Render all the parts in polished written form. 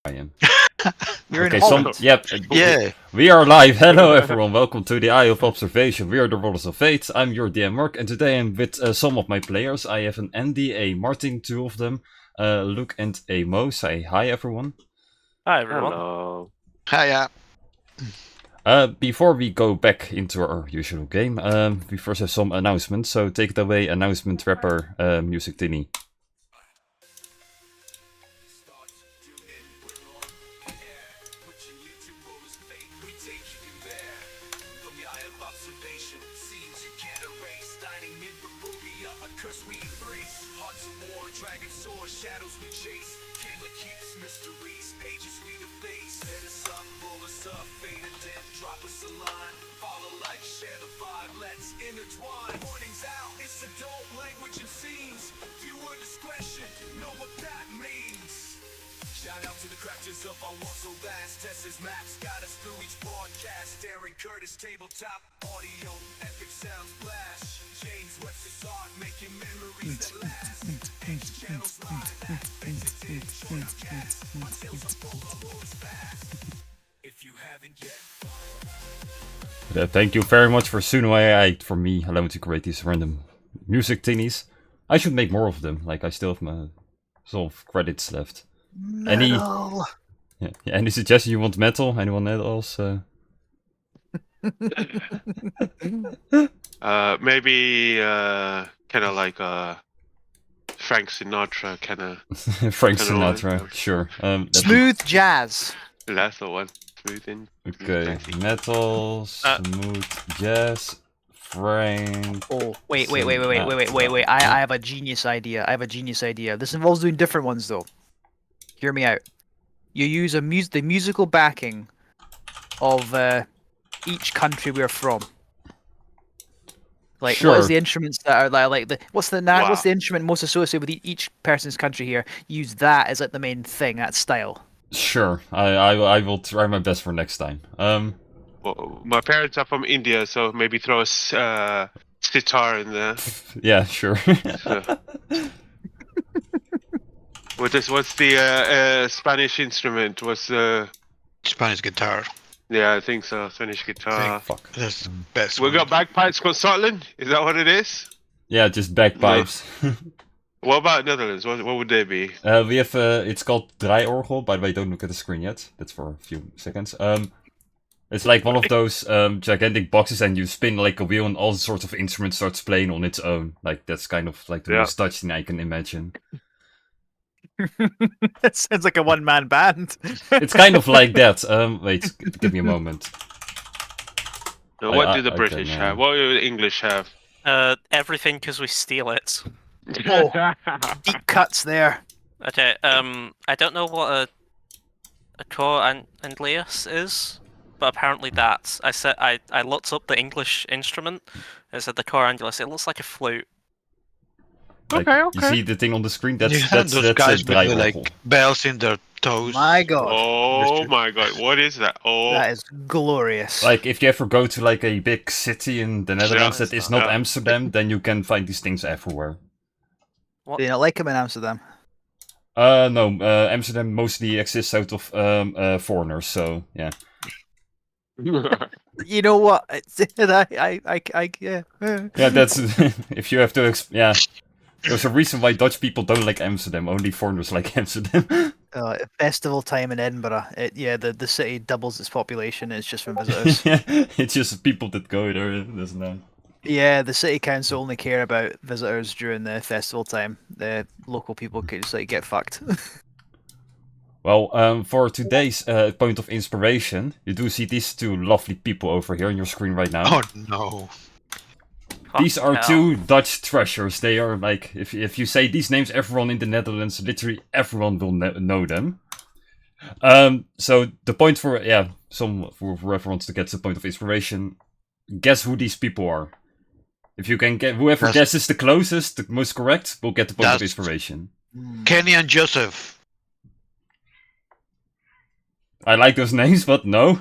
I am. We're Okay, in Holland. yep. Yeah. We are live. Hello, everyone. Welcome to the Eye of Observation. We are the Rollers of Fate. I'm your DM Mark, and today I'm with some of my players. I have an Andy, a Martin, two of them, Luke, and a Mo. Say hi, everyone. Hi, everyone. Hello. Hiya. Before we go back into our usual game, we first have some announcements. So take it away, announcement rapper, music Tinny. Thank you very much for Sunway for me allowing to create these random music tinnies. I should make more of them. Like I still have my sort of credits left. Metal. Any suggestion you want metal? Anyone else? Maybe kind of like Frank Sinatra, kind of. Frank kinda Sinatra, like- sure. Smooth jazz. That's the one. Smoothing. Okay, metal, smooth jazz, Frank. Oh, wait. I have a genius idea. This involves doing different ones though. Hear me out. You use the musical backing of each country we're from. Like, Sure. what is the instruments that are like the what's the Wow. what's the instrument most associated with each person's country here? Use that as like the main thing, that style. Sure, I will try my best for next time. Well, my parents are from India, so maybe throw a sitar in there. Yeah, sure. So. What's the Spanish instrument? What's the? Spanish guitar. Yeah, I think so. Spanish guitar. Fuck. That's the best We one. got bagpipes from Scotland. Is that what it is? Yeah, just bagpipes. What about Netherlands? What would they be? We have it's called Draaiorgel. By the way, don't look at the screen yet. That's for a few seconds. It's like one of those gigantic boxes, and you spin like a wheel, and all sorts of instruments starts playing on its own. Like that's kind of like the Yeah. most Dutch thing I can imagine. It sounds like a one-man band. It's kind of like that. Wait, give me a moment. Now, what I do the can, British have? What do the English have? Everything because we steal it. Oh. Deep cuts there. Okay, I don't know what a cor and Leas is, but apparently that's. I looked up the English instrument, and it said the cor angulus. It looks like a flute. Like, You see the thing on the screen? That's Yeah, that's those that's guys a with the, Draaiorgel. like bells in their toes. My God, Oh my god, what is that? Oh, that is glorious. Like if you ever go to like a big city in the Netherlands that is not Yeah. Amsterdam, then you can find these things everywhere. Do you not like him in Amsterdam? No, Amsterdam mostly exists out of foreigners, so yeah. You know what? Yeah. Yeah, that's if you have to. Yeah, there's a reason why Dutch people don't like Amsterdam. Only foreigners like Amsterdam. Festival time in Edinburgh. The city doubles its population. It's just from visitors. Yeah, it's just people that go there. There's no. Yeah, the city council only care about visitors during the festival time. The local people could just like get fucked. Well, for today's point of inspiration, you do see these two lovely people over here on your screen right now. Oh no. These are Hell. two Dutch treasures. They are like, if you say these names, everyone in the Netherlands, literally everyone will know them. So the point for whoever wants to get the point of inspiration, guess who these people are. If you can get whoever guesses the closest, the most correct, will get the point of inspiration. Kenny and Joseph. I like those names, but no.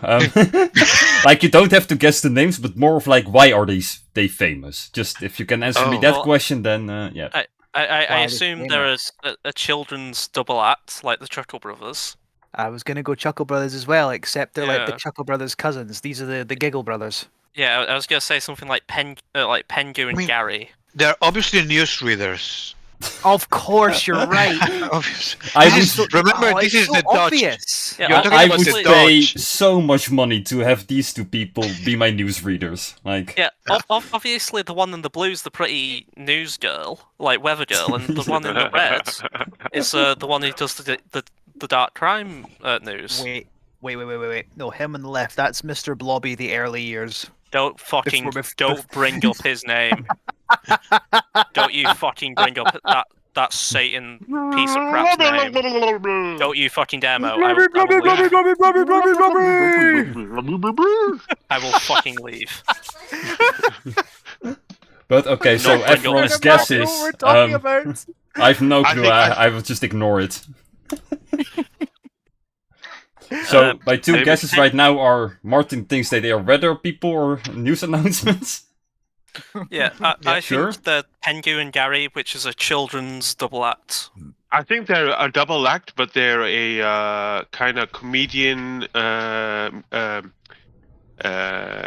Like you don't have to guess the names, but more of like why are they famous? Just if you can answer me Oh. that Well, question, then yeah. I Why are they assume there is a children's double act like the Chuckle Brothers. I was gonna go Chuckle Brothers as well, except they're like the Yeah. Chuckle Brothers cousins. These are the Giggle Brothers. Yeah, I was gonna say something like Pengu and I mean- Gary. They're obviously newsreaders. Of course, you're right. Obviously. I This would- is- remember, Oh, this it's is so the Dutch. obvious. Yeah, You're talking I about would the pay Dutch. so much money to have these two people be my newsreaders. Like, Yeah, obviously the one in the blue's the pretty news girl, like weather girl, and the one in the red is the one who does the dark crime news. Wait. No, him on the left. That's Mr. Blobby, the early years. Don't fucking Before- don't bring up his name. Don't you fucking bring up that Satan piece of crap's name. Don't you fucking dare, Mo. I will fucking leave. but okay, so No, bring up everyone's this guesses. What we're talking about. I have no I clue. think I will just ignore it. So my two maybe- guesses right now are Martin thinks that they are weather people or news announcements. Yeah, I sure. think the Pengu and Gary, which is a children's double act. I think they're a double act, but they're a kind of comedian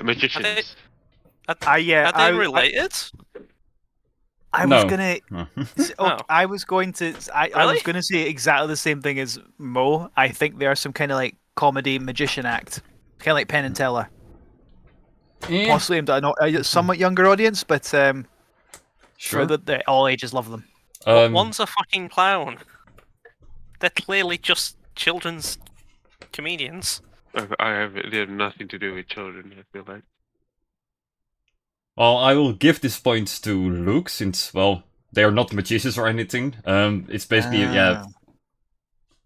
magicians. Are they related? I No. was gonna. Oh. I was going to. I was Really? going to say exactly the same thing as Mo. I think they are some kind of like comedy magician act, kind of like Penn and Teller. Eh, Possibly aimed at a somewhat younger audience, but sure. sure that all ages love them. One's a fucking clown. They're clearly just children's comedians. They have nothing to do with children. I feel like. Well, I will give this point to Luke since, well, they are not magicians or anything. It's basically, yeah,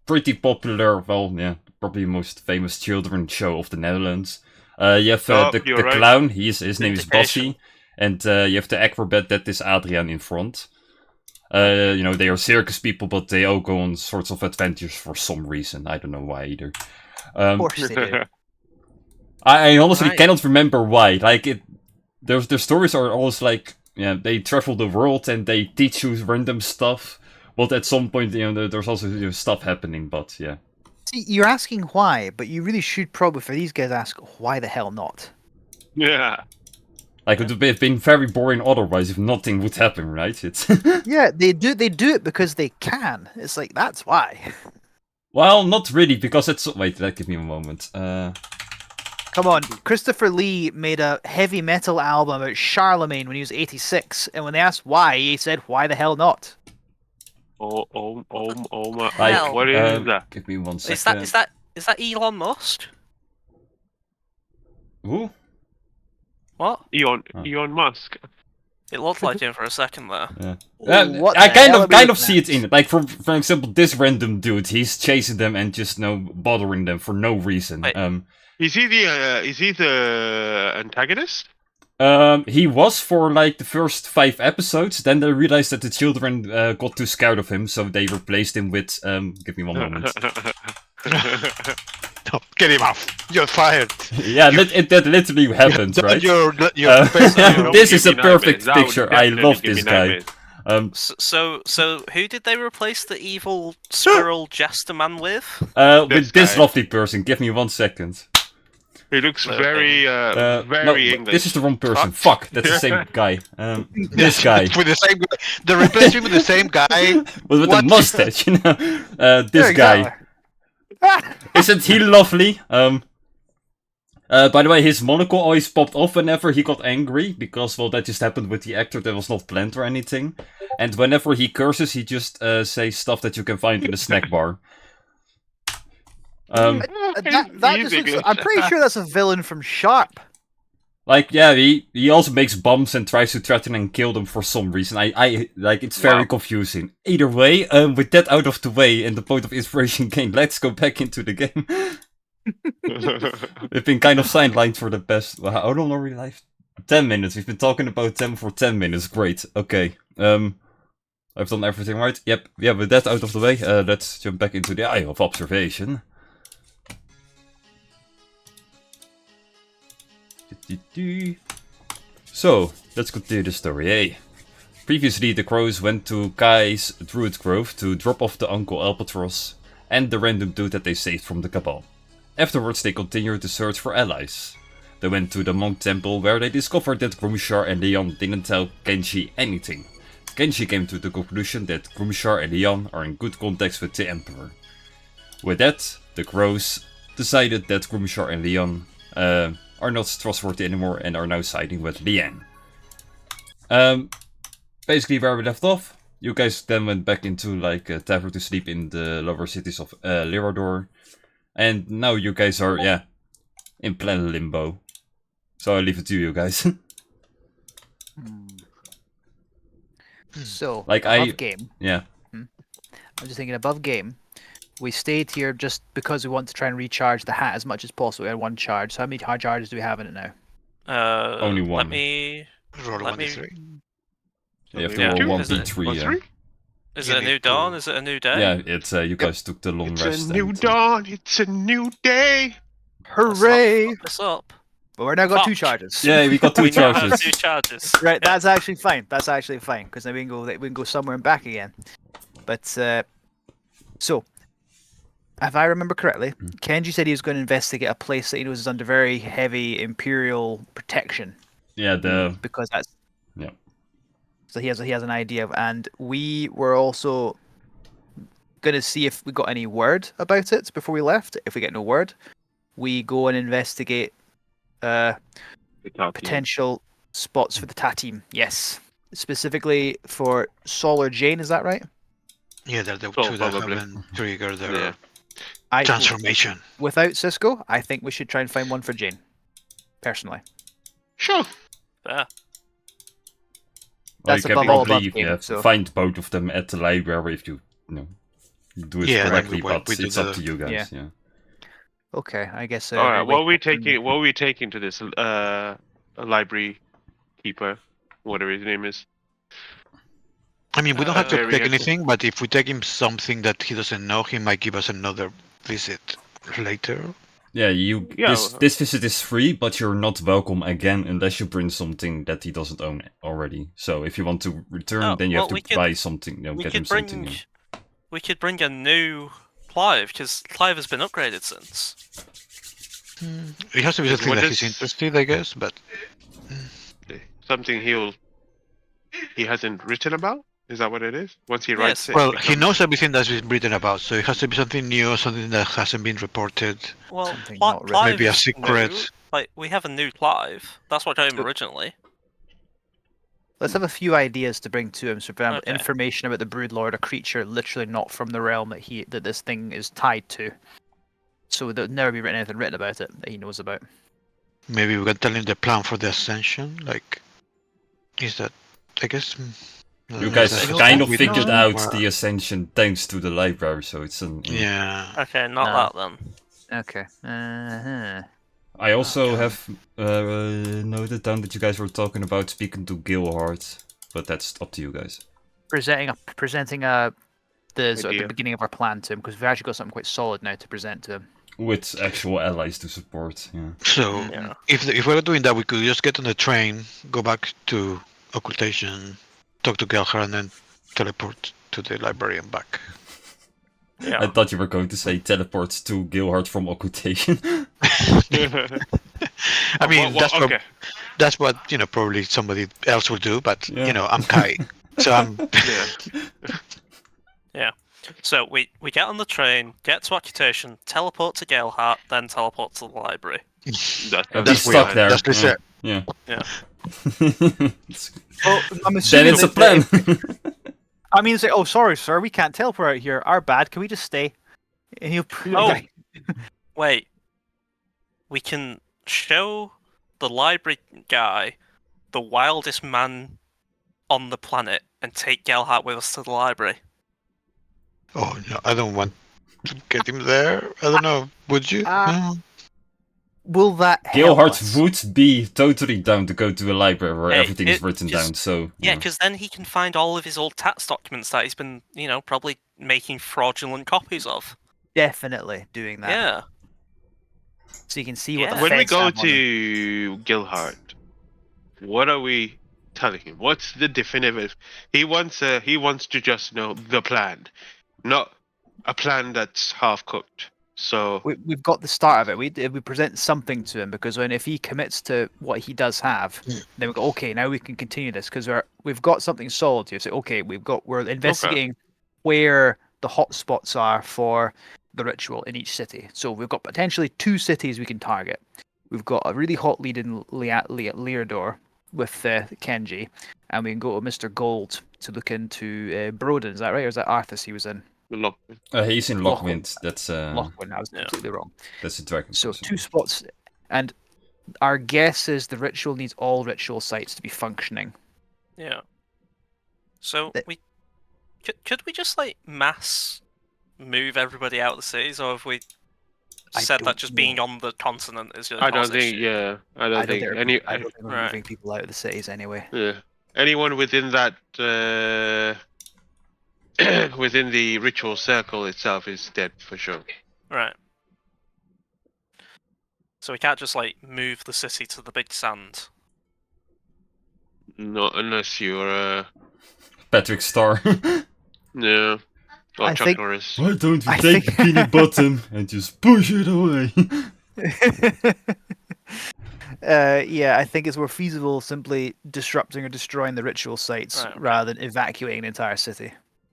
pretty popular, well, yeah, probably the most famous children's show of the Netherlands. You have the you're right. clown, his name is Vindication. Bassie, and you have the acrobat, that is Adriaan in front. You know, they are circus people, but they all go on sorts of adventures for some reason. I don't know why either. Of course they do. I honestly Right. cannot remember why. Like, their stories are always like, yeah, they travel the world and they teach you random stuff. But at some point, you know, there's also stuff happening. But yeah, See, you're asking why, but you really should probably for these guys ask why the hell not. Yeah. like it would have been very boring otherwise if nothing would happen, right? It's Yeah, they do it because they can. It's like that's why. well, not really, because it's wait. Give me a moment. Come on, Christopher Lee made a heavy metal album about Charlemagne when he was 86, and when they asked why, he said, "Why the hell not?" Oh my! Hell. What is that? Give me 1 second. Is that Elon Musk? Who? What? Elon Musk. It looked like him for a second there. What I the kind hell of are we see it looking in it. Like for example, this random dude, he's chasing them and just bothering them for no reason. Wait. Is he the antagonist? He was for like the first 5 episodes. Then they realized that the children got too scared of him, so they replaced him with. Give me 1 moment. No, get him off. You're fired. Yeah, that literally happened, right? You're This is a Give me perfect nightmares. That would picture. I definitely love give me this guy. nightmares. So who did they replace the evil squirrel jester man with? With this guy. lovely person. Give me 1 second. He looks Okay. very No, English. this is the wrong person. Fuck, that's the same guy. This guy. With the same guy. They replaced him with the same guy. With What? the mustache, you know. This Yeah, guy. exactly. Isn't he lovely? By the way, his monocle always popped off whenever he got angry, because, well, that just happened with the actor, that was not planned or anything. And whenever he curses, he just says stuff that you can find in a snack bar. That just looks, I'm pretty sure that's a villain from Sharp. Like, yeah, he also makes bombs and tries to threaten and kill them for some reason. I like, it's very Wow. confusing. Either way, with that out of the way and the point of inspiration gained, let's go back into the game. We've been kind of sidelined for the past, well, how long are we live? 10 minutes. We've been talking about them for 10 minutes. Great. Okay. I've done everything right. Yep. Yeah, with that out of the way, let's jump back into the Eye of Observation. So, let's continue the story, eh? Previously, the crows went to Kai's Druid Grove to drop off the Uncle Albatross, and the random dude that they saved from the Cabal. Afterwards, they continued to search for allies. They went to the monk temple where they discovered that Grumshar and Leon didn't tell Genji anything. Genji came to the conclusion that Grumshar and Leon are in good contacts with the Emperor. With that, the Crows decided that Grumshar and Leon are not trustworthy anymore and are now siding with Liang. Basically where we left off, you guys then went back into like a tavern to sleep in the lower cities of Lirador. And now you guys are, in planet limbo. So I leave it to you guys. So, Like, above game. Yeah. I'm just thinking above game. We stayed here just because we want to try and recharge the hat as much as possible. We had 1 charge. So how many hard charges do we have in it now? Only 1. Let me. Roll Let 1d3. You have to Yeah. roll Two? 1d3. Or 3? Is You it a need new to- dawn? Is it a new day? Yeah, it's you guys took the long It's rest. a new and, dawn. It's a new day. Let's not Hooray! fuck this up. But we're now got 2 Fuck. charges. Yeah, we got 2 We now have charges. 2 charges. Right, that's actually fine. That's actually fine because then we can go somewhere and back again. But so, if I remember correctly, Kenji said he was going to investigate a place that he knows is under very heavy Imperial protection Yeah, the because that's Yeah. So he has an idea of, and we were also going to see if we got any word about it before we left. If we get no word, we go and investigate potential spots for the Tatim. Yes, specifically for Sol or Jane. Is that right? Yeah, they're the Oh, 2 that probably. haven't triggered their Yeah. transformation. Without Cisco, I think we should try and find one for Jane. Personally, Sure. Yeah. Or That's you can above all probably above game, so- find both of them at the library if you do it Yeah, correctly, we but did it's up to you guys. Yeah. okay. I guess. All right. we What are we wait till- taking? What are we taking to this library keeper, whatever his name is? I mean, we don't have to Very take good. anything, but if we take him something that he doesn't know, he might give us another visit later. Yeah, Yeah, this visit is free, but you're not welcome again unless you bring something that he doesn't own already. So if you want to return, Oh, then you well, have to we could- buy something. We Get him could bring. something. Yeah. We could bring a new Clive because Clive has been upgraded since. It has to be something What that he's is- interested, I guess, but Something he hasn't written about. Is that what it is? Once he Yes. writes it. well, it he becomes- knows everything that's been written about, so it has to be something new, something that hasn't been reported. Well, Something not written. Clive Maybe a is secret. new. Like we have a new Clive. That's what I him originally. Let's have a few ideas to bring to him. So, for example, Okay. information about the Broodlord, a creature literally not from the realm that this thing is tied to. So there'll never be anything written about it that he knows about. Maybe we can tell him the plan for the ascension. Like, is that? I guess. You guys is that- kind of we figured don't- out or- the ascension thanks to the library, so it's an. Yeah. Okay, not No. that then. Okay. Uh-huh. I also have noted down that you guys were talking about speaking to Gilhard, but that's up to you guys. Presenting the sort of the Idea. beginning of our plan to him because we've actually got something quite solid now to present to him. With actual allies to support, yeah. So Yeah. if we're doing that, we could just get on the train, go back to occultation, talk to Gelhar, and then teleport to the library and back. Yeah. I thought you were going to say teleport to Gilhard from occultation. I mean, okay. that's what probably somebody else will do, but Yeah. I'm Kai, so I'm. Yeah. So we get on the train, get to occultation, teleport to Galeheart, then teleport to the library. That, Be That's stuck weird. there. That's reset. Yeah. Yeah. Well, I'm Then assuming it's a that- plan. I mean, say, oh, sorry, sir, we can't teleport out here. Our bad. Can we just stay? And he'll. Oh. Wait. We can show the library guy the wildest man on the planet and take Galeheart with us to the library. Oh no, I don't want to get him there. I don't know. Would you? No? Will that help Gilhard us? would be totally down to go to a library where Hey, everything is it written just- down, so. Yeah, because then he can find all of his old tax documents that he's been, probably making fraudulent copies of. Definitely doing that. Yeah. So you can see what Yeah. the When we feds go have on him. to Gilhard, what are we telling him? What's the definitive? He wants to just know the plan, not a plan that's half cooked. So We've got the start of it. We present something to him because if he commits to what he does have, then we go okay. Now we can continue this because we've got something solid here. So okay, we're investigating where the hotspots are for the ritual in each city. So we've got potentially 2 cities we can target. We've got a really hot lead in Leardor with Kenji, and we can go to Mr. Gold to look into Broden. Is that right, or is that Arthas he was in? He's in Lockwind. That's Lockwood. I was completely wrong. That's a dragon. So person. 2 spots, and our guess is the ritual needs all ritual sites to be functioning. Yeah. So That- we could we just like mass move everybody out of the cities, or have we I said don't that just being know. on the continent is going I to don't cause think. issue? Yeah, I don't think any. I don't think we're Right. moving people out of the cities anyway. Yeah, anyone within that within the ritual circle itself is dead for sure. Right. So we can't just like move the city to the big sand. Not unless you're Patrick Star. yeah, or I Chuck think- Norris. Why don't we I take think- the peanut bottom and just push it away? Yeah, I think it's more feasible simply disrupting or destroying the ritual sites Right, okay. rather than evacuating the entire city.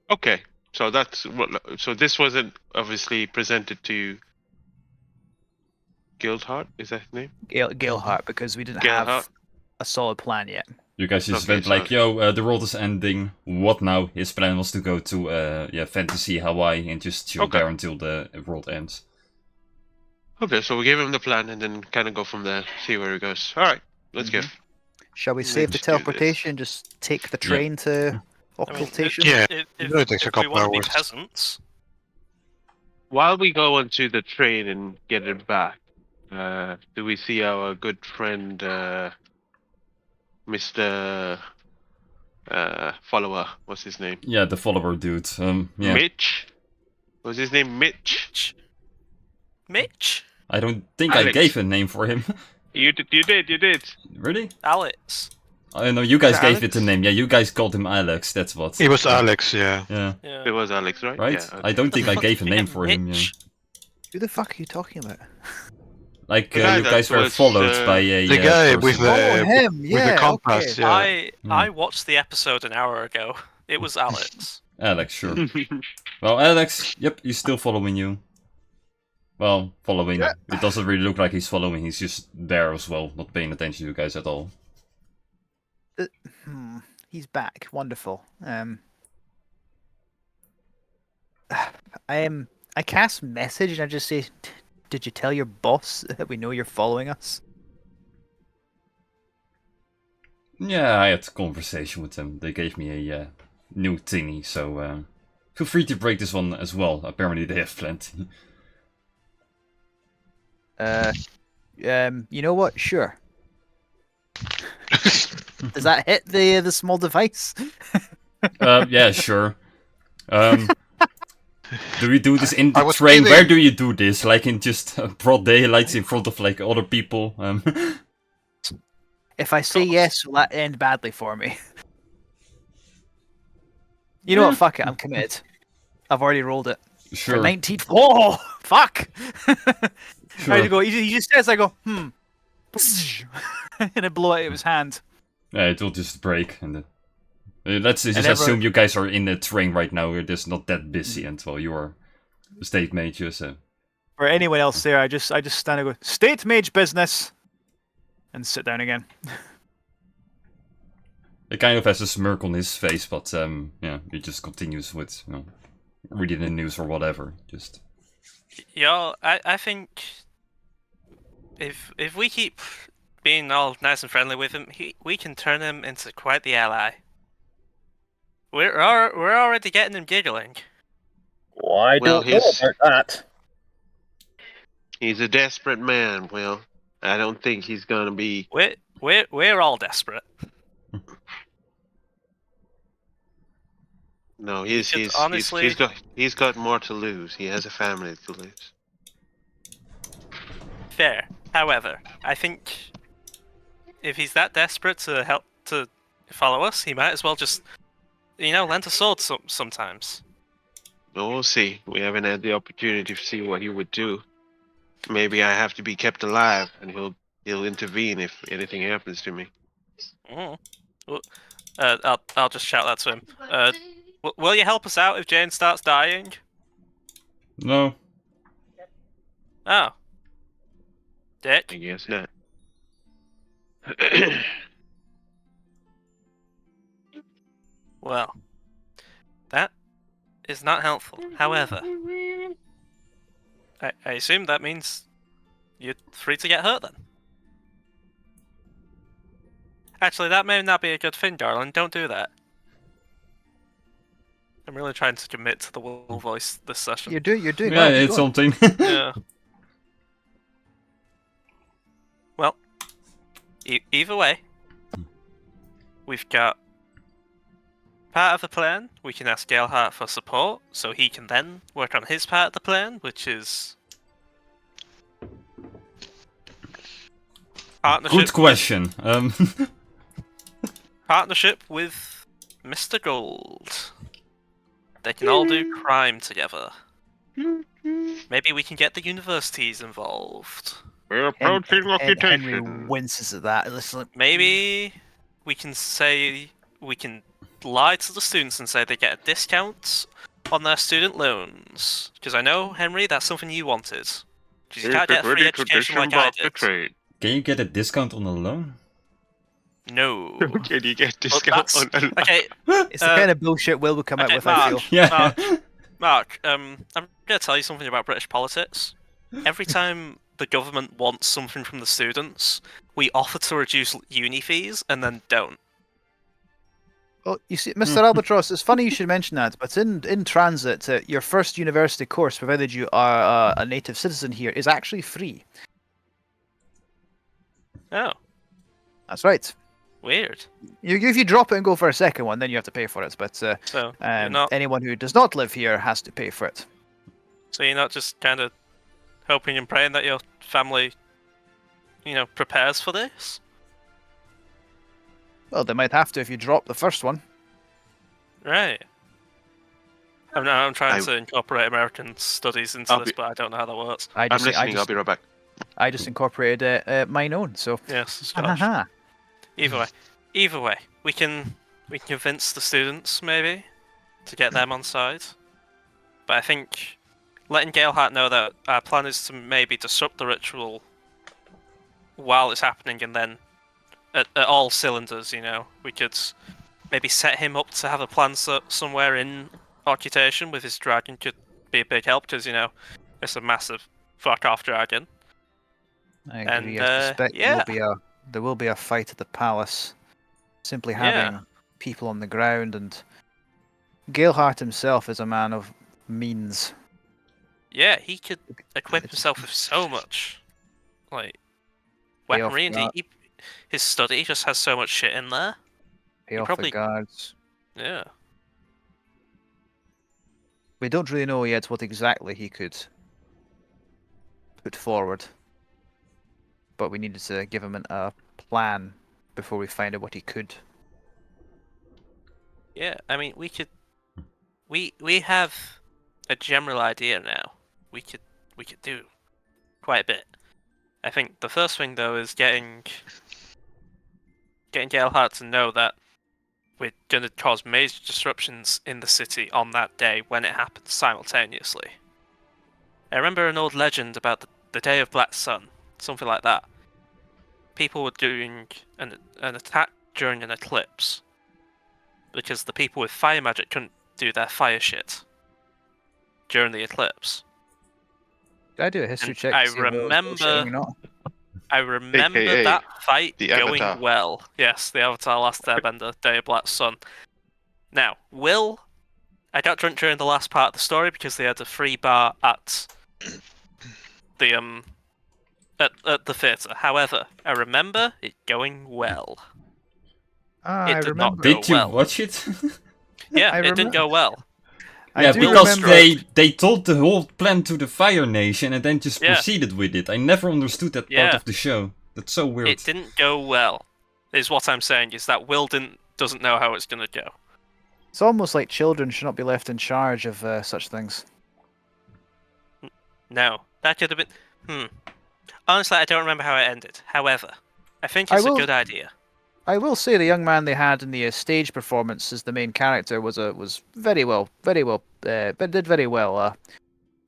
Okay, so that's what. So this wasn't obviously presented to Guildhart. Is that his name? Galeheart, because we didn't Galeheart? have a solid plan yet. You guys just Okay, went like, yo, the world is ending. What now? His plan was to go to Fantasy Hawaii and just chill Okay. there until the world ends. Okay, so we give him the plan and then kind of go from there. See where he goes. All right, let's Mhm. go. Shall we save the Let's do this. teleportation? Just take the train to I mean, occultation? Yeah, If it takes a we couple want to be hours. peasants, While we go onto the train and get it back, do we see our good friend, Mr. Follower? What's his name? Yeah, the follower dude. Yeah. Mitch? Was his name Mitch? Mitch, I don't think I Alex. gave a name for him. You did. Really? Alex. I know you guys Was it gave Alex? it a name. Yeah, you guys called him Alex. That's what. It was Alex, yeah. Yeah. Yeah. It was Alex, right? Right. Yeah, I don't think I gave a name Fucking for him. Yeah. Mitch. Who the fuck are you talking about? Like The guy you guys that were was, followed by a The guy with person. the him! with Yeah, the compass, okay. yeah. I watched the episode an hour ago. It was Alex. Alex, sure. Well, Alex, yep, he's still following you. Well, following. It doesn't really look like he's following. He's just there as well, not paying attention to you guys at all. He's back. Wonderful. I cast message and I just say, "Did you tell your boss that we know you're following us?" Yeah, I had a conversation with them. They gave me a new thingy, so feel free to break this one as well. Apparently they have plenty. You know what? Sure. Does that hit the small device? Yeah, sure. Do we do this in I the was train? kidding. Where do you do this? Like in just broad daylight in front of like other people? If I say yes, will that end badly for me? You know what? Fuck it. I'm committed. I've already rolled it. For Sure. 19. Oh, fuck! Sure. How to go? He just says, I go, and I blow it out of his hand. Yeah, it will just break. And let's just everyone- assume you guys are in the train right now. You're just not that busy until you are a state major, so. For anyone else there, I just stand and go, "State mage business," and sit down again. It kind of has a smirk on his face, but yeah, he just continues with, reading the news or whatever. Just Yo, I think if we keep being all nice and friendly with him, we can turn him into quite the ally. We're already getting him giggling. Well, I Well, don't know his- about that. He's a desperate man. Well, I don't think he's gonna be. We're all desperate. No, should honestly- he's got more to lose. He has a family to lose. Fair. However, I think if he's that desperate to help to follow us, he might as well just, lend a sword sometimes. We'll see. We haven't had the opportunity to see what he would do. Maybe I have to be kept alive, and he'll intervene if anything happens to me. Mm. Well, I'll just shout that to him. Will you help us out if Jane starts dying? No. Oh. I Dick. guess not. Well, that is not helpful. However, I assume that means you're free to get hurt then. Actually, that may not be a good thing, darling. Don't do that. I'm really trying to commit to the Will voice this session. You're doing Yeah, well. Keep it's going. something. Yeah. Well, either way, we've got part of the plan. We can ask Gelhart for support, so he can then work on his part of the plan, which is partnership. Good question. Partnership with Mr. Gold. They can all do crime together. Maybe we can get the universities involved. We're approaching Henry occupation. winces at that. Listen, Maybe we can lie to the students and say they get a discount on their student loans. Because I know, Henry, that's something you wanted. Because you can't get a free education like I did. trade. Can you get a discount on a loan? No. Can you get But discount on a okay, it's the kind of bullshit Will would come out okay, with. I feel. Yeah. Mark, I'm gonna tell you something about British politics. Every time the government wants something from the students, we offer to reduce uni fees and then don't. Well, you see, Mr. Albatross, it's funny you should mention that, but in transit, your first university course, provided you are a native citizen here, is actually free. Oh, That's right. weird. If you drop it and go for a second one, then you have to pay for it. But So you're not. anyone who does not live here has to pay for it. So you're not just kind of hoping and praying that your family, prepares for this? Well, they might have to if you drop the first one. Right. I'm trying I- to incorporate American studies into I'll this, be- but I don't know how that works. I I'm just, listening. I'll be right back. I just incorporated mine own. So, Yes, Scottish. haha. Either way, we can convince the students maybe to get them on side. But I think letting Galehart know that our plan is to maybe disrupt the ritual while it's happening, and then at all cylinders, we could maybe set him up to have a plan somewhere in Occupation with his dragon could be a big help because it's a massive fuck off dragon. I And, agree. I suspect yeah. there will be a fight at the palace. Simply having people on the ground, and Galehart himself is a man of means. Yeah, he could equip himself with so much, like Pay off weaponry, and guard- his study just has so much shit in there. pay You off probably- the guards. Yeah. We don't really know yet what exactly he could put forward, but we needed to give him a plan before we find out what he could. Yeah, I mean, we could. We have a general idea now. We could do quite a bit. I think the first thing though is getting Galehart to know that we're going to cause major disruptions in the city on that day when it happens simultaneously. I remember an old legend about the Day of Black Sun, something like that. People were doing an attack during an eclipse because the people with fire magic couldn't do their fire shit during the eclipse. Did I do a history And check? I to see if Will was bullshitting or not? I remember AKA that fight the going Avatar. well. Yes, the Avatar Last Airbender, Day of Black Sun. Now, I got drunk during the last part of the story because they had a free bar at the at the theatre. However, I remember it going well. I did not remember. go Did you well. watch it? Yeah, I it didn't go well. I Yeah, do because remember. they told the whole plan to the Fire Nation and then just Yeah. proceeded with it. I never understood that part Yeah. of the show. That's so weird. It didn't go well. Is what I'm saying. Is that Will doesn't know how it's gonna go. It's almost like children should not be left in charge of such things. No, that could have been. Honestly, I don't remember how it ended. However, I think I it's a will- good idea. I will say the young man they had in the stage performance as the main character was very well, but did very well.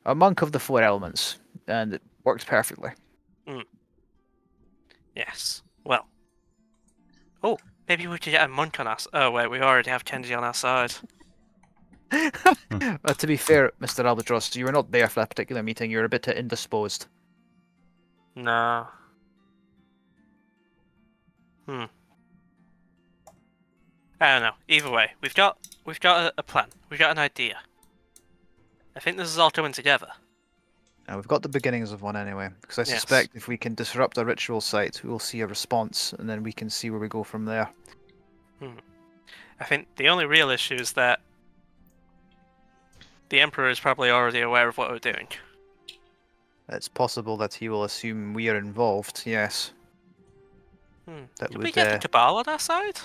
A monk of the 4 elements, and it worked perfectly. Yes. Well. Oh, maybe we could get a monk on us. Oh wait, we already have Kenji on our side. To be fair, Mr. Albatross, you were not there for that particular meeting. You were a bit indisposed. No. I don't know. Either way, we've got a plan. We've got an idea. I think this is all coming together. Now we've got the beginnings of one anyway, because I Yes. suspect if we can disrupt a ritual site, we will see a response, and then we can see where we go from there. I think the only real issue is that the Emperor is probably already aware of what we're doing. It's possible that he will assume we are involved. Yes. That Did we would. get the Cabal on our side?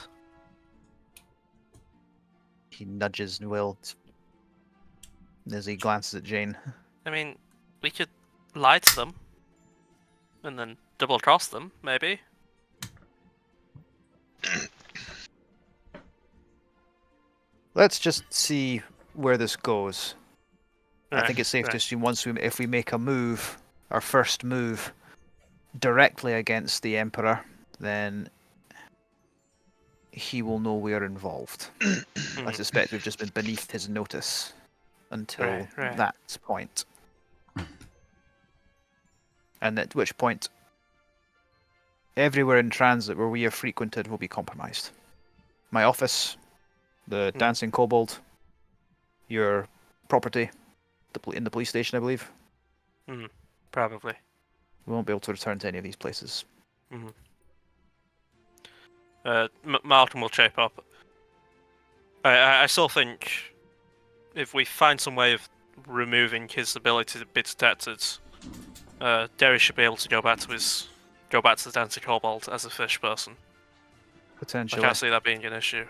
He nudges Will as he glances at Jane. I mean, we could lie to them and then double cross them, maybe. Let's just see where this goes. I think Right, it's safe to right. assume if we make a move, our first move, directly against the Emperor, then he will know we are involved. I suspect we've just been beneath his notice until Right. that point. And at which point, everywhere in transit where we have frequented will be compromised. My office, the dancing kobold, your property, in the police station, I believe. Probably. We won't be able to return to any of these places. Malcolm will shape up. I still think if we find some way of removing his ability to be detected, Derry should be able to go back to the dancing kobold as a fish person. I Potentially. can't see that being an issue.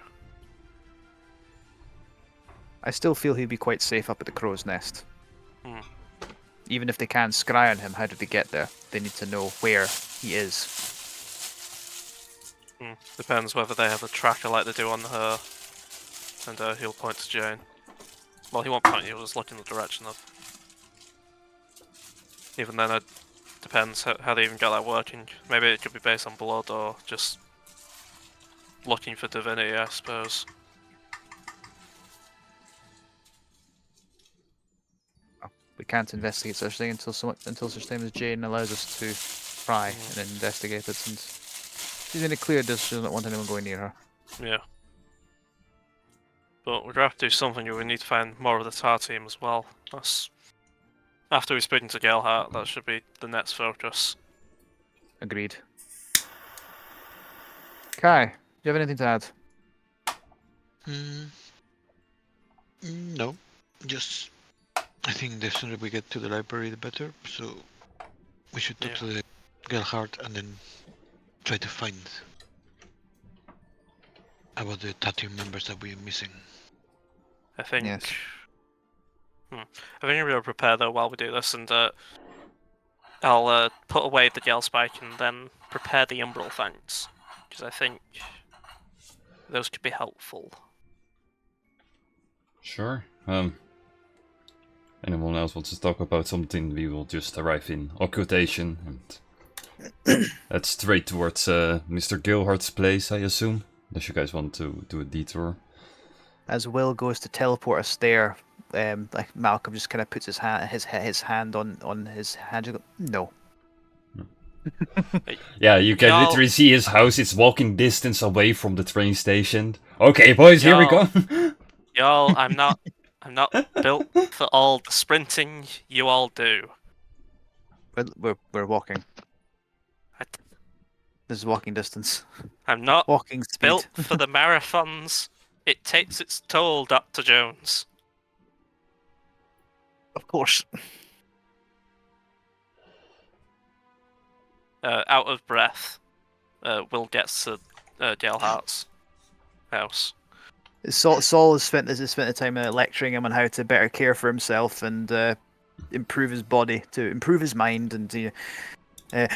I still feel he'd be quite safe up at the crow's nest. Even if they can scry on him, how did they get there? They need to know where he is. Depends whether they have a tracker like they do on her, and he'll point to Jane. Well, he won't point, he'll just look in the direction of. Even then, it depends how they even got that working. Maybe it could be based on blood or just looking for divinity, I suppose. We can't investigate such thing until such time as Jane allows us to pry and investigate it, and she's made it clear that she doesn't want anyone going near her. Yeah. But we'd have to do something, we need to find more of the TAR team as well. That's... After we've spoken to Gelhart, that should be the next focus. Agreed. Kai, do you have anything to add? No, just I think the sooner we get to the library, the better. So we should talk to the Gelhart and then try to find about the tattoo members that we are missing. I think. Yes. I think we'll prepare though while we do this, and I'll put away the Gel Spike and then prepare the Umbral Fangs, because I think those could be helpful. Sure. Anyone else wants to talk about something? We will just arrive in occultation and head straight towards Mr. Gilhart's place, I assume. Unless you guys want to do a detour. As Will goes to teleport us there, like Malcolm just kind of puts his hand on his hand. You go, no. Yeah, you can Y'all- literally see his house. It's walking distance away from the train station. Okay, boys, here we go. Y'all, I'm not built for all the sprinting you all do. We're walking. I- This is walking distance. I'm not Walking speed. built for the marathons. It takes its toll, Dr. Jones. Of course. Out of breath, Will gets to Gelhart's house. Saul has spent the time lecturing him on how to better care for himself and improve his body, to improve his mind, and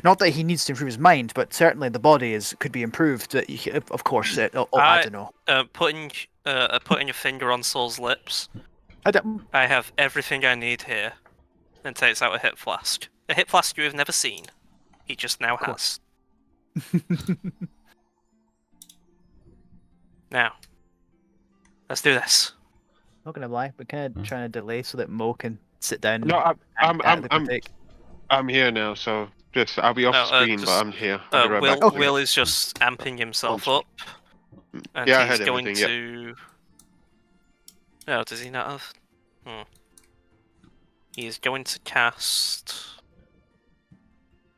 not that he needs to improve his mind, but certainly the body could be improved. Of course, I don't know. Putting your finger on Saul's lips. I don't. I have everything I need here. And takes out a hip flask. A hip flask you have never seen. He just now has. Now, let's do this. Not gonna lie, but kind of trying to delay so that Mo can sit down. No, and I'm here now, so just I'll be off screen, but I'm here. I'll be right back. Okay. Will is just amping himself up. And Yeah, I he's heard going everything, to... Oh, does he not have... He's going to cast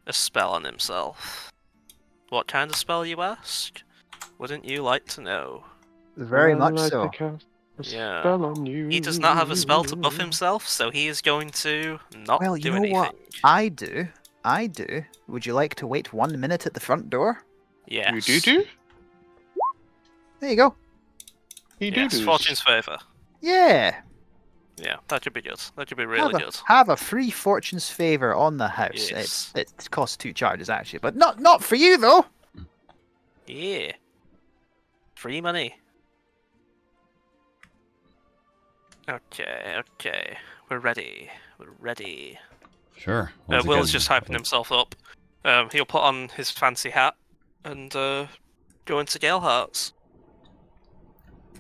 a spell on himself. What kind of spell, you ask? Wouldn't you like to know? Very much so. Yeah. Spell on you. He does not have a spell to buff himself, so he is going to not Well, do you know anything. what? I do. Would you like to wait 1 minute at the front door? Yes. You do? There you go. You Yes, do. Fortune's favour. Yeah. Yeah, that should be good. That should be really good. Have a free Fortune's Favour on the house. Yes. It costs 2 charges actually, but not for you though. Yeah. Free money. Okay. We're ready. Sure. Once Will's again, just hyping himself up. He'll put on his fancy hat and go into Galeheart's.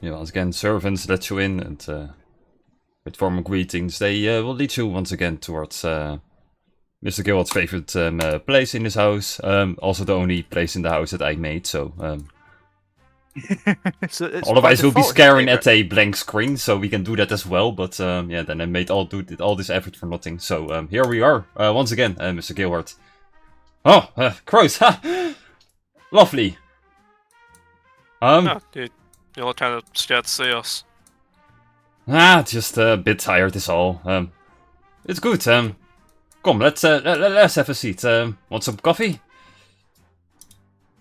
Yeah, once again, servants let you in, and with formal greetings, they will lead you once again towards Mr. Gilward's favorite place in his house. Also, the only place in the house that I made. So, So it's otherwise by we'll be default his staring favourite. at a blank screen. So we can do that as well. But yeah, then I made all this effort for nothing. So here we are once again, Mr. Gilward. Oh, crows! Ha! Lovely. Oh, dude, you're kind of scared to see us. Just a bit tired is all. It's good. Come, let's have a seat. Want some coffee?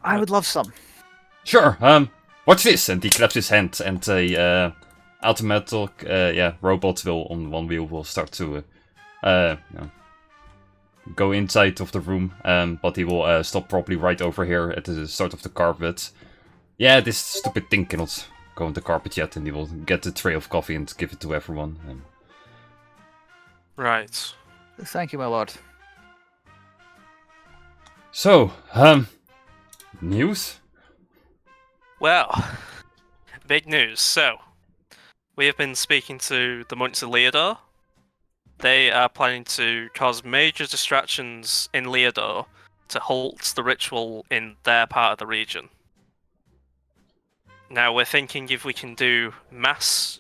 I would love some. Sure. Watch this. And he claps his hand, and a automatic robot will on one wheel will start to go inside of the room. But he will stop probably right over here at the start of the carpet. Yeah, this stupid thing cannot go on the carpet yet, and he will get the tray of coffee and give it to everyone. Right. Thank you, my lord. So, news? Well, big news. So, we have been speaking to the monks of Leodor. They are planning to cause major distractions in Leodor to halt the ritual in their part of the region. Now, we're thinking if we can do mass,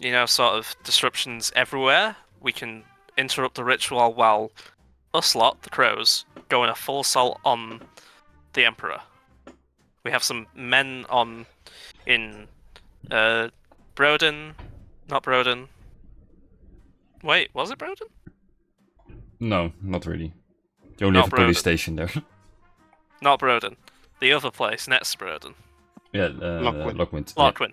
sort of disruptions everywhere, we can interrupt the ritual while us lot, the crows, go in a full assault on the Emperor. We have some men in Broden, not Broden. Wait, was it Broden? No, not really. You only Not have a police Broden. station there. Not Broden. The other place, next to Broden. Yeah, Lockwood. Lockwood. Lockwin.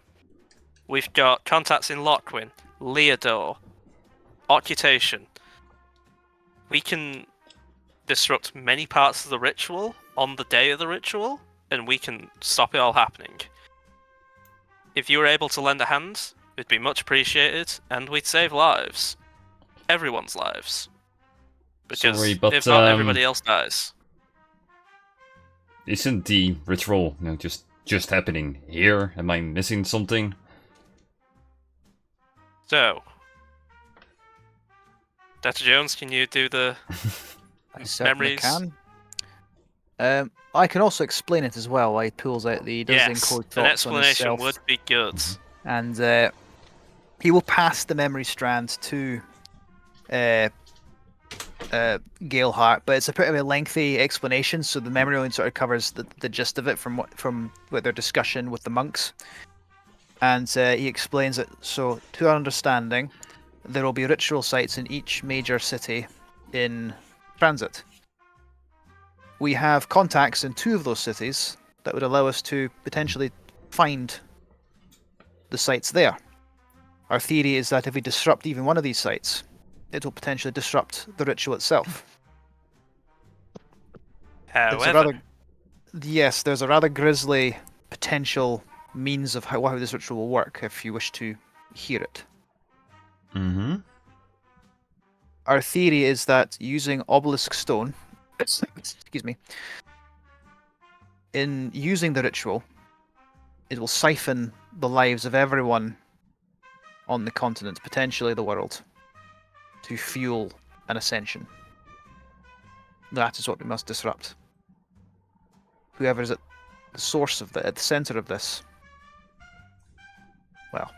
We've got contacts in Lockwin, Leodor, Occultation. We can disrupt many parts of the ritual on the day of the ritual, and we can stop it all happening. If you were able to lend a hand, it'd be much appreciated, and we'd save lives. Everyone's lives. Because Sorry, but, if not, everybody else dies. Isn't the ritual just happening here? Am I missing something? So, Dr. Jones, can you do the I certainly memories? can. I can also explain it as well. Why he pulls out the does Yes, encode an thoughts on explanation himself, would be good. and he will pass the memory strand to Galeheart, but it's a pretty lengthy explanation, so the memory only sort of covers the gist of it from their discussion with the monks. And he explains it. So, to our understanding, there will be ritual sites in each major city in transit. We have contacts in 2 of those cities that would allow us to potentially find the sites there. Our theory is that if we disrupt even one of these sites, it will potentially disrupt the ritual itself. However, There's a rather grisly potential means of how this ritual will work if you wish to hear it. Mm-hmm. Our theory is that using obelisk stone, excuse me, in using the ritual, it will siphon the lives of everyone on the continent, potentially the world, to fuel an ascension. That is what we must disrupt. Whoever is at the source of at the center of this, well,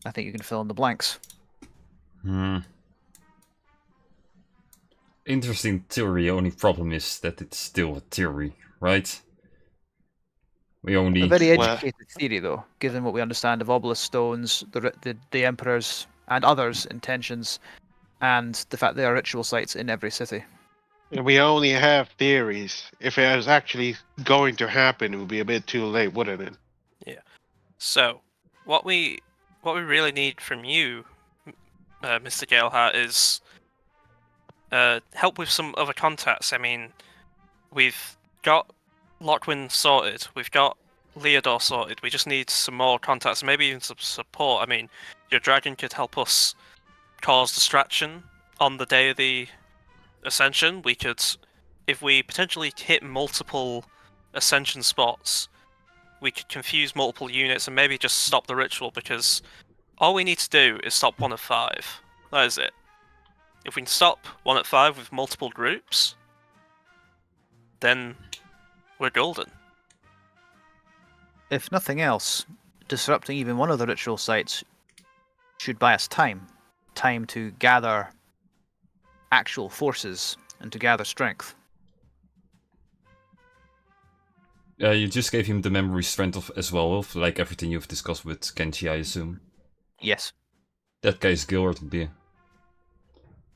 I think you can fill in the blanks. Interesting theory. Only problem is that it's still a theory, right? We only A very Well- educated theory, though, given what we understand of obelisk stones, the emperor's and others' intentions, and the fact there are ritual sites in every city. And we only have theories. If it was actually going to happen, it would be a bit too late, wouldn't it? so what we really need from you, Mr. Galeheart, is help with some other contacts. I mean, we've got Lockwin sorted, we've got Leodor sorted. We just need some more contacts, maybe even some support. I mean, your dragon could help us cause distraction on the day of the ascension. We could, if we potentially hit multiple ascension spots, we could confuse multiple units and maybe just stop the ritual, because all we need to do is stop 1 of 5. That is it. If we can stop 1 at 5 with multiple groups, then we're golden. If nothing else, disrupting even one of the ritual sites should buy us time. Time to gather actual forces and to gather strength. you just gave him the memory strength of as well, of like everything you've discussed with Kenji, I assume. Yes. That guy's Gilbert would be.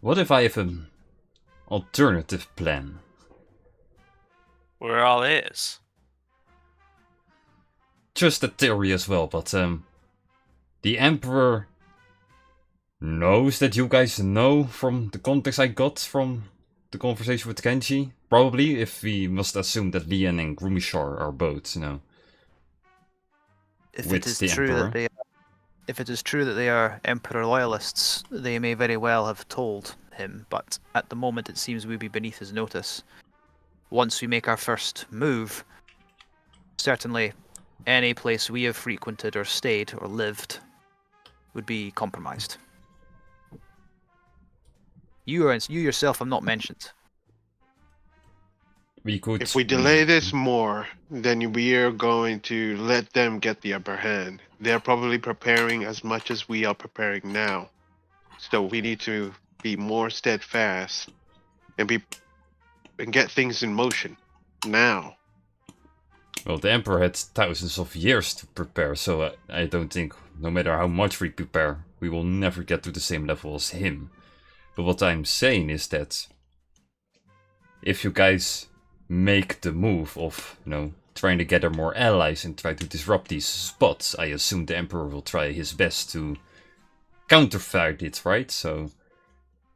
What if I have an alternative plan? We're all ears. Just a theory as well, but the Emperor knows that you guys know from the context I got from the conversation with Kenji. Probably, if we must assume that Lian and Grumishar are both, If with it is the true Emperor. if it is true that they are Emperor loyalists, they may very well have told him, but at the moment it seems we'd be beneath his notice. Once we make our first move, certainly any place we have frequented or stayed or lived would be compromised. You yourself have not mentioned. We could. If we delay this more, then we are going to let them get the upper hand. They're probably preparing as much as we are preparing now. So we need to be more steadfast and get things in motion now. Well, the Emperor had thousands of years to prepare, so I don't think, no matter how much we prepare, we will never get to the same level as him. But what I'm saying is that if you guys make the move of, trying to gather more allies and try to disrupt these spots, I assume the Emperor will try his best to counterfight it, right? So,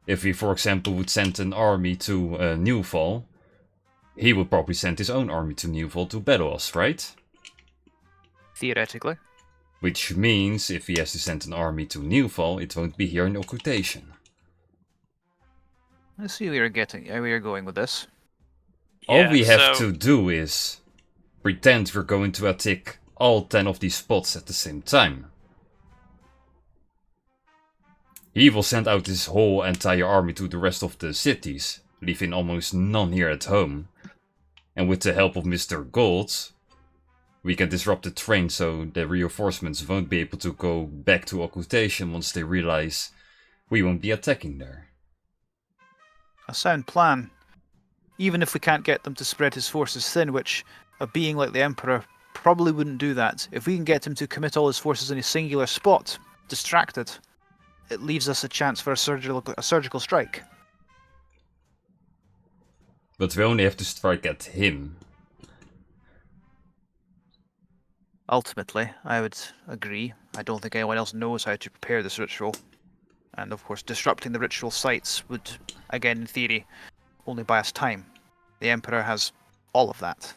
if we, for example, would send an army to Newfall, he would probably send his own army to Newfall to battle us, right? Theoretically. Which means, if he has to send an army to Newfall, it won't be here in Occultation. I see where you're going with this. All we have so, to do is pretend we're going to attack all 10 of these spots at the same time. He will send out his whole entire army to the rest of the cities, leaving almost none here at home. And with the help of Mr. Gold, we can disrupt the train so the reinforcements won't be able to go back to Occultation once they realize we won't be attacking there. A sound plan. Even if we can't get them to spread his forces thin, which a being like the Emperor probably wouldn't do that. If we can get him to commit all his forces in a singular spot, distracted, it leaves us a chance for a surgical strike. But we only have to strike at him. Ultimately, I would agree. I don't think anyone else knows how to prepare this ritual. And of course, disrupting the ritual sites would, again in theory, only buy us time. The Emperor has all of that.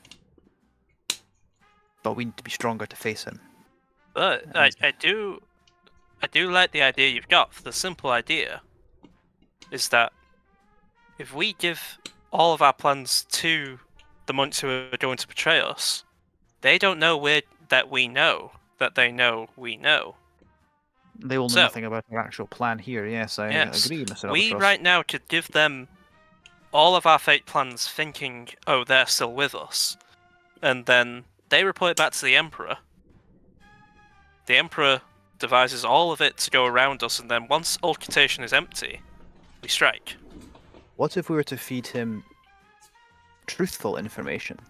But we need to be stronger to face him. But I do like the idea you've got. The simple idea is that if we give all of our plans to the monks who are going to betray us, they don't know that we know that they know we know. They will know So- nothing about our actual plan here. Yes, I Yes. agree, Mr. We Albatross. right now could give them all of our fake plans thinking, oh, they're still with us. And then they report it back to the Emperor. The Emperor devises all of it to go around us, and then once Occultation is empty, we strike. What if we were to feed him truthful information?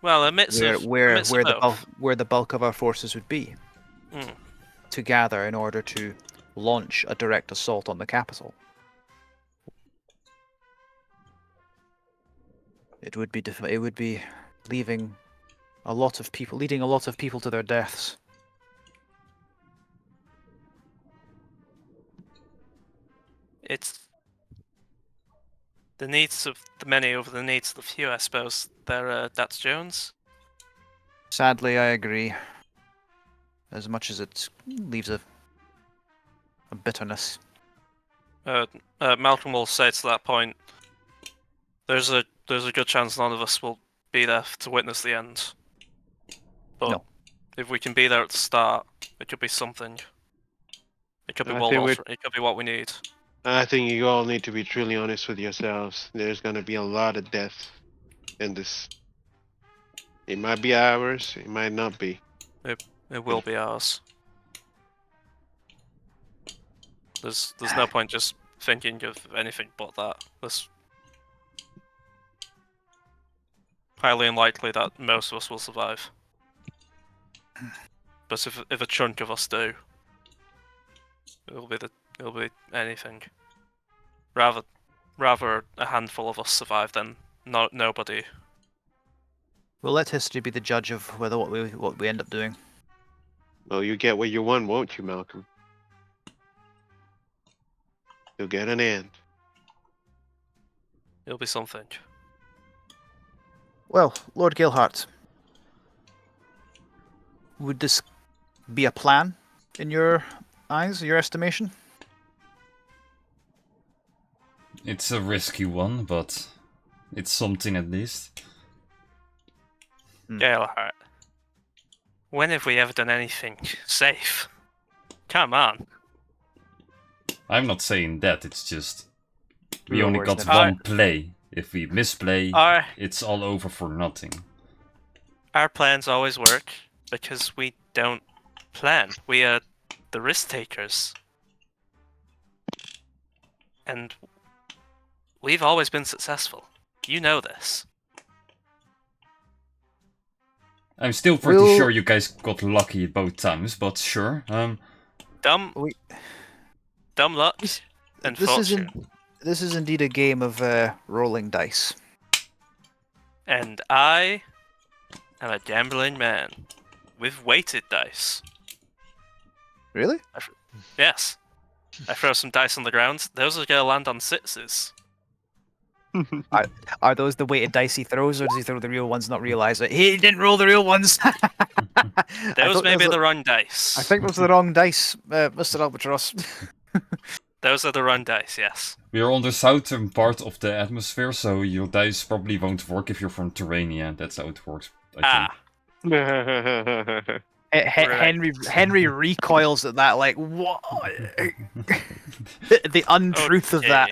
Well, a mix of Where both. the bulk of our forces would be Mm. to gather in order to launch a direct assault on the capital. It would be leading a lot of people to their deaths. It's the needs of the many over the needs of the few, I suppose. That's Jones. Sadly, I agree. As much as it leaves a bitterness. Malcolm will say to that point, there's a good chance none of us will be there to witness the end. But No. if we can be there at the start, it could be something. It could be I world think altering. It could be what we need. I think you all need to be truly honest with yourselves. There's going to be a lot of death in this. It might be ours, it might not be. It will be ours. There's no point just thinking of anything but that. There's highly unlikely that most of us will survive. But if a chunk of us do, it'll be anything. Rather a handful of us survive than nobody. We'll let history be the judge of whether what we end up doing. Well, you get what you want, won't you, Malcolm? You'll get an end. It'll be something. Well, Lord Gilhart, would this be a plan in your eyes, your estimation? It's a risky one, but it's something at least. Galahad. When have we ever done anything safe? Come on. I'm not saying that, it's just... We No only worries got then. one play. If we misplay, Our it's all over for nothing. our plans always work because we don't plan. We are the risk takers. And we've always been successful. You know this. I'm still pretty We'll- sure you guys got lucky both times, but sure. Dumb luck and fortune. This is indeed a game of rolling dice. And I am a gambling man with weighted dice. Really? Yes. I throw some dice on the ground. Those are gonna land on sixes. Are those the weighted dice he throws, or does he throw the real ones, not realize it? He didn't roll the real ones. Those may be the wrong dice. I think those are the wrong dice, Mr. Albatross. Those are the wrong dice, yes. We're on the southern part of the atmosphere, so your dice probably won't work if you're from Terrania. That's how it works, I think. Henry recoils at that, like, what? the untruth of Okay.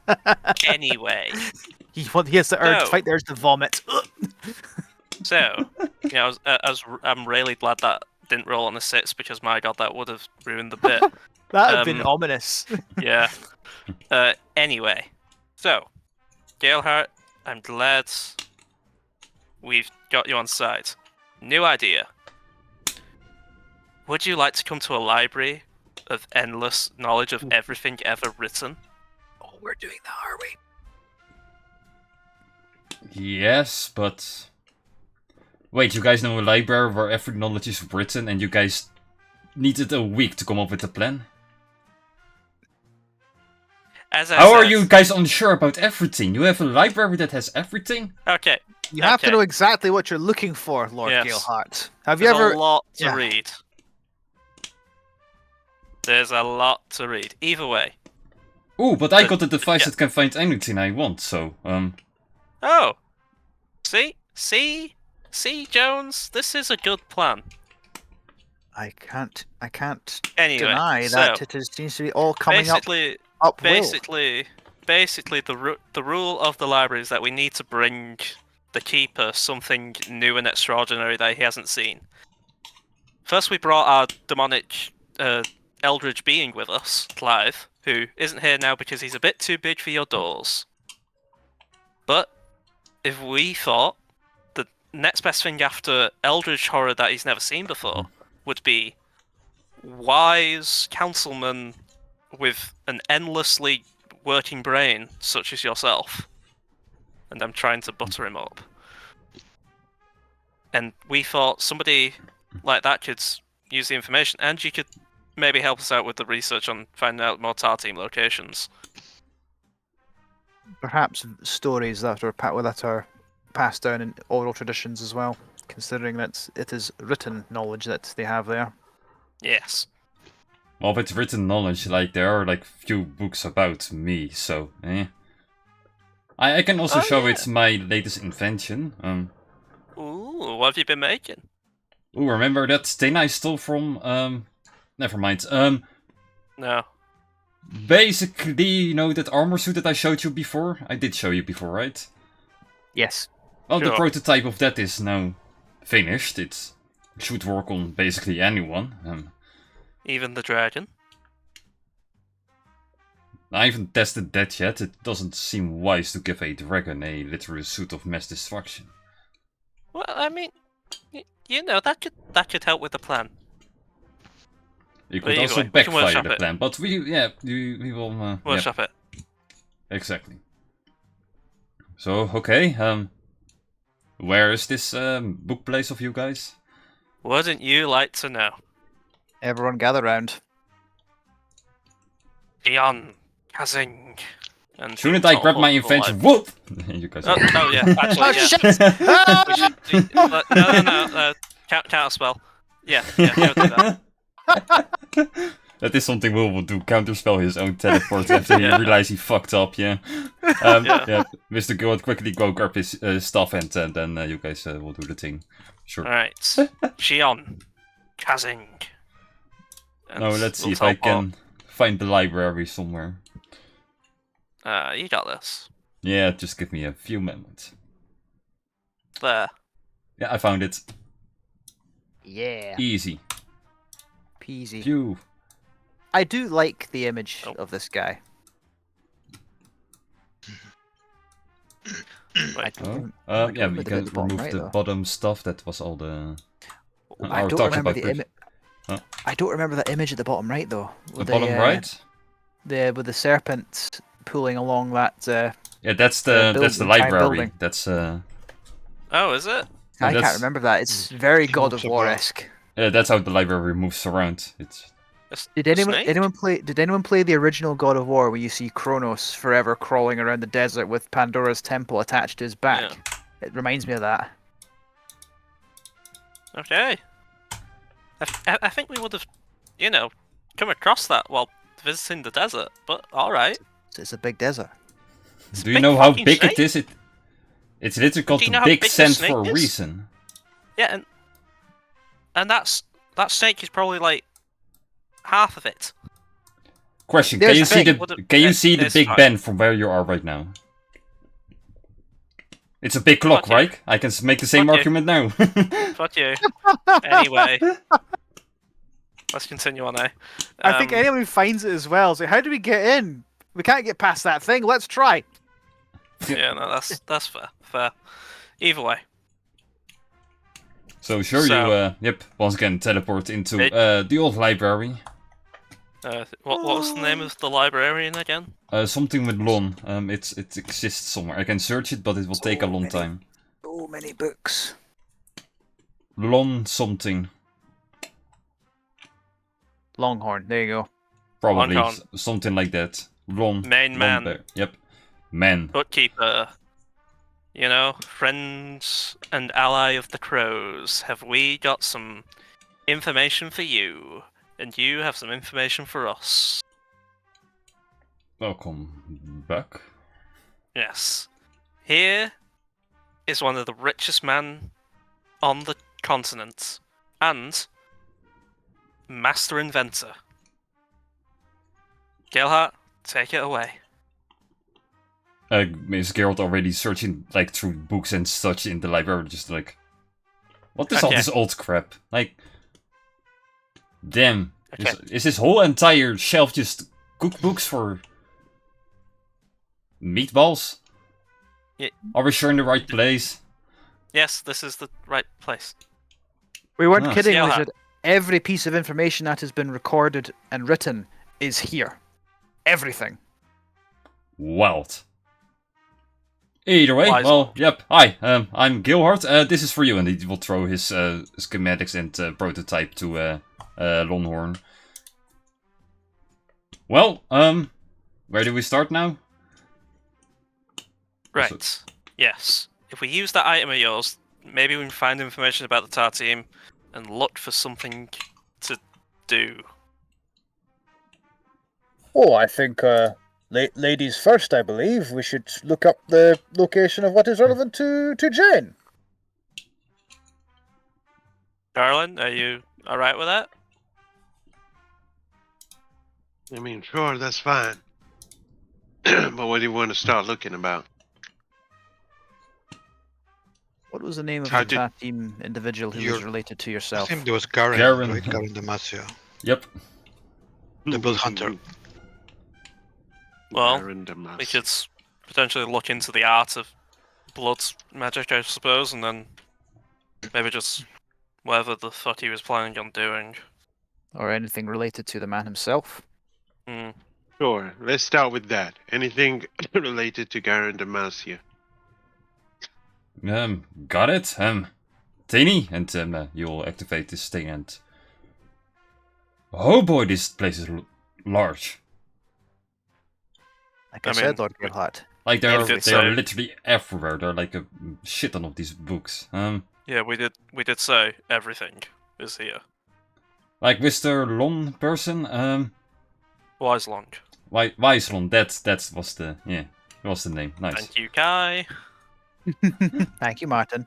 that. Anyway, he has the urge to No. fight, there's to vomit. so, I'm really glad that didn't roll on the six because my god, that would have ruined the bit. That would have been Um, ominous. Yeah. Anyway, so, Galehart, I'm glad we've got you on side. New idea. Would you like to come to a library of endless knowledge of everything ever written? Oh, we're doing that, are we? Yes, but... Wait, you guys know a library where every knowledge is written and you guys needed a week to come up with a plan? As I How are said- you guys unsure about everything? You have a library that has everything? Okay. You have to Okay. know exactly what you're looking for, Lord Yes. Galehart. Have you There's ever? a lot to Yeah. read. There's a lot to read. Either way. Ooh, but I But- got a device yeah. that can find anything I want, so, Oh. See, Jones? This is a good plan. I can't Anyway, deny so, that seems to be all coming basically, up. basically, the rule of the library is that we need to bring the keeper something new and extraordinary that he hasn't seen. First, we brought our demonic eldritch being with us, Clive, who isn't here now because he's a bit too big for your doors. But if we thought the next best thing after eldritch horror that he's never seen before would be wise councilmen with an endlessly working brain, such as yourself. And I'm trying to butter him up. And we thought somebody like that could use the information, and you could maybe help us out with the research on finding out more TAR team locations. Perhaps stories that are passed down in oral traditions as well, considering that it is written knowledge that they have there. Yes. well, with written knowledge, like, there are, like, few books about me, so, eh. I can also Oh, show yeah. it's my latest invention, Ooh, what have you been making? Ooh, remember that thing I stole from, never mind, No. basically, you know, that armor suit that I showed you before? I did show you before, right? Yes. Well, the Sure. prototype of that is now finished. It should work on basically anyone. Even the dragon? I haven't tested that yet. It doesn't seem wise to give a dragon a literal suit of mass destruction. Well, I mean, you know, that could help with the plan. It Well, could either also way, we can backfire workshop the it. plan, but we will. Yeah, Workshop it. exactly. So okay, where is this book place of you guys? Wouldn't you like to know? Everyone gather round. Eon, Kazing. And Shouldn't the I grab my multiple invention? Whoop! You guys. Oh yeah, actually, Oh yeah. shit! We should, no. Counter spell. Yeah, go do that. That is something Will will do. Counterspell his own teleport after he Yeah. realized he fucked up. Yeah. Yeah. Yeah. Mr. Gold quickly go grab his stuff and then you guys will do the thing. Sure. Alright. Shion. Kazing. And Now let's see we'll if I teleport. can find the library somewhere. You got this. Yeah, just give me a few moments. There. Yeah, I found it. Yeah. Easy. Peasy. Phew. I do like the image Oh. of this guy. I Wait. don't, Oh. I Yeah, don't we remember can the bottom remove right, the though. bottom stuff. That was all the. I our don't talks remember about the pre- image. Huh? I don't remember that image at the bottom right though. The With bottom right. With the serpent pulling along that. Yeah, that's the building, that's the giant library. building. That's Oh, is it? Yeah, I can't that's- remember that. It's very He God moves of War about. esque. that's how the library moves around. It's Did A anyone snake? Did anyone play the original God of War where you see Kronos forever crawling around the desert with Pandora's temple attached to his back? It reminds me of that. Okay. I think we would have, come across that while visiting the desert, but alright. It's a big desert. It's a Do you big know how fucking big snake. it is? It's literally called Do you the know how Big big the Sand snake for a is? reason. Yeah, and that snake is probably like half of it. Question: There's Can you a see thing. the Can you see the It's Big fine. Ben from where you are right now? It's a big clock, Okay. right? I can make the same Okay. argument now. Fuck you. Anyway, let's continue on now. I think anyone who finds it as well is like, how do we get in? We can't get past that thing. Let's try. Yeah, no, that's fair. Fair. Either way. So sure, you So- once again teleport into It- the old library. What was the name of the librarian again? Something with Lon. It exists somewhere. I can search it, but it will take a long many. time. So many books. Lon something. Longhorn. There you go. Probably Longhorn. something like that. Lon. Main Lon man. Bear. Yep. Man. Bookkeeper. You know, friends and ally of the crows. Have we got some information for you? And you have some information for us. Welcome back. Yes. Here is one of the richest men on the continent. And master inventor. Gelhart, take it away. Is Geralt already searching like through books and such in the library? Just like, what is all Okay. this old crap? Like, damn, Okay. is this whole entire shelf just cookbooks for meatballs? Yeah. Are we sure in the right place? Yes, this is the right place. We weren't Ah. kidding. We Scale said every piece of information that has been recorded and written is here. Everything. Wild. Either way, Wise. well, yep. Hi, I'm Gilhart. This is for you, and he will throw his schematics and prototype to Longhorn. Well, where do we start now? Right. Yes. If we use that item of yours, maybe we can find information about the TAR team and look for something to do. Oh, I think, ladies first, I believe. We should look up the location of what is relevant to Jane. Carlin, are you alright with that? I mean, sure, that's fine. But what do you want to start looking about? What was the name of How the did- TAT team individual who was You're- related to I yourself? think there was Garen, Garen. right? Garen Damasio. Yep. The Blood Hunter. Well, Baron Damas. We could potentially look into the art of blood magic, I suppose, and then maybe just whatever the fuck he was planning on doing. Or anything related to the man himself? Hmm. Sure, let's start with that. Anything related to Garen Damasia? Got it. Tiny, and you'll activate this thing, and oh boy, this place is large. Like I, I said, mean, Lord Gilhart. Like they Everything. are literally everywhere. They're like a shit ton of these books. Yeah, we did say everything is here. Like Mr. Lon person. Wise long. Weislon. That was the was the name. Nice. Thank you, Kai. Thank you, Martin.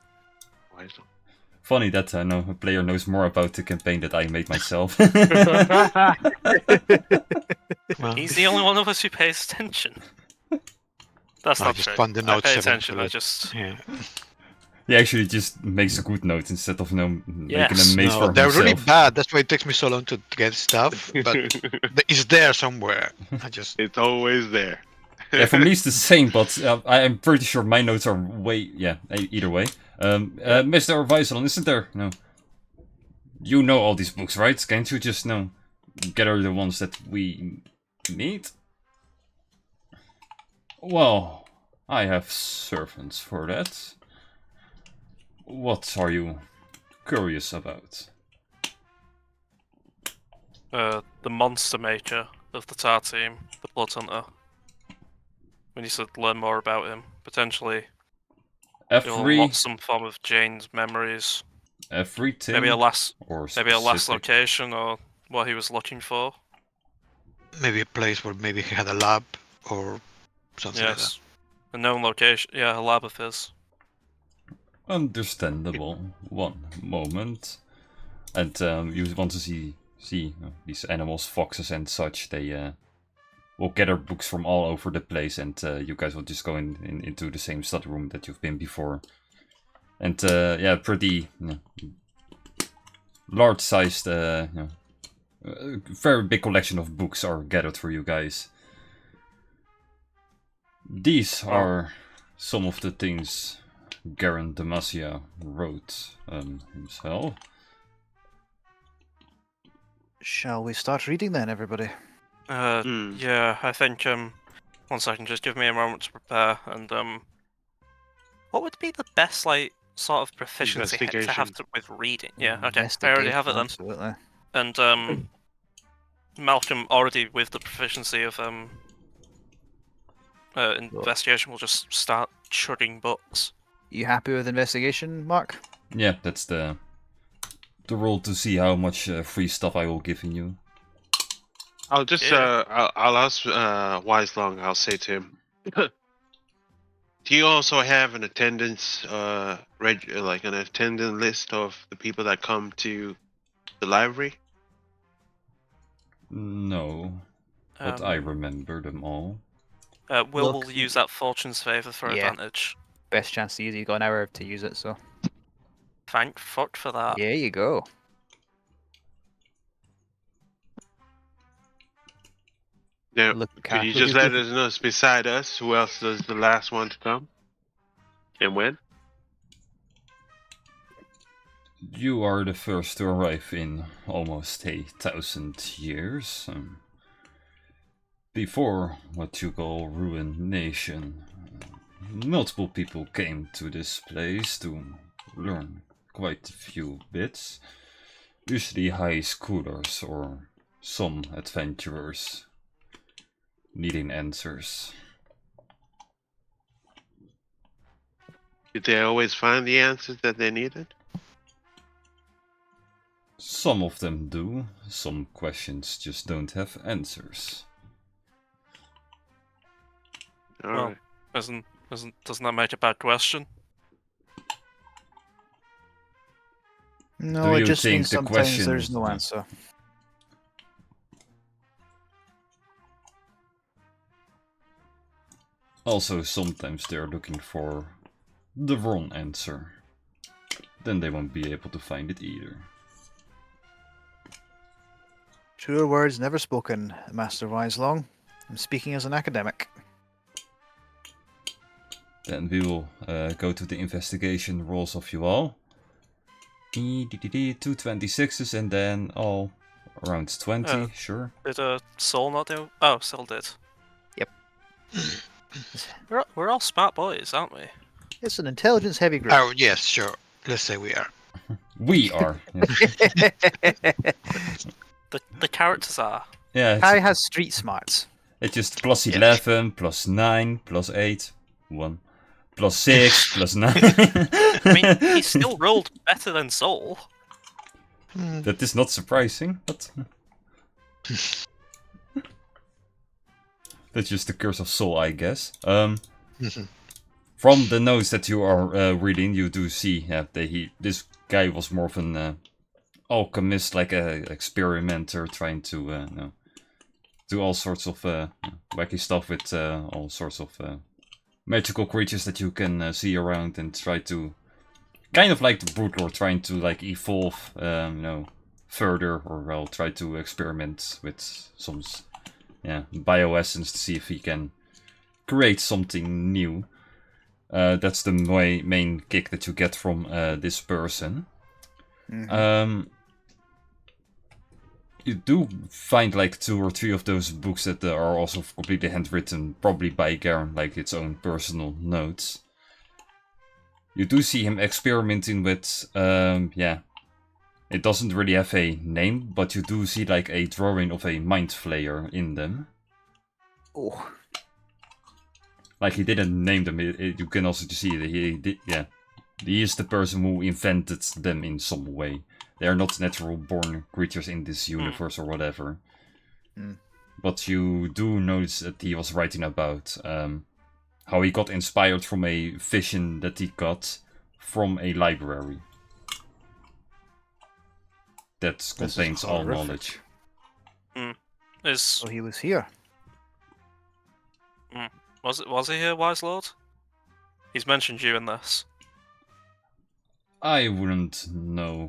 Why is it- Funny that I know a player knows more about the campaign that I made myself. Well, He's the only one of us who pays attention. That's I not just true. found the I notes pay attention. I eventually. just yeah. He actually just makes a good note instead of making Yes. a maze No, for they're himself. really bad. That's why it takes me so long to get stuff. But it's there somewhere. I just It's always there. Yeah, for me it's the same, but I'm pretty sure my notes are either way. Mr. Weiselon, isn't there? No. You know all these books, right? Can't you just gather the ones that we need? Well, I have servants for that. What are you curious about? the monster maker of the TAR team, the Blood Hunter. We need to learn more about him. Potentially, he'll unlock some form of Jane's memories. Everything. Maybe a last specific? location or what he was looking for. maybe a place where maybe he had a lab or something like that. Yes, a known location. Yeah, a lab of his. Understandable. One moment. And you want to see these animals, foxes and such. They will gather books from all over the place, and you guys will just go into the same study room that you've been before. And pretty large-sized, very big collection of books are gathered for you guys. These are some of the things Garen Damasia wrote himself. Shall we start reading then, everybody? Yeah, I think 1 second, just give me a moment to prepare. And what would be the best sort of proficiency to have Investigation. with reading? Yeah, okay. I already have it then. Absolutely. And Malcolm already with the proficiency of investigation will just start chugging books. You happy with investigation, Mark? Yeah, that's the roll to see how much free stuff I will give you. I'll just Yeah. I'll ask Wise Long. I'll say to him, do you also have an attendance like an attendance list of the people that come to the library? No, but I remember them all. Will Look, use that fortune's favour for yeah. advantage. Best chance to use it. You got an hour to use it, so Thank fuck for that. there you go. Now, Look, could you look just who's let good. us know beside us who else is the last one to come and when? You are the first to arrive in almost 1,000 years. Before what you call ruined nation, multiple people came to this place to learn quite a few bits. Usually high schoolers or some adventurers needing answers. Did they always find the answers that they needed? Some of them do, some questions just don't have answers. All Well, right. doesn't that make a bad question? No, Do it you just think means the sometimes question- there's no Yeah. answer. Also, sometimes they're looking for the wrong answer. Then they won't be able to find it either. Truer words never spoken, Master Wiselong. I'm speaking as an academic. Then we will go to the investigation rolls of you all. 226s and then all around 20, Oh. sure. Did Soul not do? Oh, Soul did. Yep. We're all smart boys, aren't we? It's an intelligence-heavy group. Oh, yes, sure. Let's say we are. We are. Yeah, The characters are. yeah Harry has street smarts. it's just plus 11, plus 9, plus 8, 1. Plus 6, plus 9. I mean, he still rolled better than Soul. That is not surprising, but... That's just the curse of soul, I guess. From the notes that you are reading, you do see this guy was more of an alchemist, like a experimenter, trying to do all sorts of wacky stuff with all sorts of magical creatures that you can see around, and try to kind of like the Brood Lord, trying to like evolve, further, or well, try to experiment with some bioessence to see if he can create something new. That's the main kick that you get from this person. You do find like 2 or 3 of those books that are also completely handwritten, probably by Garen, like its own personal notes. You do see him experimenting with, it doesn't really have a name, but you do see like a drawing of a mind flayer in them. Oh. Like, he didn't name them, you can also see that he is the person who invented them in some way. They are not natural born creatures in this universe or whatever. But you do notice that he was writing about how he got inspired from a vision that he got from a library that contains all knowledge. So he was here. Was he here, Wise Lord? He's mentioned you in this. I wouldn't know.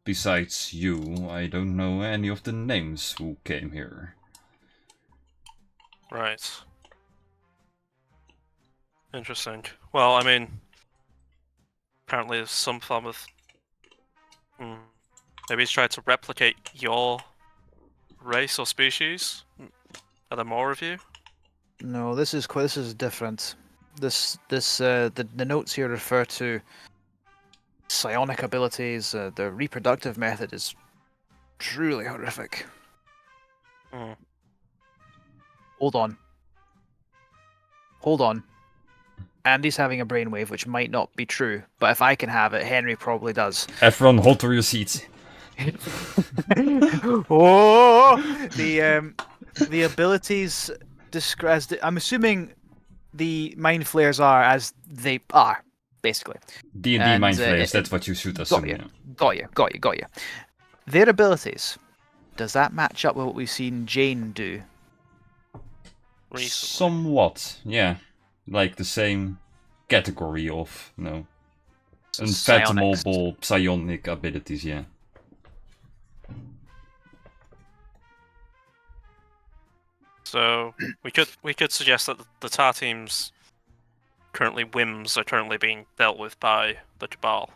Besides you, I don't know any of the names who came here. Right. Interesting. Well, I mean, apparently there's some form of... Maybe he's tried to replicate your race or species? Are there more of you? No, this is different. The notes here refer to psionic abilities, the reproductive method is truly horrific. Mm. Hold on. Hold on. Andy's having a brainwave, which might not be true, but if I can have it, Henry probably does. Everyone, hold to your seats. Oh, the abilities described. I'm assuming the mind flayers are as they are, basically. D&D And, mind flayers, that's what you should assume. Got you. Their abilities. Does that match up with what we've seen Jane do? Recently. Somewhat, yeah. Like the same category of, Psionics. unfathomable psionic abilities, yeah. So we could suggest that the Tar team's currently whims are currently being dealt with by the Cabal.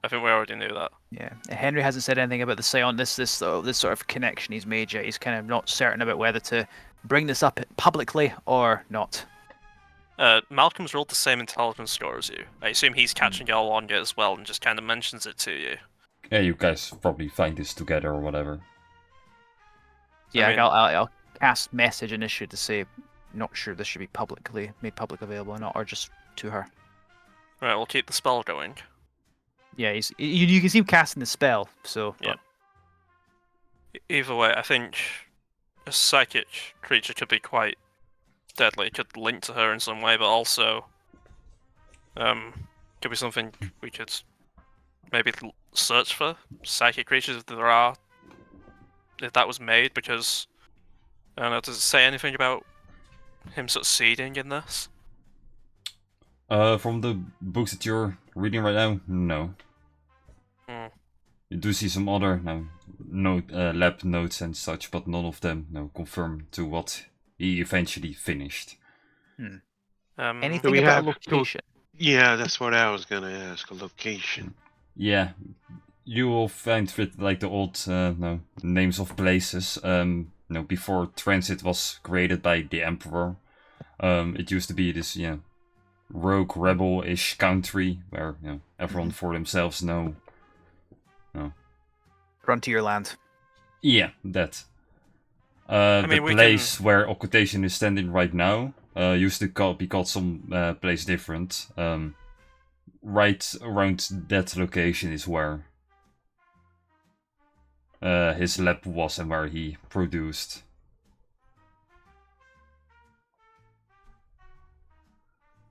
I think we already knew that. Yeah, Henry hasn't said anything about the Psion. This sort of connection he's made yet. He's kind of not certain about whether to bring this up publicly or not. Malcolm's rolled the same intelligence score as you. I assume he's catching y'all on it as well and just kind of mentions it to you. Yeah, you guys probably find this together or whatever. Yeah, I mean- I'll cast message and issue to say, not sure this should be made public available or not, or just to her. Right, we'll keep the spell going. Yeah, you can see him casting the spell, so. Yeah. Either way, I think a psychic creature could be quite deadly. It could link to her in some way, but also could be something we could maybe search for psychic creatures if there are. If that was made, because I don't know. Does it say anything about him succeeding in this? From the books that you're reading right now, no. Hmm. You do see some other lab notes and such, but none of them confirm to what he eventually finished. Anything we about have- location? Yeah, that's what I was gonna ask. A location. Yeah, you will find with like the old names of places. Before transit was created by the Emperor, it used to be this rogue rebel-ish country where everyone for themselves know. Frontier land. Yeah, that. mean, The we place where Occultation is standing right now used to be called some place different. Right around that location is where his lab was and where he produced.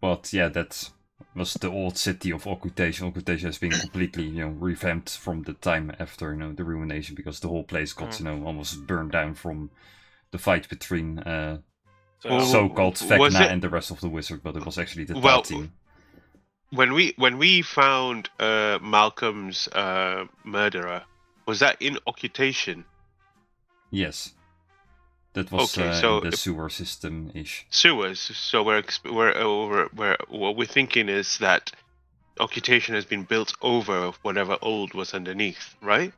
But yeah, that was the old city of Occultation. Occultation has been completely, revamped from the time after, the ruination, because the whole place got, almost burned down from the fight between so-called was Vecna it- and the rest of the wizard, but it was actually the Well, Tar team. When we found Malcolm's murderer, was that in Occultation? Yes. That was Okay, so in the sewer system-ish. Sewers. So what we're thinking is that Occultation has been built over whatever old was underneath, right?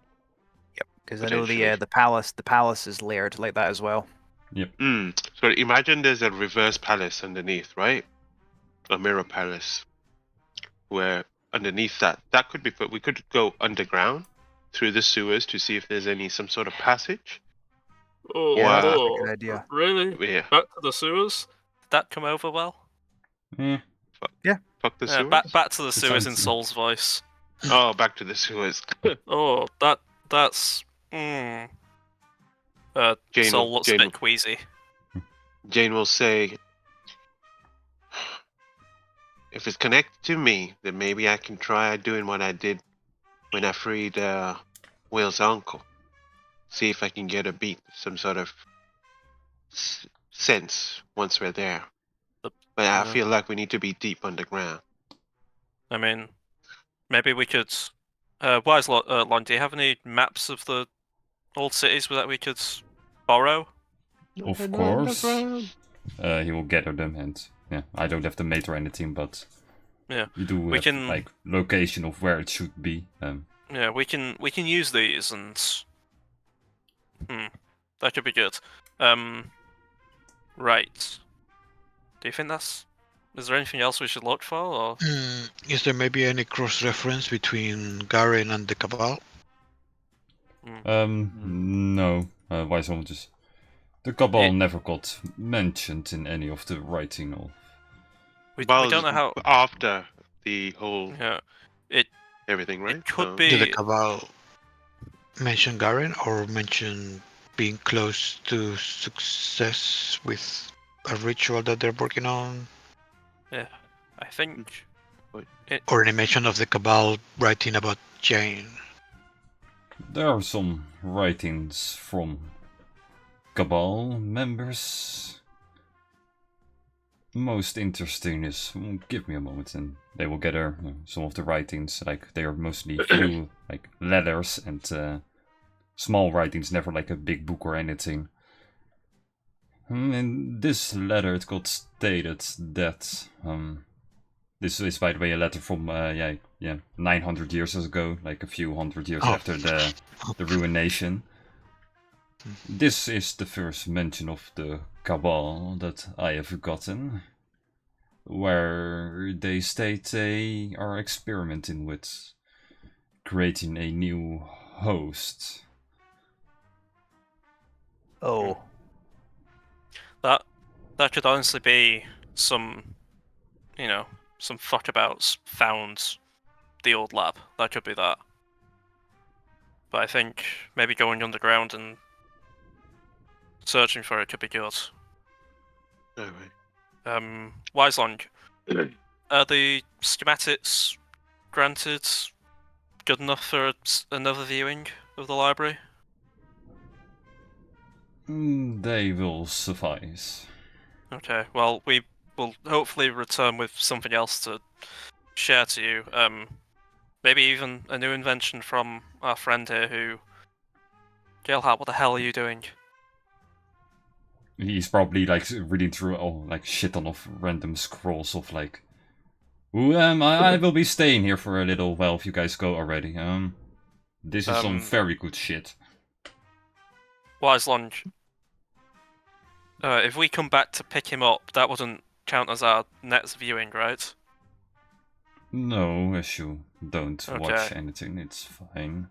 Because I know Potentially. the palace is layered like that as well. So imagine there's a reverse palace underneath, right? A mirror palace, where underneath that could be put. We could go underground through the sewers to see if there's some sort of passage. Oh, Yeah, that's a oh, good idea. Really? Yeah, Back to the sewers? Did that come over well? Eh, fuck the sewers. Back to the sewers in sounds- Soul's voice. Oh, back to the sewers. Oh, that's. Mm. Jane Soul will- looks Jane a will- bit queasy. Jane will say, if it's connected to me, then maybe I can try doing what I did when I freed Will's uncle. See if I can get a beat, some sort of sense once we're there. The- But I yeah. feel like we need to be deep underground. I mean, maybe we could. Wise Lon, do you have any maps of the old cities that we could borrow? Of course. He will gather them, and I don't have the mate or anything, but Yeah, you do we have can- like location of where it should be. Yeah, we can use these and. That could be good. Right. Do you think that's Is there anything else we should look for, or Is there maybe any cross-reference between Garen and the Cabal? No. Why someone just... The Cabal It- never got mentioned in any of the writing of... we Well, don't know how? after the whole Yeah, everything, right? it could Did the be. Cabal mention Garen or mention being close to success with a ritual that they're working on? Yeah, I think. Or any mention of the Cabal writing about Jane? There are some writings from Cabal members. Most interesting is... give me a moment and they will gather some of the writings. Like, they are mostly few, like, letters and small writings, never like a big book or anything. In this letter it got stated that... this is, by the way, a letter from, 900 years ago, like a few hundred years after the ruination. This is the first mention of the Cabal that I have gotten, where they state they are experimenting with creating a new host. Oh. That could honestly be some, some fuckabouts found the old lab. That could be that. But I think maybe going underground and searching for it could be good. Alright. Wiselong, are the schematics granted good enough for another viewing of the library? They will suffice. Okay, well, we will hopefully return with something else to share to you. Maybe even a new invention from our friend here who... Gailhart, what the hell are you doing? He's probably like reading through all like shit ton of random scrolls of like, I will be staying here for a little while if you guys go already. This is some very good shit. Wiselong, if we come back to pick him up, that wouldn't count as our next viewing, right? No, as you don't watch Okay. anything, it's fine.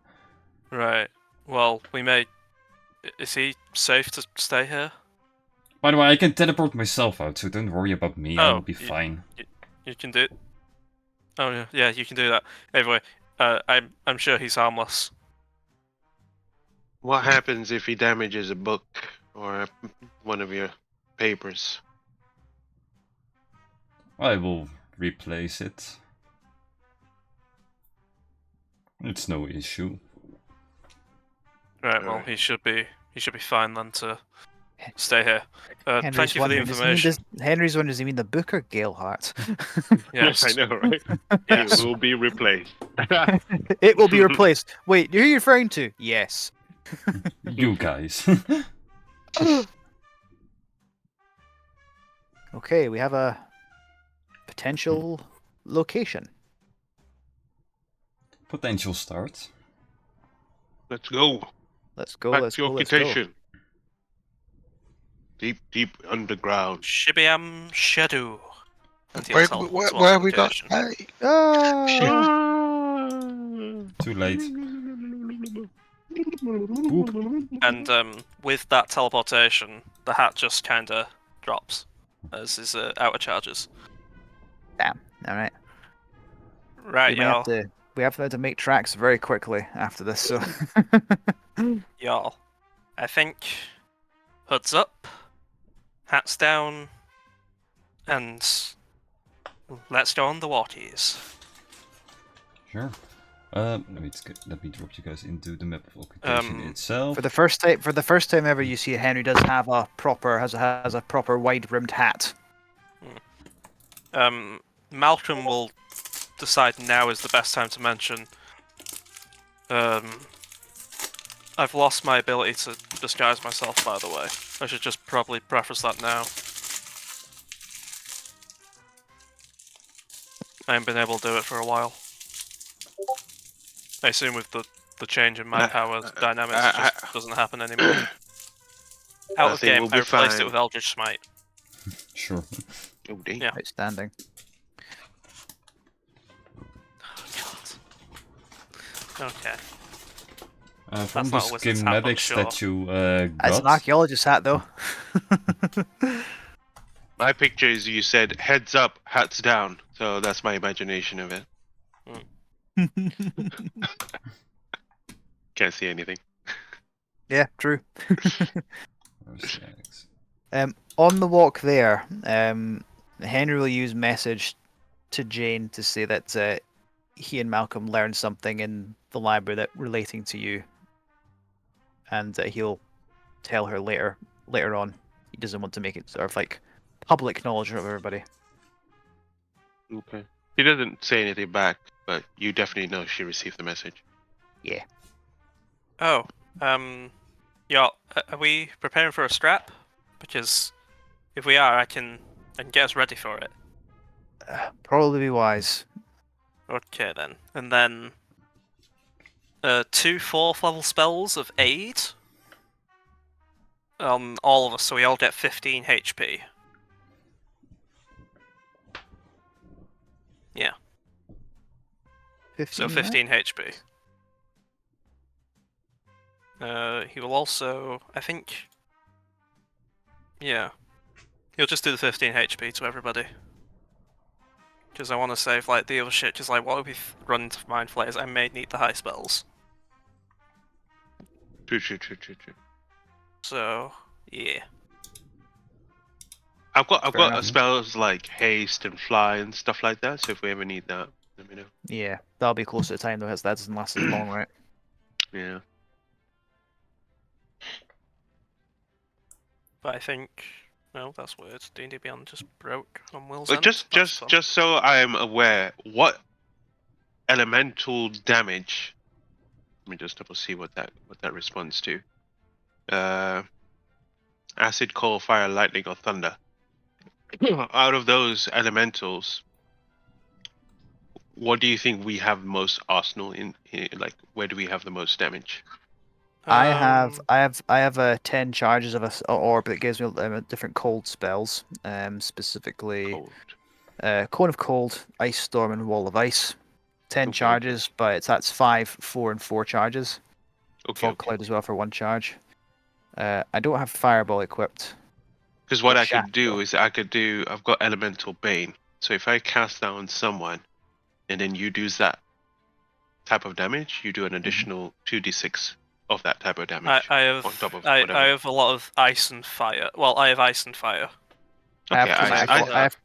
Right. Well, we may... Is he safe to stay here? By the way, I can teleport myself out, so don't worry about me, I will be fine. You can do... Oh, yeah, you can do that. Anyway, I'm sure he's harmless. What happens if he damages a book or one of your papers? I will replace it. It's no issue. Right, well, Alright. he should be fine then to stay here. Thank Henry's you for the wondering, information. Henry's wondering, does he mean the book or Gailhart? Yes. I know, right? Yes. It will be replaced. It will be replaced. Wait, who are you referring to? Yes. You guys. Okay, we have a potential location. Potential start. Let's go. Let's go, Back let's to go, let's go. occupation. Deep, deep underground. Shibiam Shadow. Where have we got? Ah! Too late. And with that teleportation, the hat just kind of drops as his outer charges. Damn. All right. Right, y'all. We have to make tracks very quickly after this. So. Y'all. I think hoods up, hats down, and let's go on the walkies. Sure. Let me drop you guys into the map of occupation itself. For the first time ever, you see Henry does have a proper has a proper wide-rimmed hat. Malcolm will decide now is the best time to mention. I've lost my ability to disguise myself, by the way. I should just probably preface that now. I haven't been able to do it for a while. I assume with the change in my power dynamics, it just doesn't happen anymore. Out of game, we'll I replaced fine. it with Eldritch Smite. Sure. Oh, damn. Yeah. Outstanding. Okay. From That's the not a wizard's hat, but schematics that you That's an got, archaeologist's hat, though. My picture is you said heads up, hats down. So that's my imagination of it. Can't see anything. Yeah, true. prosthetics. On the walk there, Henry will use message to Jane to say that he and Malcolm learned something in the library that relating to you, and he'll tell her later on. He doesn't want to make it sort of like public knowledge of everybody. Okay. He doesn't say anything back, but you definitely know she received the message. Yeah. Oh, yeah. Are we preparing for a strap? Because if we are, I can get us ready for it. Probably be wise. Okay then, and then 2 4th level spells of aid on all of us, so we all get 15 HP. Yeah. 15, So 15 HP. He will also, I think, yeah, he'll just do the 15 HP to everybody. Because I want to save like the other shit. Because like, what if we run into mind flayers? I may need the high spells. True. So yeah. I've Fair got enough. spells like haste and fly and stuff like that. So if we ever need that, let me know. Yeah, that'll be close to the time though, as that doesn't last as long, right? Yeah. But I think no, that's weird. D&D Beyond just broke on Will's But end. That's fun. just so I am aware, what elemental damage? Let me just double see what that responds to. Acid, cold, fire, lightning, or thunder. Out of those elementals, what do you think we have most arsenal in? Like, where do we have the most damage? I have 10 charges of a orb that gives me different cold spells. Specifically, Cold. Cone of Cold, Ice Storm, and Wall of Ice. 10 Okay. charges, but that's 5, 4, and 4 charges. Okay. Fog Cloud as well for 1 charge. I don't have Fireball equipped. Because what Got I could Shaft, do though. is I've got elemental bane. So if I cast that on someone, and then you do that type of damage, you do an additional 2d6 of that type of damage I have on top of I whatever. have a lot of ice and fire. Well, I have ice and fire. I have Okay, chromatic,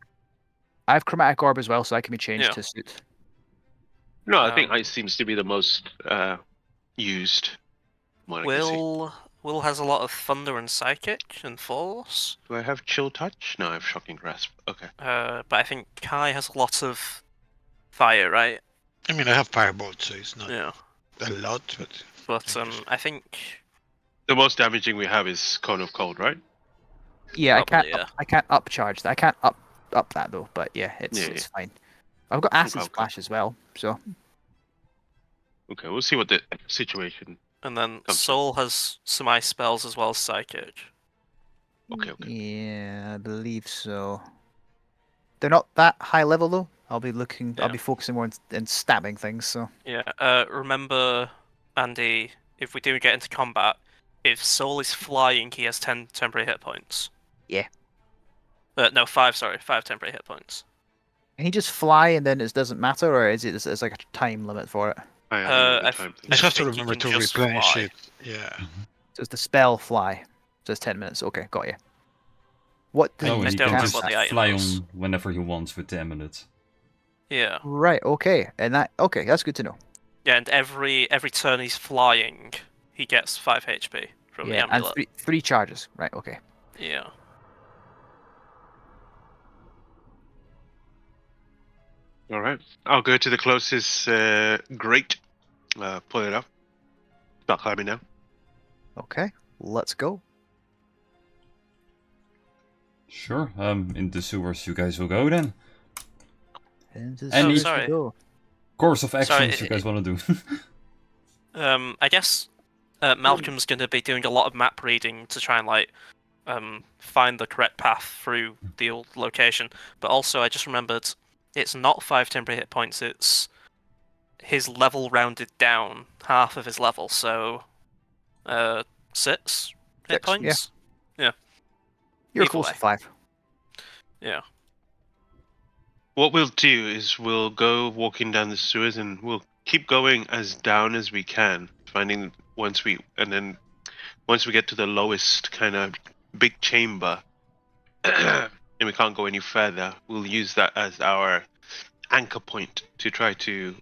I have chromatic orb as well, so I can be changed Yeah. to suit. No, I think Um, ice seems to be the most used one I can see. Will has a lot of thunder and psychic and force. Do I have chill touch? No, I have shocking grasp. Okay. But I think Kai has a lot of fire, right? I mean, I have firebolt, so it's not Yeah. a lot, but But I think The most damaging we have is Cone of Cold, right? Yeah, probably, yeah. I can't upcharge that. I can't up that though, but yeah, it's fine. I've got acid Okay. splash as well, so Okay, we'll see what the situation. And then Comes Soul has some ice spells as well as psychic. Okay. yeah, I believe so. They're not that high level though. I'll be Yeah. focusing more in stabbing things. So Yeah. Remember, Andy, if we do get into combat, if Soul is flying, he has 10 temporary hit points. Yeah. No, 5. Sorry, 5 temporary hit points. can he just fly and then it doesn't matter, or is it's like a time limit for it? I don't know the I time thing. you just have to think he remember can to just replenish fly. it. Yeah. So it's the spell fly. So it's 10 minutes. Okay, got you. What does No, I he don't can remember just what the item fly was. on whenever he wants with the amulet. Yeah. Right. Okay, and that's good to know. Yeah, and every turn he's flying, he gets 5 HP from the Yeah, and amulet. three charges. Right. Okay. Yeah. All right. I'll go to the closest grate. Pull it up. Start climbing now. Okay. Let's go. Sure. In the sewers you guys will go then. Into Any- sewers we sorry. go. Course of Sorry, actions you guys want to do. I guess Malcolm's going to be doing a lot of map reading to try and like find the correct path through the old location. But also, I just remembered it's not 5 temporary hit points. It's his level rounded down, half of his level. So, 6 hit 6, points. yeah. You're Either close way. to 5. Yeah. What we'll do is we'll go walking down the sewers and we'll keep going as down as we can, finding once we get to the lowest kind of big chamber and we can't go any further, we'll use that as our anchor point to try to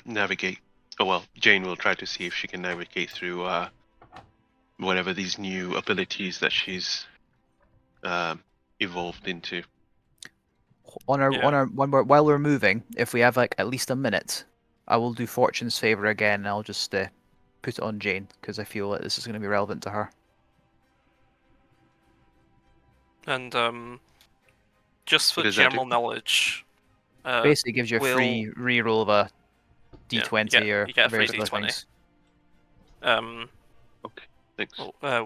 navigate. Oh well, Jane will try to see if she can navigate through whatever these new abilities that she's evolved into. While we're moving, if we have like at least a minute, I will do Fortune's favor again. And I'll just put it on Jane because I feel like this is going to be relevant to her. And just for What does that general do? knowledge, Basically, gives you a free reroll of a D20 or you get a free various other D20. things. Okay, thanks.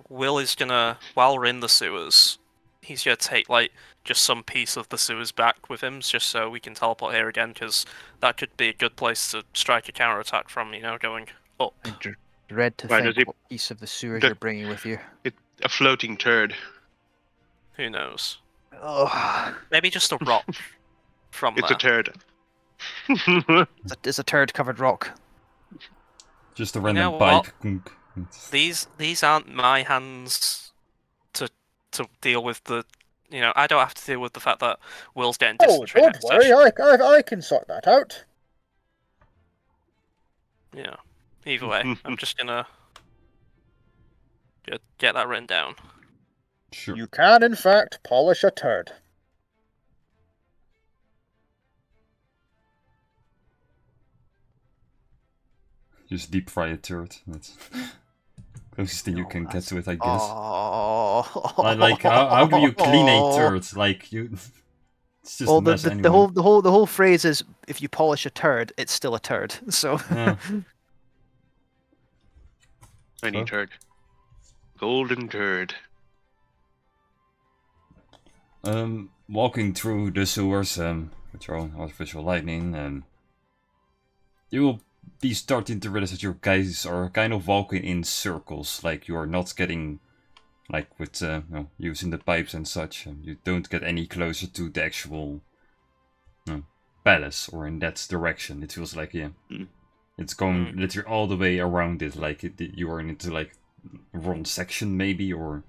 Will is gonna, while we're in the sewers, he's gonna take like just some piece of the sewers back with him, just so we can teleport here again, because that could be a good place to strike a counterattack from. Going up. I dread to Why think does it- what piece of the sewers that- you're bringing with you. A floating turd. Who knows? Oh, Maybe just a rock from It's there. a turd. it's a turd-covered rock. Just a know random what? pipe. These aren't my hands to deal with the. I don't have to deal with the fact that Will's getting Oh, dysentery don't next worry, session. I can sort that out. Yeah. Either way, I'm just gonna get that written down. Sure. You can, in fact, polish a turd. Just deep fry a turd. That's closest thing you No, can get that's- to it, I guess. Oh. Like, how do you clean a turd? Like, you. It's just Well, a mess the anyway. whole phrase is if you polish a turd, it's still a turd. So Yeah. Tiny So? turd. Golden turd. Walking through the sewers, with your own artificial lightning, you will be starting to realize that your guys are kind of walking in circles. Like, you are not getting, like with using the pipes and such, you don't get any closer to the actual palace or in that direction. It feels like, it's going literally all the way around it. Like, you are into like wrong section maybe, or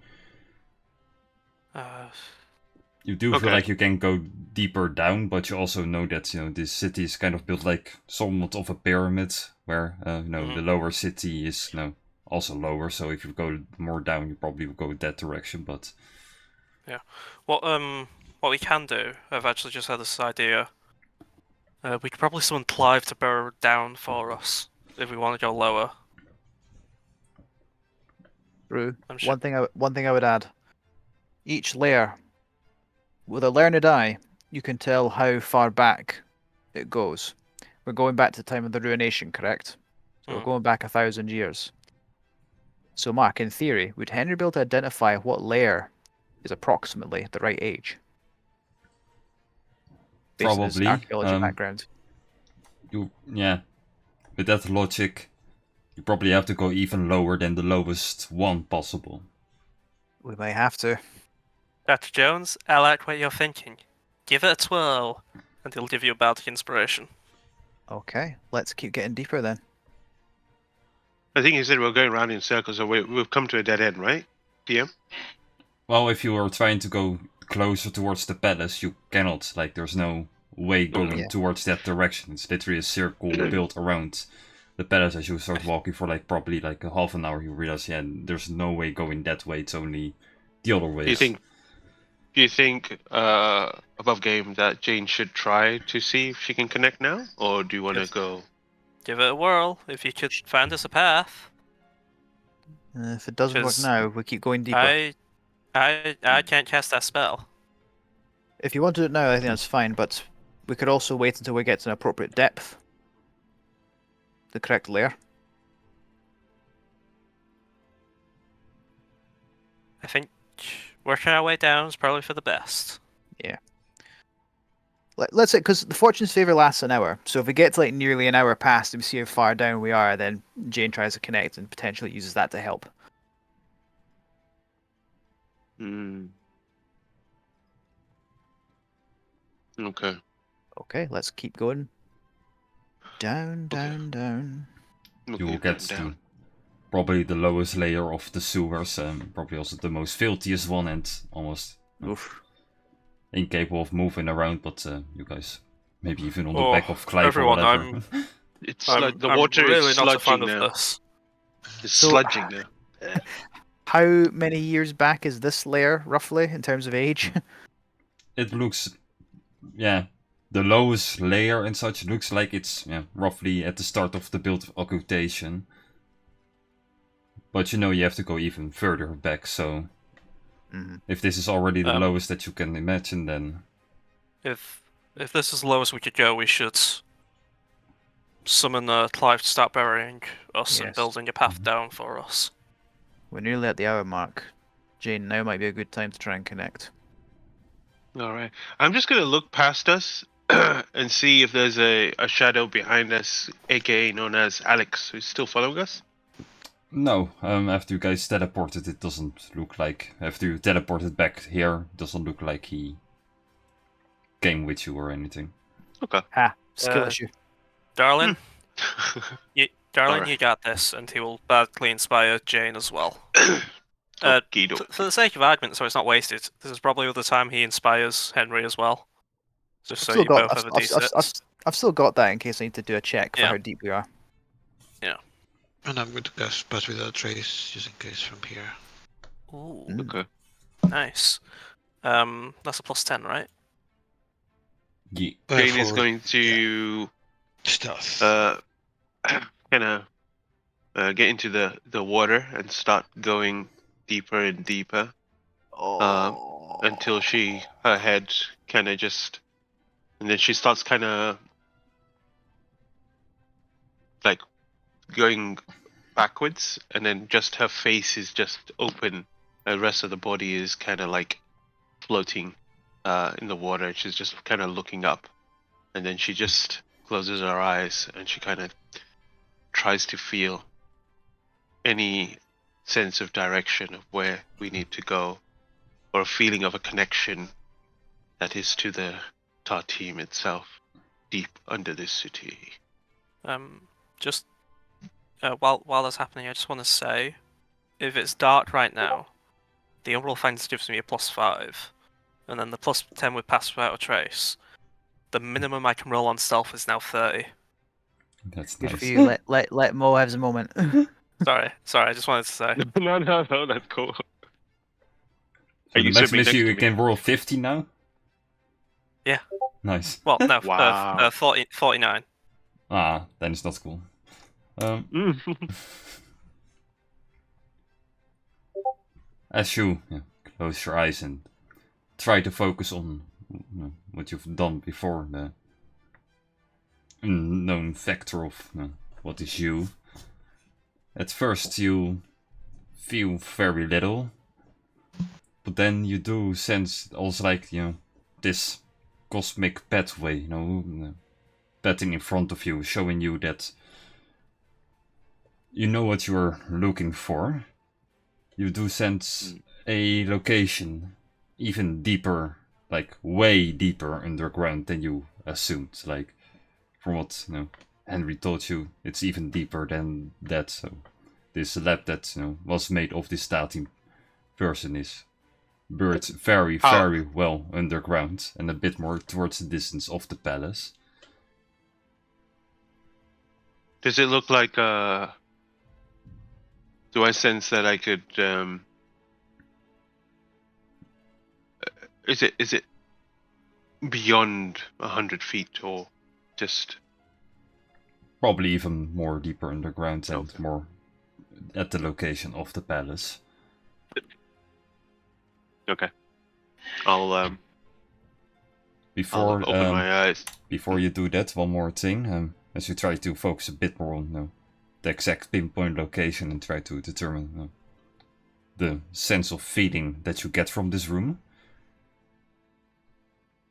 you do feel Okay. like you can go deeper down, but you also know that this city is kind of built like somewhat of a pyramid, where the lower city is also lower. So if you go more down, you probably will go that direction. But yeah, what we can do, I've actually just had this idea. We could probably summon Clive to burrow down for us if we want to go lower. True. I'm sure. One thing I would add. Each layer, with a learned eye, you can tell how far back it goes. We're going back to the time of the ruination, correct? So we're going back 1,000 years. So, Mark, in theory, would Henry be able to identify what layer is approximately the right age? Based on his probably, archaeology background. with that logic, you probably have to go even lower than the lowest one possible. We may have to. Dr. Jones, I like what you're thinking. Give it a twirl, and he'll give you a bardic inspiration. Okay, let's keep getting deeper then. I think you said we're going around in circles, so we've come to a dead end, right? DM? Well, if you are trying to go closer towards the palace, you cannot. Like, there's no way going towards that direction. It's literally a circle built around the palace. As you start walking for probably a half an hour, you realize, there's no way going that way. It's only the other way. Do you think above game that Jane should try to see if she can connect now, or do you want to go? Give it a whirl if you could find us a path. If it doesn't work 'Cause now, we keep going deeper. I can't cast that spell. If you want to do it now, I think that's fine, but we could also wait until we get to an appropriate depth. The correct layer. I think working our way down is probably for the best. Let's say, because the fortune's favor lasts an hour, so if we get to like nearly an hour past and we see how far down we are, then Jane tries to connect and potentially uses that to help. Hmm. Okay. Okay, let's keep going. Down, down, down. Okay, You will get down. to probably the lowest layer of the sewers, probably also the most filthiest one, and almost Oof. incapable of moving around. But you guys, maybe even on the Oh, back of Clive everyone, or whatever. It's I'm the water really is not a fan sludging of now. this. It's So- sludging now. How many years back is this layer, roughly, in terms of age? It looks, yeah, the lowest layer and such looks like it's roughly at the start of the build of occultation. But you have to go even further back, so Mhm. if this is already the Um, lowest that you can imagine, then If this is the lowest we could go, we should summon Clive to start burying us and Yes. building a path down for us. We're nearly at the hour mark. Jane, now might be a good time to try and connect. All right. I'm just gonna look past us and see if there's a shadow behind us, aka known as Alex, who's still following us. no, after you guys teleported, it doesn't look like, after you teleported back here, it doesn't look like he came with you or anything. Okay. Ha! Skill Uh, issue. Darling, Darling, Alright. you got this, and he will badly inspire Jane as well. Uh, Okie For the sake of argument, so it's not wasted, this is probably the time he inspires Henry as well. Just so you both have a D6. I've still got that in case I need to do a check for Yeah. how deep we are. And I'm going to cast Pass Without Trace, just in case from here. Ooh, Okay. nice. That's a +10, right? Yeah. Jane is For going to stealth. kind of get into the water and start going deeper and deeper until her head kind of just, and then she starts kind of like going backwards, and then just her face is just open. The rest of the body is kind of like floating in the water. She's just kind of looking up, and then she just closes her eyes and she kind of tries to feel any sense of direction of where we need to go, or a feeling of a connection that is to the Tar team itself, deep under this city. Just while that's happening, I just want to say, if it's dark right now, the overall finds gives me a +5, and then the +10 with Pass Without a Trace. The minimum I can roll on stealth is now 30. That's Good nice. for you. Let Mo have his moment. Sorry, I just wanted to say. No, that's cool. So Are the you maximum swimming is next you to me? can roll 50 now? Yeah. Nice. Well, no, Wow. 49. Ah, then it's not cool. As you close your eyes and try to focus on what you've done before, the unknown factor of what is you. At first you feel very little, but then you do sense also like, this cosmic pathway, pathing in front of you, showing you that you know what you're looking for. You do sense a location even deeper, like way deeper underground than you assumed. Like, from what Henry told you, it's even deeper than that. So this lab that was made of this starting person is buried very, very well underground and a bit more towards the distance of the palace. Does it look like do I sense that I could is it beyond 100 feet, or just Probably even more deeper underground and Okay. more at the location of the palace. okay? I'll Before open my eyes. before you do that, one more thing. As you try to focus a bit more on the exact pinpoint location and try to determine the sense of feeling that you get from this room.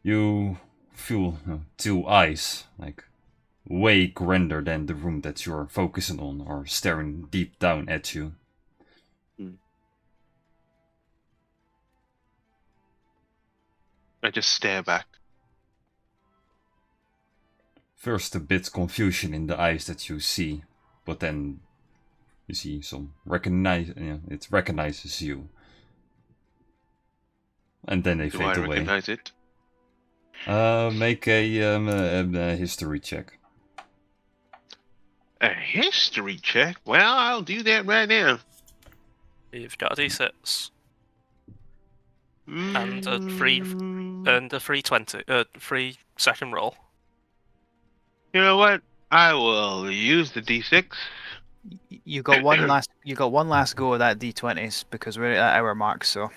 You feel two eyes, like way grander than the room that you're focusing on, are staring deep down at you. I just stare back. First a bit confusion in the eyes that you see, but then you see some it recognizes you. And then they Do fade I away. recognize it? Make a history check. A history check? Well, I'll do that right now. You've got a D6 and a free 20, free second roll. You know what? I will use the D6. You got one last. You got one last go at that D20s because we're at that hour mark. So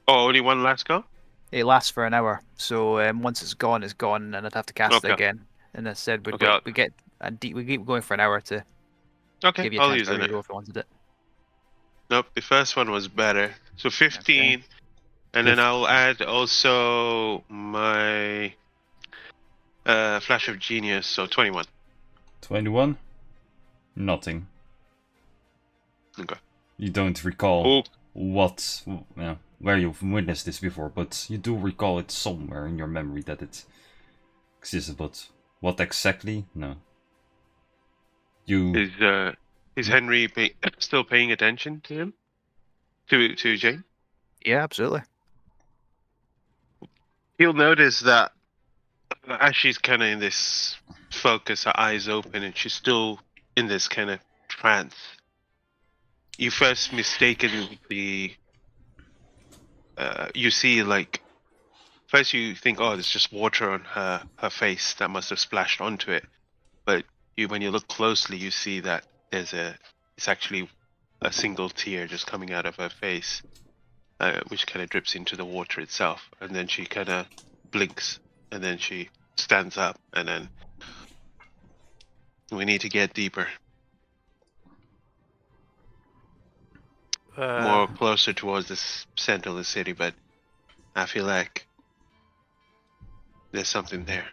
Oh, only one last go? it lasts for an hour. So once it's gone, and I'd have to cast Okay. it again. And I said Okay. we keep going for an hour to Okay, give you a I'll chance use to it. reroll if you wanted it. Nope, the first one was better. So 15, and then I'll add also my Flash of Genius, so 21. 21? Nothing. Okay. You don't recall Oh, where you've witnessed this before, but you do recall it somewhere in your memory that it existed, but what exactly? No. is Henry still paying attention to him? To Jane? Yeah, absolutely. He'll notice that as she's kind of in this focus, her eyes open, and she's still in this kind of trance. You first mistakenly, you see like, first you think, oh, there's just water on her face that must have splashed onto it, but when you look closely, you see that it's actually a single tear just coming out of her face, which kind of drips into the water itself, and then she kind of blinks, and then she stands up, and then we need to get deeper, more closer towards the center of the city, but I feel like there's something there.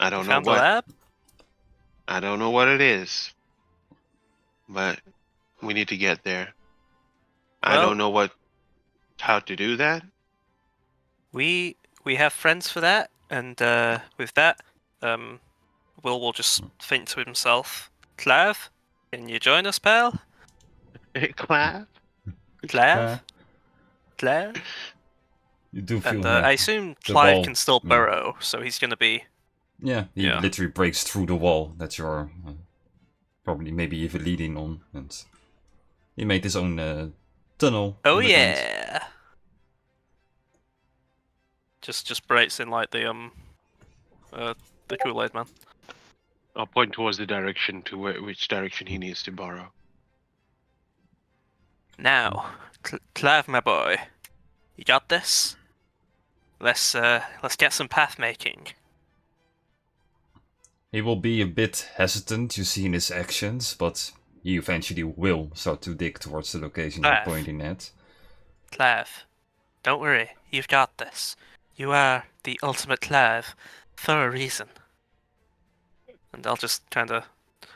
I don't know Found the what. lab? I don't know what it is, but we need to get there. I Well- don't know how to do that. We have friends for that, and with that, Will just think to himself, Clav, can you join us, pal? Clap. Clav? Clav? You do feel And I assume the Clive wall- can still yeah. burrow, so he's gonna be... he Yeah. literally breaks through the wall that you're probably maybe even leading on, and he made his own tunnel. Oh underground. yeah! Just breaks in like the Kool-Aid man. I'll point towards the direction which direction he needs to borrow. Now, Clav, my boy, you got this. Let's get some path making. He will be a bit hesitant, you see in his actions, but he eventually will start to dig towards the location you're Clav. pointing at. Clav, don't worry, you've got this. You are the ultimate Clav for a reason. And I'll just kind of...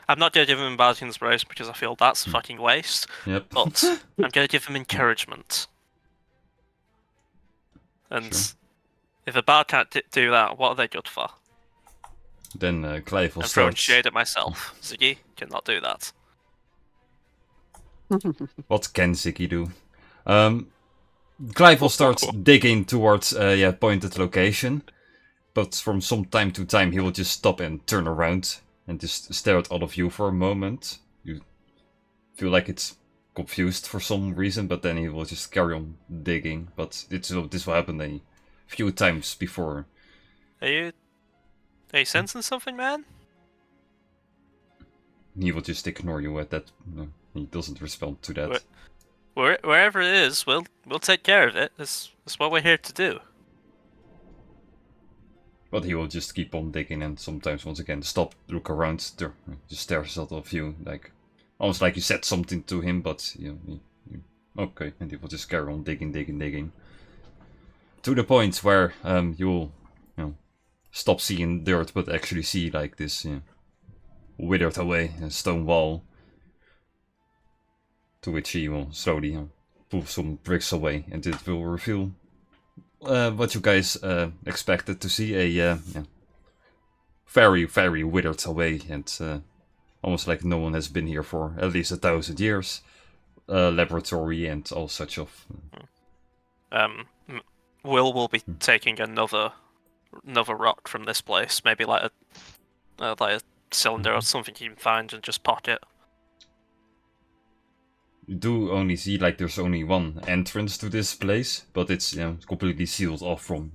I'm not going to give him bardic inspiration because I feel that's fucking waste, Yep. but I'm going to give him encouragement. And Sure. if a bard can't do that, what are they good for? Then Clive will I'm throwing start. shade at myself. Ziggy cannot do that. What can Ziggy do? Clive will start digging towards pointed location, but from some time to time he will just stop and turn around and just stare at all of you for a moment. You feel like it's confused for some reason, but then he will just carry on digging. But this will happen a few times before. Are you sensing something, man? He will just ignore you at that. No, he doesn't respond to that. Wherever it is, we'll take care of it. That's what we're here to do. But he will just keep on digging and sometimes once again stop, look around, just stares at all of you like, almost like you said something to him, but okay, and he will just carry on digging. To the point where you'll stop seeing dirt, but actually see like this withered away stone wall, to which he will slowly pull some bricks away, and it will reveal what you guys expected to see, a very, very withered away, and almost like no one has been here for at least 1,000 years. Laboratory and all such of. Will be taking another rock from this place, maybe like a cylinder or something you can find, and just pocket. You do only see like there's only one entrance to this place, but it's completely sealed off from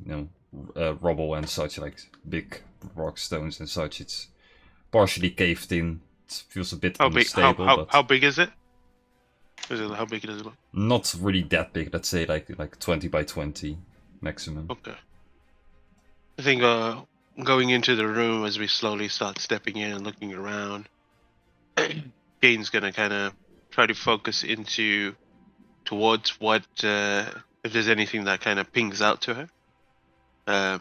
rubble and such, like big rock stones and such. It's partially caved in. It feels a bit unstable. But How big is it? How big is it? Not really that big. Let's say like 20 by 20 maximum. Okay. I think going into the room as we slowly start stepping in and looking around, Jane's gonna kind of try to focus towards what if there's anything that kind of pings out to her.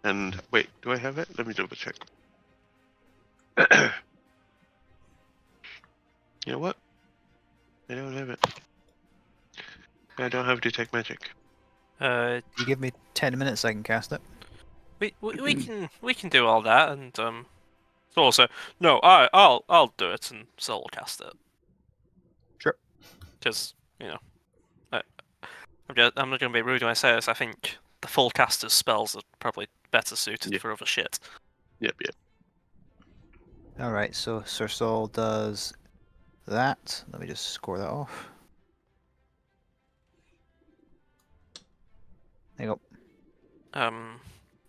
And wait, do I have it? Let me double check. You know what? I don't have it. I don't have detect magic. You give me 10 minutes, I can cast it. We can do all that, and also no, I'll do it, and so we'll cast it. Sure. Because I'm not going to be rude when I say this. I think the full caster's spells are probably better suited for other shit. Yep. Alright, so Sir Saul does that. Let me just score that off. There you go.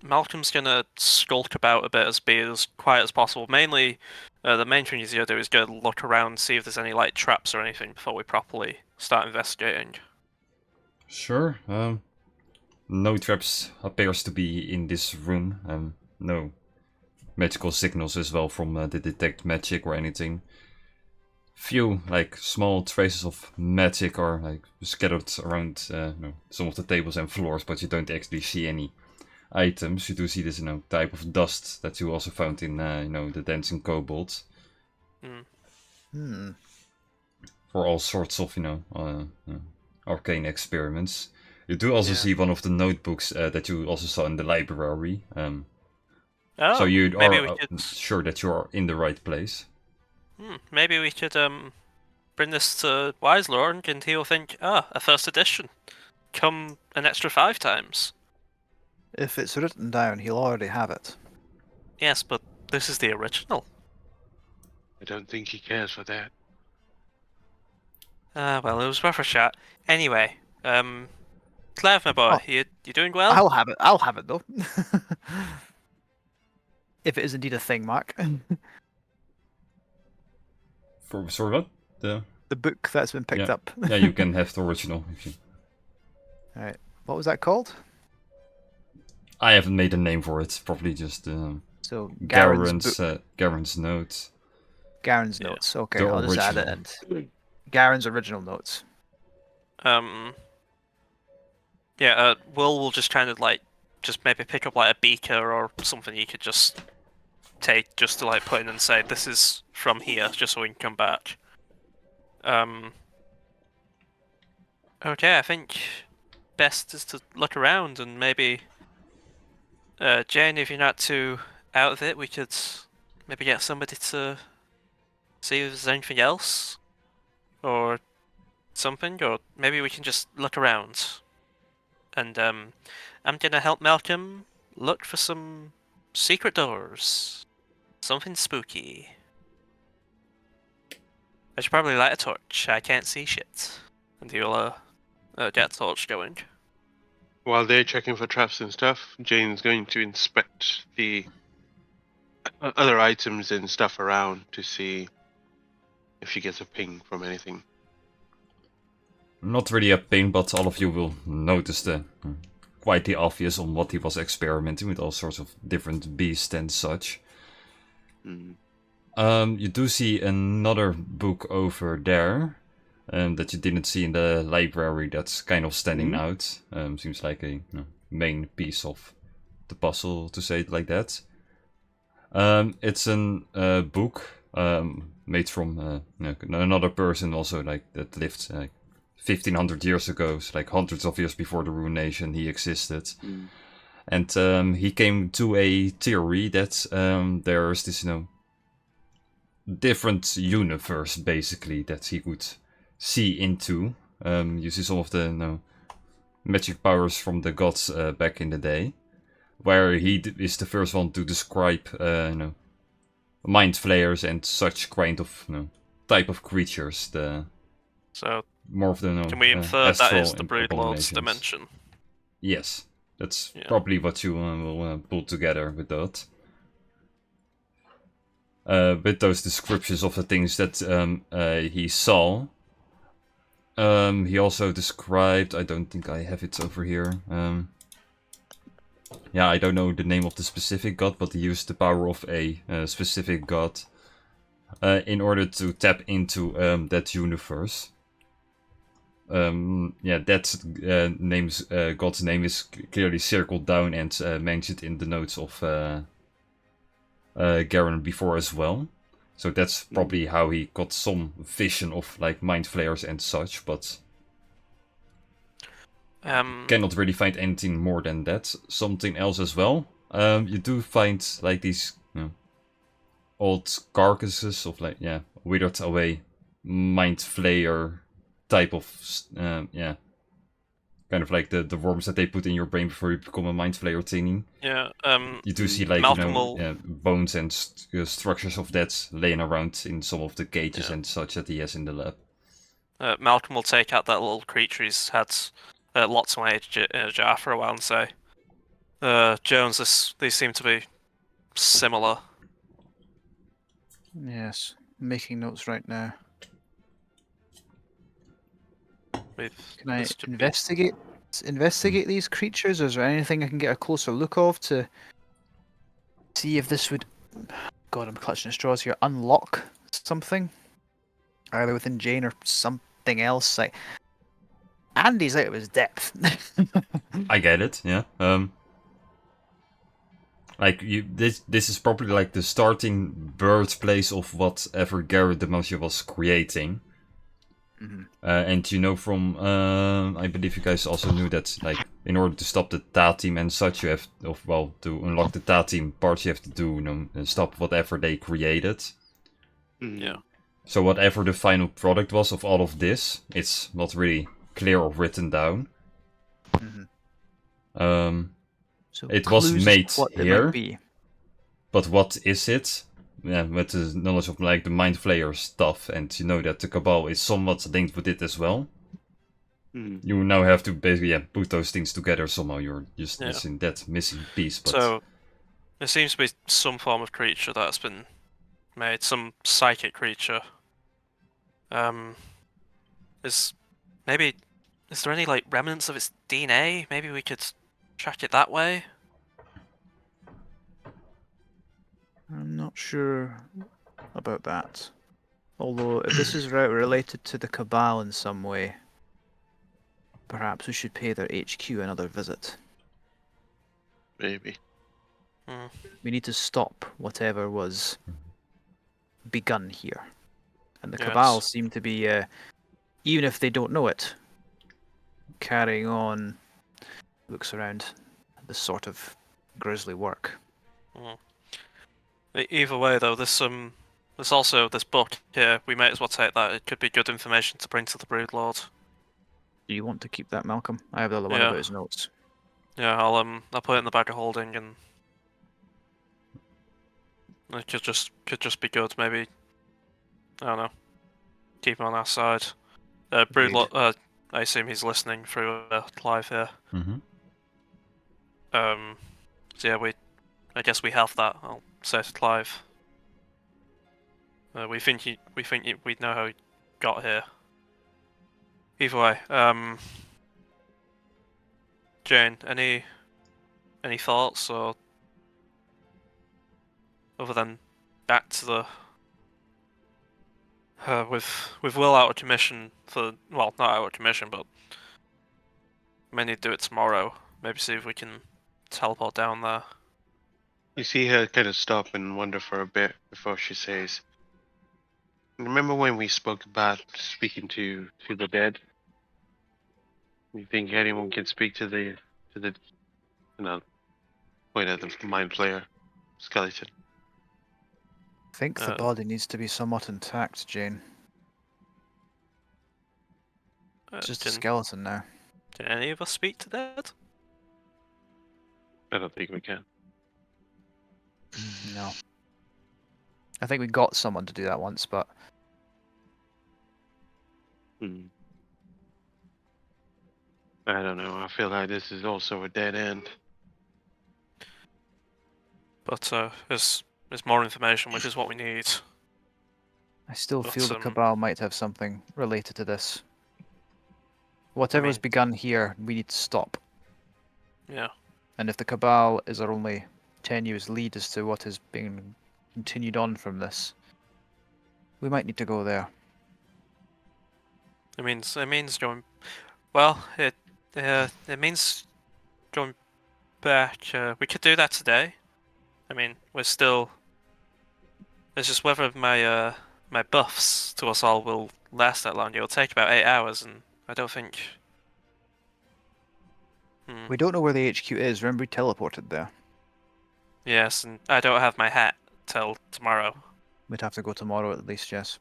Malcolm's gonna skulk about a bit, be as quiet as possible. Mainly, the main thing he's gonna do is go look around, see if there's any like traps or anything before we properly start investigating. Sure. No traps appears to be in this room. No magical signals as well from the detect magic or anything. Few like small traces of magic are like scattered around some of the tables and floors, but you don't actually see any items. You do see this type of dust that you also found in the dancing kobold. For all sorts of arcane experiments. You do also see one of the notebooks that you also saw in the library. So you are sure that you are in the right place. Maybe we could bring this to Wiselord, and he'll think, a first edition. Come an extra 5 times. If it's written down, he'll already have it. Yes, but this is the original. I don't think he cares for that. Well, it was worth a shot. Anyway, Clev, my boy, you doing well? I'll have it though. If it is indeed a thing, Mark. For what? The book that's been picked up. Yeah, you can have the original if you. Alright. What was that called? I haven't made a name for it. Probably just So Garen's notes. Garen's notes. Okay, The I'll just add it. And Garen's original notes. Will just kind of just maybe pick up like a beaker or something you could just take just to like put in and say this is from here, just so we can come back. Okay, I think best is to look around and maybe Jane, if you're not too out of it, we could maybe get somebody to see if there's anything else or something, or maybe we can just look around. And I'm gonna help Malcolm look for some secret doors. Something spooky. I should probably light a torch. I can't see shit. And he'll get a torch going. While they're checking for traps and stuff, Jane's going to inspect the other items and stuff around to see if she gets a ping from anything. Not really a ping, but all of you will notice quite the obvious on what he was experimenting with, all sorts of different beasts and such. You do see another book over there that you didn't see in the library. That's kind of standing out. Seems like a main piece of the puzzle, to say it like that. It's a book made from another person also, like that lived 1500 years ago, so like hundreds of years before the Rune Nation he existed. And he came to a theory that there's this different universe basically that he could see into. You see some of the magic powers from the gods back in the day, where he is the first one to describe mind flayers and such kind of type of creatures. The So more of the can we infer that astral is the Broodlord's abominations. dimension? Yes, that's Yeah. probably what you will pull together with that. With those descriptions of the things that he saw. He also described, I don't think I have it over here. Yeah, I don't know the name of the specific god, but he used the power of a specific god in order to tap into that universe. Yeah, that god's name is clearly circled down and mentioned in the notes of Garen before as well. So that's probably how he got some vision of like mind flayers and such, but cannot really find anything more than that. Something else as well. You do find like these old carcasses of like withered away mind flayer type of kind of like the worms that they put in your brain before you become a mind flayer thingy. Yeah. You do see like Malcolm bones and structures of that laying around in some of the cages and such that he has in the lab. Malcolm will take out that little creature he's had lots away in a jar for a while and say, Jones, these seem to be similar. Yes, I'm making notes right now. Can I investigate these creatures? Or is there anything I can get a closer look of to see if this would? God, I'm clutching at straws here. Unlock something, either within Jane or something else. Like Andy's out of his depth. I get it. Yeah. Like this is probably like the starting birthplace of whatever Garrett Demasio was creating. And from I believe you guys also knew that like in order to stop the TA team and such, you have to unlock the TA team parts, you have to do stop whatever they created. Yeah. So whatever the final product was of all of this, it's not really clear or written down. So it was made here, be. But what is it? Yeah, with the knowledge of like the Mind Flayer stuff, and you know that the Cabal is somewhat linked with it as well. You now have to basically put those things together somehow. You're just missing that missing piece. But... So there seems to be some form of creature that's been made, some psychic creature. Is there any like remnants of its DNA? Maybe we could track it that way. I'm not sure about that. Although, if this is related to the Cabal in some way, perhaps we should pay their HQ another visit. Maybe. We need to stop whatever was begun here. And the Cabal seem to be, even if they don't know it, carrying on, looks around, this sort of grisly work. Either way, though, there's this book here. We might as well take that. It could be good information to bring to the Broodlord. Do you want to keep that, Malcolm? I have the other one about his notes. Yeah, I'll put it in the bag of holding, and it could just be good. Maybe I don't know. Keep him on our side. Broodlord. I assume he's listening through Clive here. So yeah, I guess we have that. I'll say to Clive. We think we know how he got here. Either way, Jane, any thoughts or other than back to the with Will out of commission not out of commission, but may need to do it tomorrow. Maybe see if we can teleport down there. You see her kind of stop and wonder for a bit before she says, "Remember when we spoke about speaking to the dead? You think anyone can speak to the point at the mind player skeleton?" I think the body needs to be somewhat intact, Jane. It's just a skeleton now. Did any of us speak to dead? I don't think we can. No. I think we got someone to do that once, but I don't know. I feel like this is also a dead end. But there's more information, which is what we need. I still But, feel the Cabal might have something related to this. Whatever has mean- begun here, we need to stop. Yeah. And if the Cabal is our only tenuous lead as to what is being continued on from this, we might need to go there. It means going. Well, it means going back. We could do that today. I mean, we're still. It's just whether my my buffs to us all will last that long. It'll take about 8 hours, and I don't think. We don't know where the HQ is. Remember, we teleported there. Yes, and I don't have my hat till tomorrow. We'd have to go tomorrow at least, yes.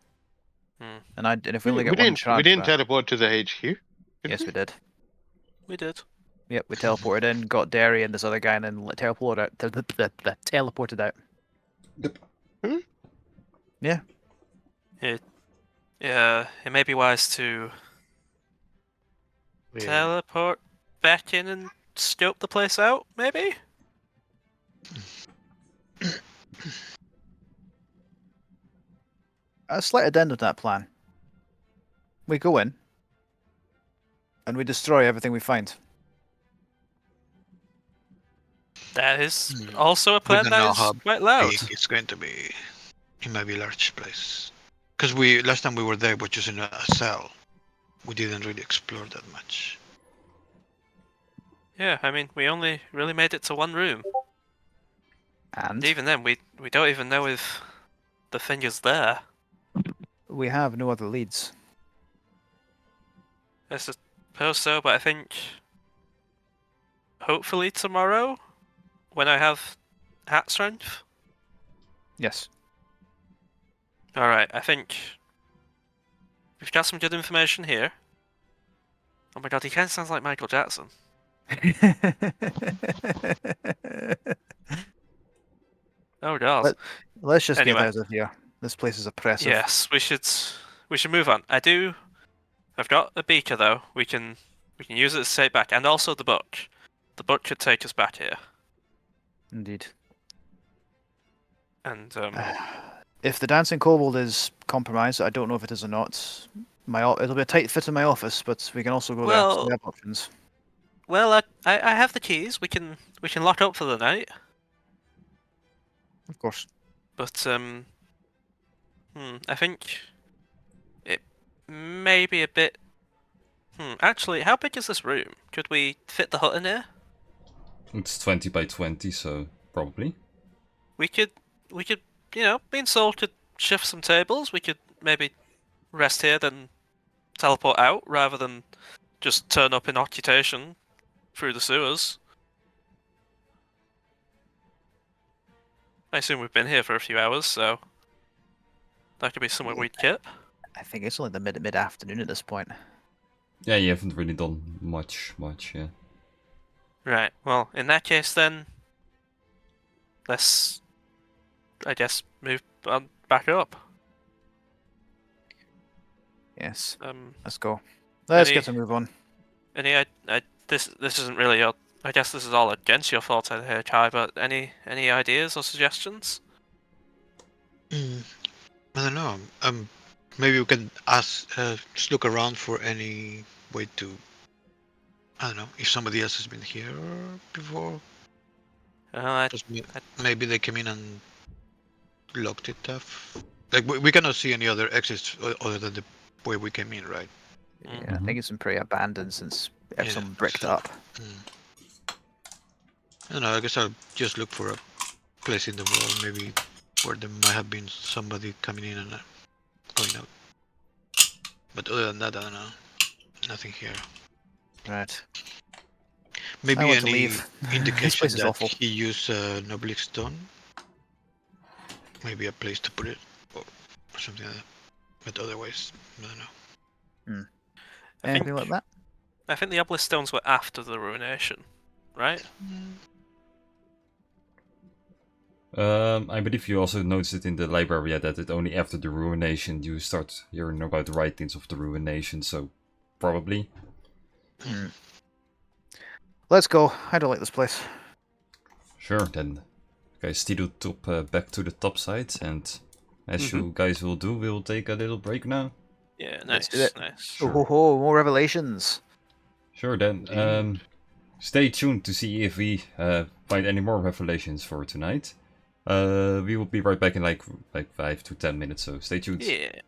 Hmm. And if we only get one We transfer... didn't teleport to the HQ. did Yes, we did. We did. Yep, we teleported in, got Derry and this other guy, and then teleported out. Teleported out. Yeah. It may be wise to Yeah. teleport back in and scope the place out, maybe? A slight addendum to that plan. We go in, and we destroy everything we find. That is also a plan don't that know is how quite loud. big it's going to be. It might be a large place. Because last time we were there, it was just in a cell. We didn't really explore that much. Yeah, I mean, we only really made it to one room. And Even then, we don't even know if the thing is there. we have no other leads. I suppose so, but I think hopefully tomorrow, when I have hat strength. Yes. Alright, I think we've got some good information here. Oh my god, he kind of sounds like Michael Jackson. Oh god. Let's just Anyway. get out of here. This place is oppressive. Yes, we should move on. I've got a beaker though. We can use it to take back, and also the book. The book could take us back here. Indeed. And If the dancing kobold is compromised, I don't know if it is or not. It'll be a tight fit in my office, but we can also go there. So we have options. well, I have the keys. We can lock up for the night. Of course. But I think it may be a bit. Actually, how big is this room? Could we fit the hut in here? It's 20 by 20, so probably. We could, me and Soul could shift some tables. We could maybe rest here, then teleport out, rather than just turn up in occupation through the sewers. I assume we've been here for a few hours, so that could be somewhere we'd kip. I think it's only the mid-afternoon at this point. Yeah, you haven't really done much, yeah. Right, well, in that case then, let's, I guess, move on back up. Yes. Um, Let's go. Let's any- get to move on. this isn't really your, I guess this is all against your thoughts here, Kai, but any ideas or suggestions? I don't know. Maybe we can just look around for any way to. I don't know if somebody else has been here before. Just maybe they came in and locked it off. Like we cannot see any other exits other than the way we came in, right? Yeah, I think it's been pretty abandoned since someone bricked so- up. I don't know. I guess I'll just look for a place in the wall, maybe where there might have been somebody coming in and going out. But other than that, I don't know. Nothing here. Right. Maybe I want to any leave. This indication place is that awful. he used an oblique stone. Maybe a place to put it, or something like that. But otherwise, I don't know. Anything like that? I think the obelisk stones were after the ruination, right? I believe you also noticed it in the library that it only after the ruination you start hearing about the writings of the ruination, so probably. Let's go. I don't like this place. Sure, then guys steal top back to the top side, and as you guys will do, we'll take a little break now. Yeah, Let's nice, do it. nice. Sure. Oh ho ho! More revelations. Sure, then stay tuned to see if we find any more revelations for tonight. We will be right back in like 5 to 10 minutes, so stay tuned. Yeah.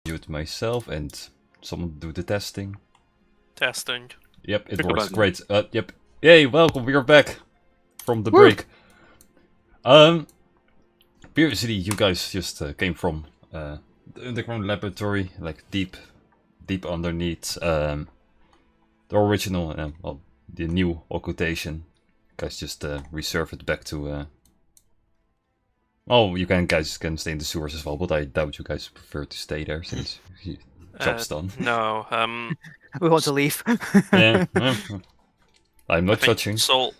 mute myself and someone do the testing. Testing. Yep, it Click a works button. great. Yep. Yay, welcome, we're back from the Woo! break. Previously you guys just came from the underground laboratory, like deep underneath the original, well, the new occultation. You guys just reserve it back to. Oh, you guys can stay in the sewers as well, but I doubt you guys prefer to stay there since job's done. No. We want to leave. Yeah, I'm I not think judging. Soul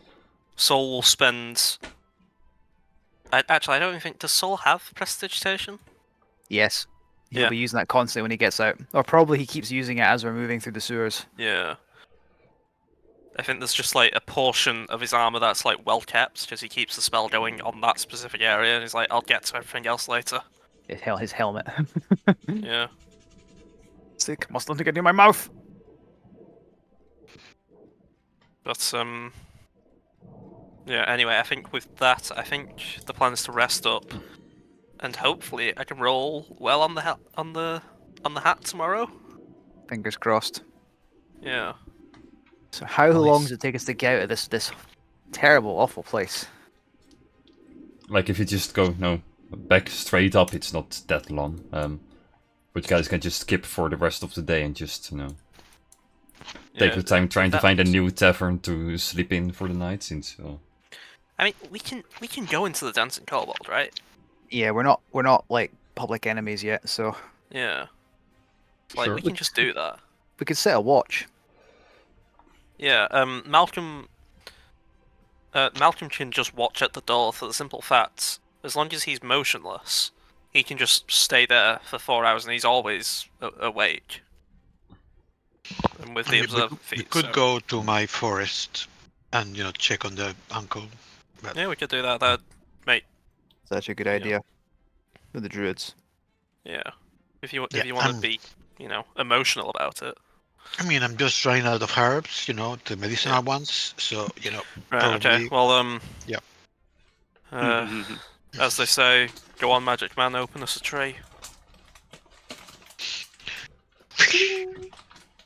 will spend. Actually, I don't even think. Does Soul have prestidigitation? Yes. He'll Yeah. be using that constantly when he gets out. Or probably he keeps using it as we're moving through the sewers. Yeah. I think there's just like a portion of his armor that's like well kept because he keeps the spell going on that specific area, and he's like, I'll get to everything else later. His helmet. Yeah. Sick. Must not get near my mouth. But yeah. Anyway, I think with that, I think the plan is to rest up, and hopefully I can roll well on the on the hat tomorrow. Fingers crossed. Yeah. So how Nice. long does it take us to get out of this terrible, awful place? Like if you just go back straight up, it's not that long. But you guys can just skip for the rest of the day and just take your time trying to find a new tavern to sleep in for the night. Since I mean, we can go into the Dancing Kobold, right? Yeah, we're not like public enemies yet, so Yeah. Like Sure. we can just do that. we could set a watch. Yeah. Malcolm can just watch at the door for the simple fact, as long as he's motionless, he can just stay there for 4 hours and he's always awake. And with the We observe we feat, could so- go to my forest and check on the uncle. Yeah, we could do that. That, mate. That's actually a good idea. With the druids. Yeah. If you Yeah, want to be, emotional about it. I mean, I'm just running out of herbs, the medicinal ones. So Right. Okay. probably. Well. Yep. As they say, go on, magic man, open us a tree.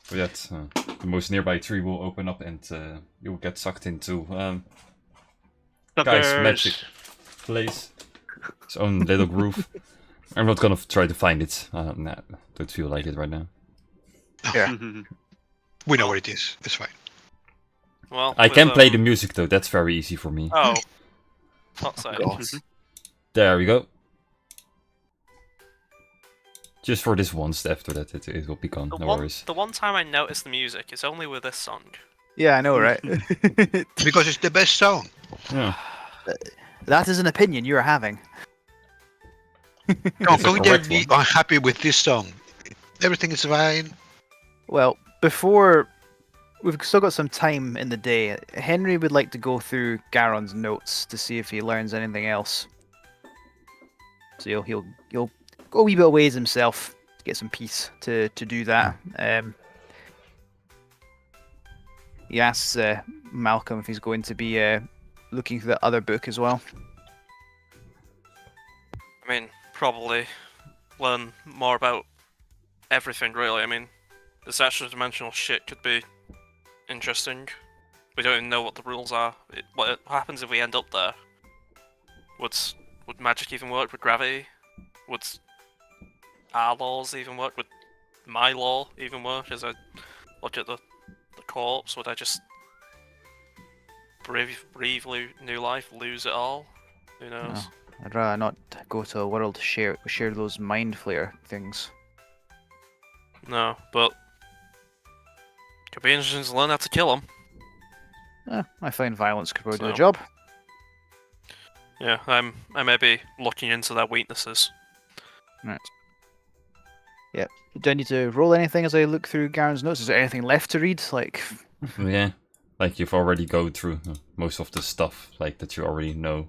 for that, the most nearby tree will open up and you'll get sucked into guys' magic place, its own little groove. I'm not gonna try to find it. Nah, don't feel like it right now. Yeah. We know where it is. It's fine. Well, I can play the music though. That's very easy for me. Oh. Fuck's sake. God. There we go. Just for this once. After that, it will be gone. No worries. The one time I noticed the music is only with this song. Yeah, I know, right? Because it's the best song. Yeah. That is an opinion you are having. No, It's a going there correct be one. unhappy with this song. Everything is fine. Well, before we've still got some time in the day, Henry would like to go through Garon's notes to see if he learns anything else. So he'll go a wee bit of ways himself to get some peace to do that. He asks Malcolm if he's going to be looking through the other book as well. I mean, probably learn more about everything, really. I mean, this extra dimensional shit could be interesting. We don't even know what the rules are. What happens if we end up there? Would magic even work with gravity? Would our laws even work? Would my law even work? As I look at the corpse, would I just breathe new life, lose it all? Who knows? Oh. I'd rather not go to a world to share those mind flayer things. No, but could be interesting to learn how to kill them. I find violence could probably do the So- job. Yeah, I may be looking into their weaknesses. Right. Yep. Do I need to roll anything as I look through Garen's notes? Is there anything left to read? Like, Yeah. Like you've already go through most of the stuff like that you already know.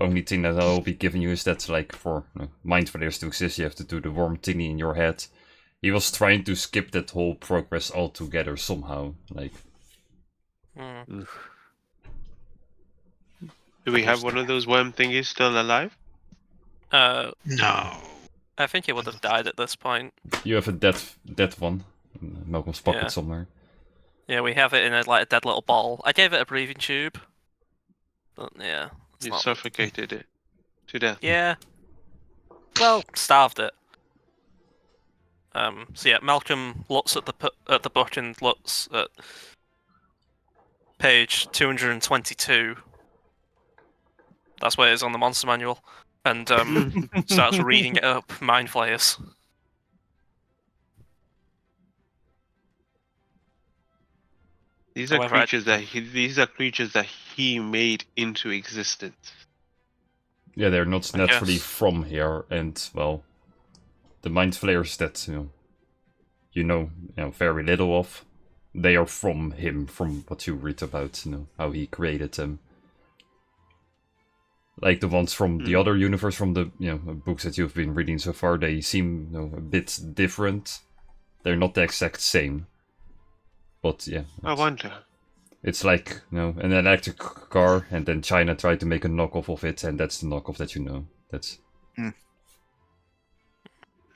Only thing that I'll be giving you is that like for mind flayers to exist, you have to do the worm thingy in your head. He was trying to skip that whole progress altogether somehow. Like, Hmm. Do we have one of those worm thingies still alive? No. I think he would have died at this point. You have a dead one in Malcolm's pocket Yeah. somewhere. Yeah, we have it in a dead little bottle. I gave it a breathing tube. But yeah. It's You not... suffocated it to death. Yeah. Well, starved it. So yeah, Malcolm looks at the book and looks at page 222. That's where it is on the monster manual, and starts reading it up. Mind flayers. These are However, these are creatures that he made into existence. Yeah, they're not I naturally guess. from here, and well, the mind flayers that you know very little of, they are from him, from what you read about, how he created them. Like the ones from the other universe, from the books that you've been reading so far, they seem a bit different. They're not the exact same. But yeah, I wonder. it's like an electric car, and then China tried to make a knockoff of it, and that's the knockoff that you know. That's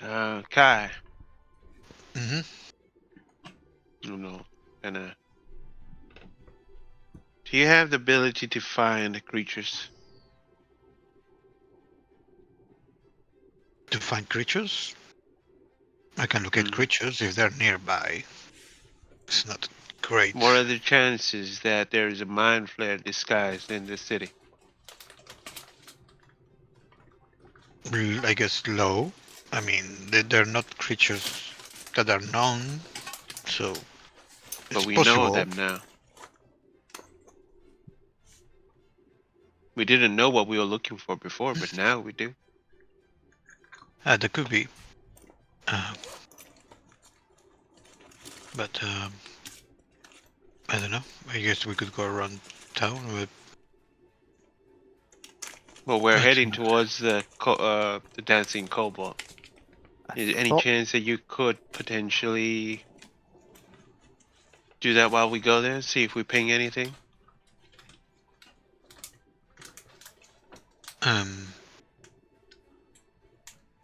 Kai. Mm-hmm. Do you have the ability to find creatures? To find creatures? I can look at creatures if they're nearby. It's not great. What are the chances that there is a mind flare disguised in the city? I guess low. I mean, they're not creatures that are known, so But it's we possible. know them now. We didn't know what we were looking for before, but now we do. There could be. But I don't know. I guess we could go around town with. Well, we're That's heading not- towards the dancing cobalt. Is there any thought- chance that you could potentially do that while we go there? See if we ping anything?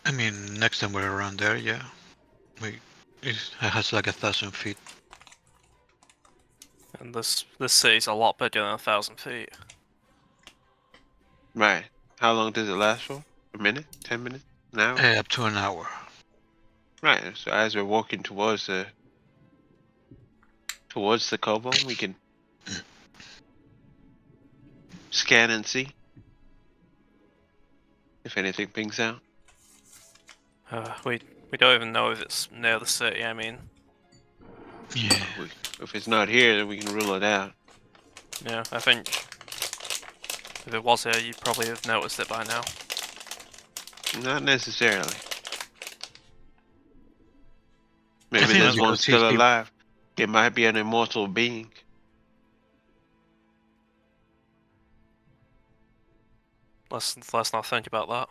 I mean, next time we're around there, yeah. It has like 1,000 feet. And this city's a lot bigger than 1,000 feet. Right. How long does it last for? A minute? 10 minutes? An hour? Up to an hour. Right. So as we're walking towards the cobalt, we can scan and see if anything pings out. We don't even know if it's near the city. I mean, Yeah. If it's not here, then we can rule it out. yeah, I think if it was here, you'd probably have noticed it by now. Not necessarily. Maybe think there's we one could see still if- alive. It might be an immortal being. Let's not think about that.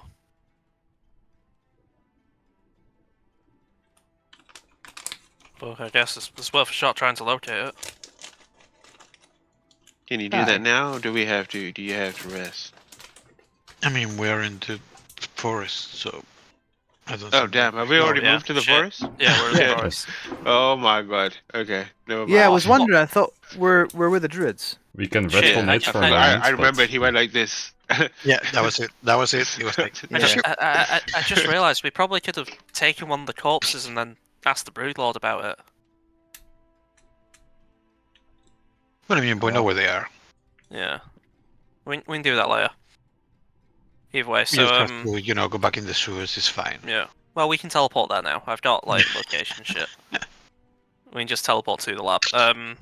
But I guess it's worth a shot trying to locate it. Can you do Aye. that now, or do we have to? Do you have to rest? I mean, we're in the forest, so I don't. Oh think damn! that- Have we already yeah, moved to the shit. forest? Yeah, we're in Yeah. the forest. Oh my god. Okay. Never mind. Yeah, I was wondering. I thought we're with the druids. we can Shit, retcon I- it for a I- moment. I remember but he went like this. Yeah, that was it. That was it. It was like. I just realised we probably could have taken one of the corpses and then asked the Broodlord about it. Well, I mean, we know where they are. Yeah. We can do that later. Either way, You so just have to, go back in the sewers. It's fine. yeah. Well, we can teleport there now. I've got like location shit. We can just teleport to the lab. Can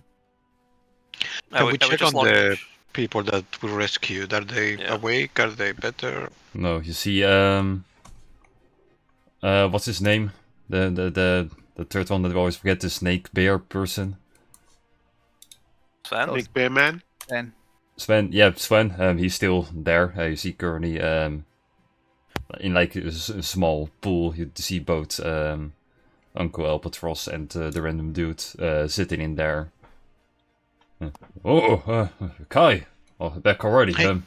we check on logging? the people that we rescued? Are they Yeah. awake? Are they better? no, you see, what's his name? The third one that we always forget, the snake bear person. Sven? Big Bear Man. Then Sven, he's still there. You see currently in like a small pool, you see both Uncle Albatross and the random dude sitting in there. Kai! Oh, back already. Hey.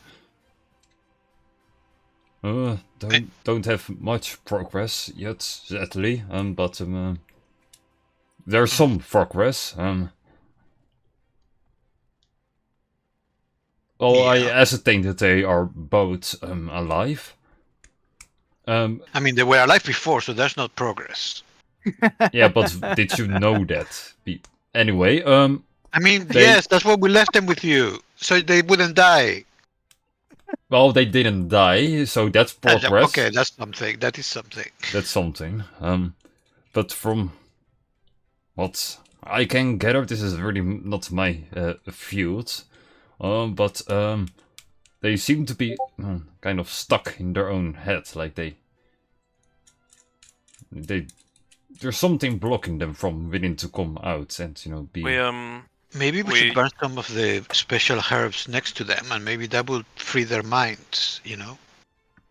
Don't have much progress yet, sadly. But there's some progress. Well, I Yeah. ascertained that they are both alive. I mean, they were alive before, so there's not progress. Yeah, but did you know that? Anyway, I mean, They- yes, that's why we left them with you, so they wouldn't die. well, they didn't die, so that's progress. Okay, that's something. That is something. That's something. But from what I can gather, this is really not my field. But they seem to be kind of stuck in their own head, like there's something blocking them from willing to come out and be. Maybe we should burn some of the special herbs next to them, and maybe that will free their minds.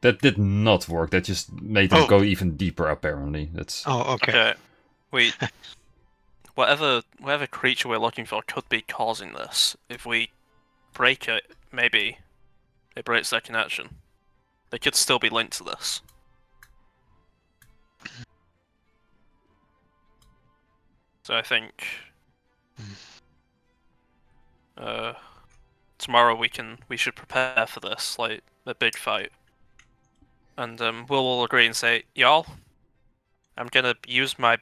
That did not work. That just made them Oh. go even deeper. Apparently, that's. Oh, okay. Okay. We whatever creature we're looking for could be causing this. If we break it, maybe it breaks their connection. They could still be linked to this. So I think tomorrow we should prepare for this, like a big fight. And we'll all agree and say, y'all, I'm gonna use my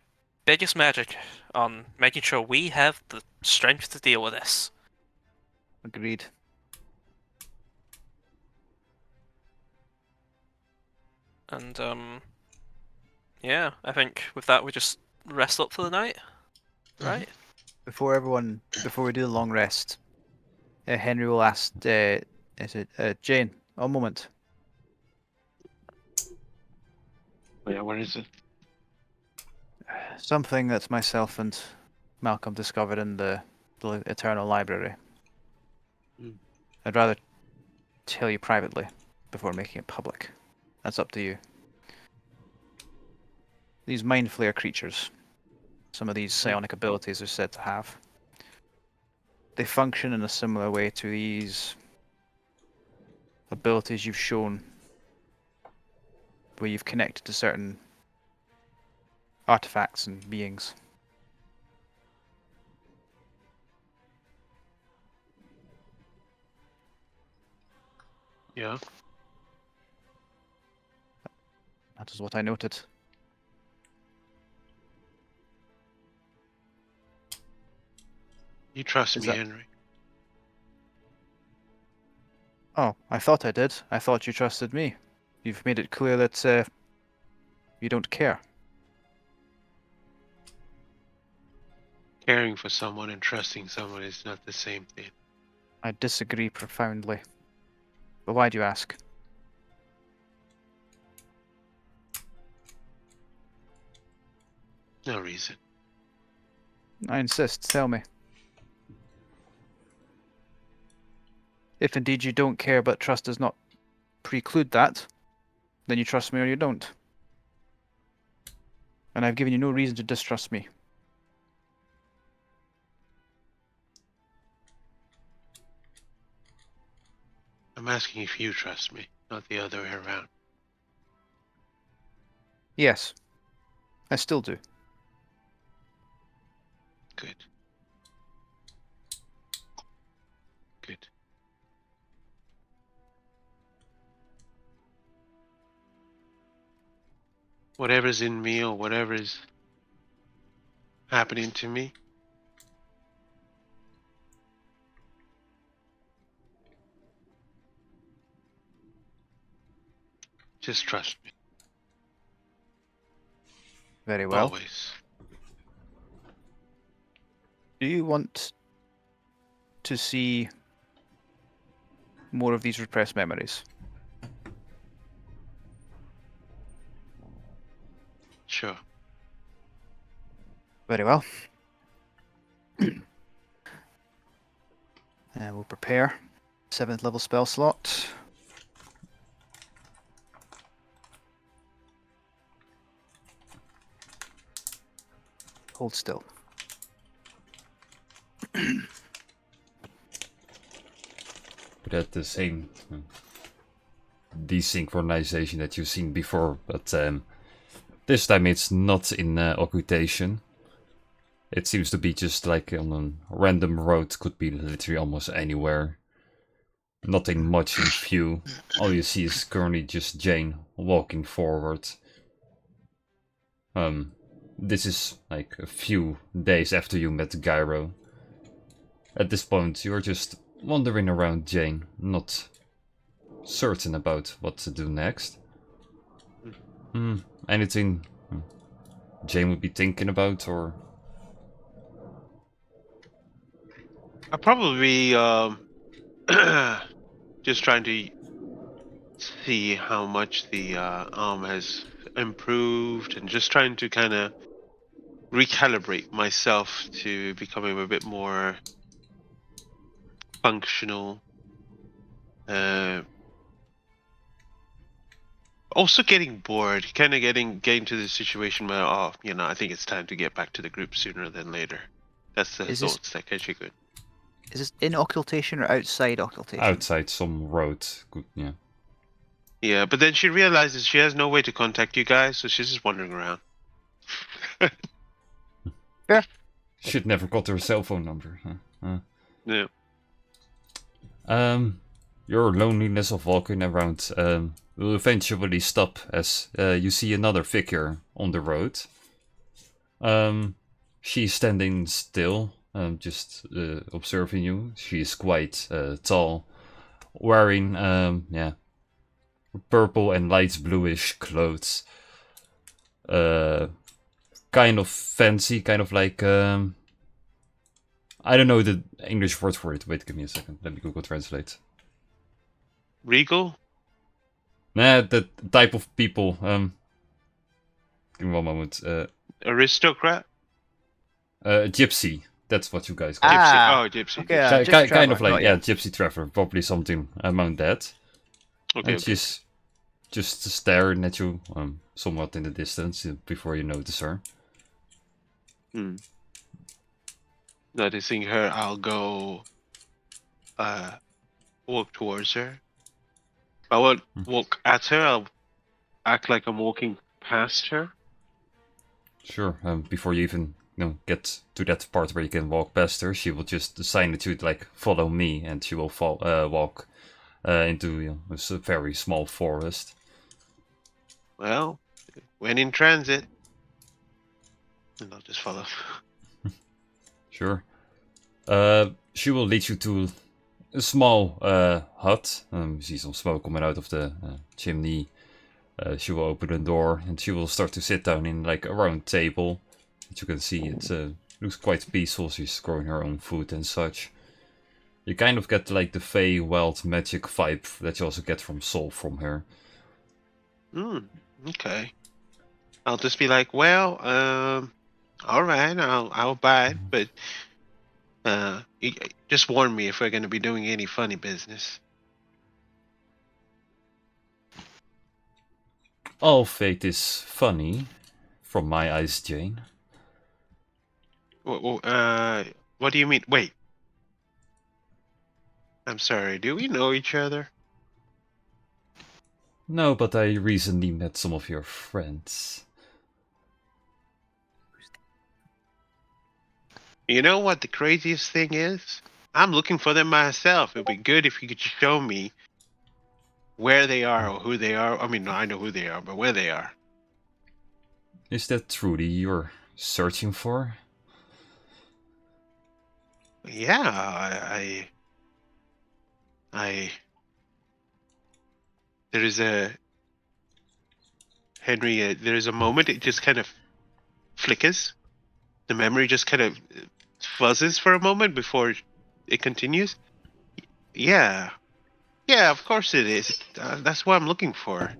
biggest magic on making sure we have the strength to deal with this. Agreed. And yeah, I think with that we just rest up for the night, right? Before we do the long rest, Henry will ask, is it Jane? A moment. Yeah, where is it? Something that myself and Malcolm discovered in the Eternal Library. I'd rather tell you privately before making it public. That's up to you. These Mind Flayer creatures, some of these psionic abilities are said to have. They function in a similar way to these abilities you've shown, where you've connected to certain artifacts and beings. Yeah. That is what I noted. You trust Is me, that- Henry. Oh, I thought I did. I thought you trusted me. You've made it clear that you don't care. Caring for someone and trusting someone is not the same thing. I disagree profoundly. But why do you ask? No reason. I insist, tell me. If indeed you don't care but trust does not preclude that, then you trust me or you don't. And I've given you no reason to distrust me. I'm asking if you trust me, not the other way around. Yes, I still do. Good. Good. Whatever's in me or whatever is happening to me, just trust me. Very well. Always. Do you want to see more of these repressed memories? Sure. Very well. We'll prepare. 7th level spell slot. Hold still. But at the same desynchronization that you've seen before, but this time it's not in occultation. It seems to be just like on a random road, could be literally almost anywhere. Nothing much in view. All you see is currently just Jane walking forward. This is like a few days after you met Gyro. At this point, you're just wandering around Jane, not certain about what to do next. Anything Jane would be thinking about, or? I'll probably just trying to see how much the arm has improved, and just trying to kind of recalibrate myself to becoming a bit more functional. Also getting bored, kind of getting to the situation where, oh, I think it's time to get back to the group sooner than later. That's the Is this- thoughts that catch you good. Is this in occultation or outside occultation? Outside some road, good, yeah. Yeah, but then she realizes she has no way to contact you guys, so she's just wandering around. Should never got her cell phone number. Huh? Yeah. Your loneliness of walking around will eventually stop as you see another figure on the road. She's standing still, just observing you. She is quite tall, wearing purple and light bluish clothes. Kind of fancy, kind of like I don't know the English word for it. Wait, give me a second. Let me Google Translate. Regal? Nah, the type of people. Give me one moment. Aristocrat? Gypsy. That's what you guys call Gypsy. it. Ah, Gypsy. okay, gypsy. gypsy Kind of traveler, like, got ya. gypsy traveler. Probably something among that. Okay, And she's just staring at you somewhat in the distance before you notice her. Noticing her, I'll go walk towards her. I won't walk at her, I'll act like I'm walking past her. Sure. Before you even get to that part where you can walk past her, she will just sign it to you like follow me, and she will walk into a very small forest. Well, when in transit. And I'll just follow. Sure. She will lead you to a small hut. You see some smoke coming out of the chimney. She will open the door and she will start to sit down in like a round table. As you can see, it looks quite peaceful. She's growing her own food and such. You kind of get like the Fey wild magic vibe that you also get from Sol from her. Okay. I'll just be like, well, all right, I'll buy it, but just warn me if we're going to be doing any funny business. All fate is funny, from my eyes, Jane. What do you mean? Wait. I'm sorry, do we know each other? No, but I recently met some of your friends. You know what the craziest thing is? I'm looking for them myself. It would be good if you could show me where they are or who they are. I mean, no, I know who they are, but where they are. Is that truly you're searching for? Yeah, there is a Henry. There is a moment it just kind of flickers. The memory just kind of fuzzes for a moment before it continues. Yeah, of course it is. That's what I'm looking for.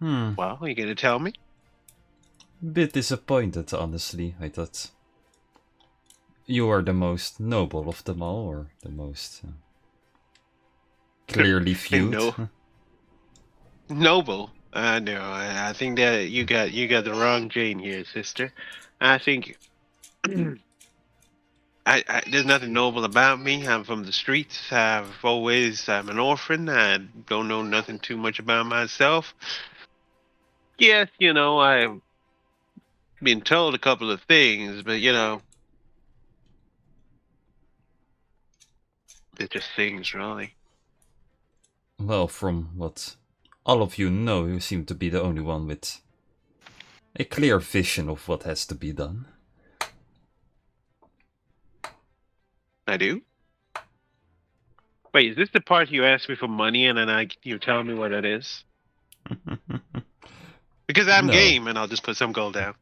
Well, are you gonna tell me? Bit disappointed, honestly. I thought you are the most noble of them all, or the most clearly viewed. No. Noble. No, I think that you got the wrong Jane here, sister. I think There's nothing noble about me. I'm from the streets. I'm an orphan. I don't know nothing too much about myself. Yes, I've been told a couple of things, but they're just things, really. Well, from what all of you know, you seem to be the only one with a clear vision of what has to be done. I do. Wait, is this the part you asked me for money and then you tell me what it is? Because I'm No. game and I'll just put some gold down.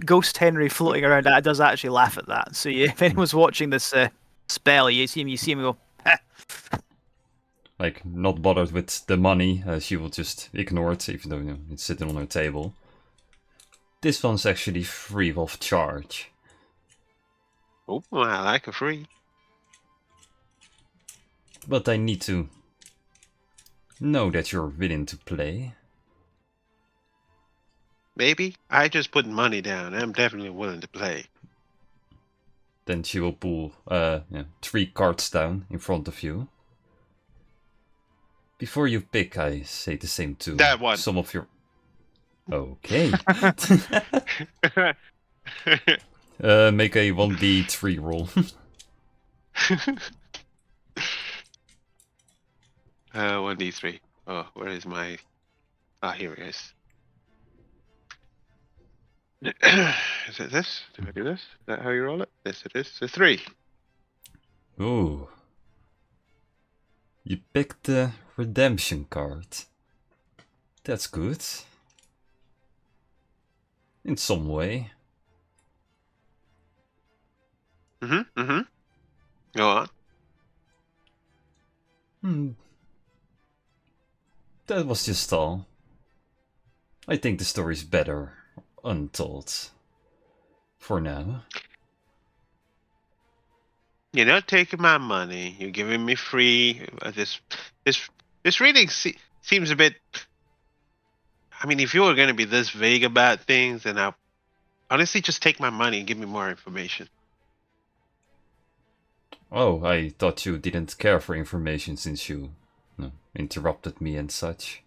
Ghost Henry floating around does actually laugh at that. So if anyone's watching this spell, you see him go. Like, not bothered with the money, she will just ignore it, even though it's sitting on her table. This one's actually free of charge. Oh, I like a free. But I need to know that you're willing to play. Maybe. I just put money down. I'm definitely willing to play. Then she will pull 3 cards down in front of you. Before you pick, I say the same to That one. some of your... Okay. Make a 1d3 roll. 1d3. Oh, where is my... Ah, here it is. Is it this? Do I do this? Is that how you roll it? Yes, it is. It's a 3. Ooh. You picked the redemption card. That's good. In some way. Mm-hmm. Go on. That was just all. I think the story's better untold. For now. You're not taking my money. You're giving me free. This reading seems a bit. I mean, if you were going to be this vague about things, then I'll honestly just take my money and give me more information. Oh, I thought you didn't care for information since you interrupted me and such.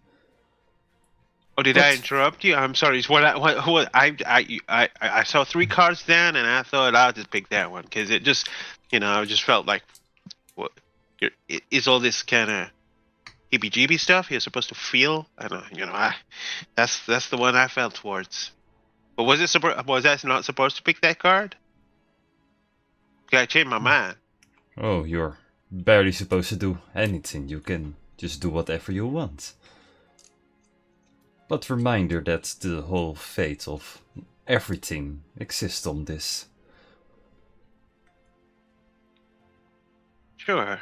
Oh, did I interrupt you? I'm sorry. It's I saw 3 cards down, and I thought I'll just pick that one because it just, I just felt like, what, is all this kind of heebie-jeebie stuff you're supposed to feel? I don't, that's the one I felt towards. But was that not supposed to pick that card? Okay, I changed my mind. Oh, you're barely supposed to do anything. You can just do whatever you want. But reminder that the whole fate of everything exists on this. Sure.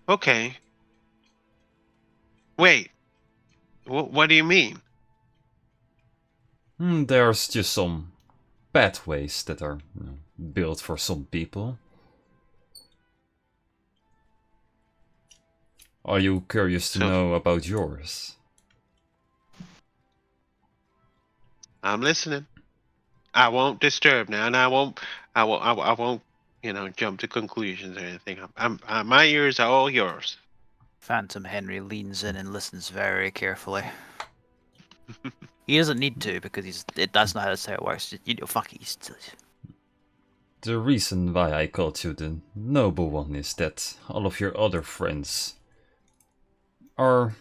Okay. Wait. What do you mean? There's just some pathways that are built for some people. Are you curious to know about yours? I'm listening. I won't disturb now, and I won't, jump to conclusions or anything. My ears are all yours. Phantom Henry leans in and listens very carefully. He doesn't need to because that's not how it works. Fuck it. The reason why I called you the noble one is that all of your other friends are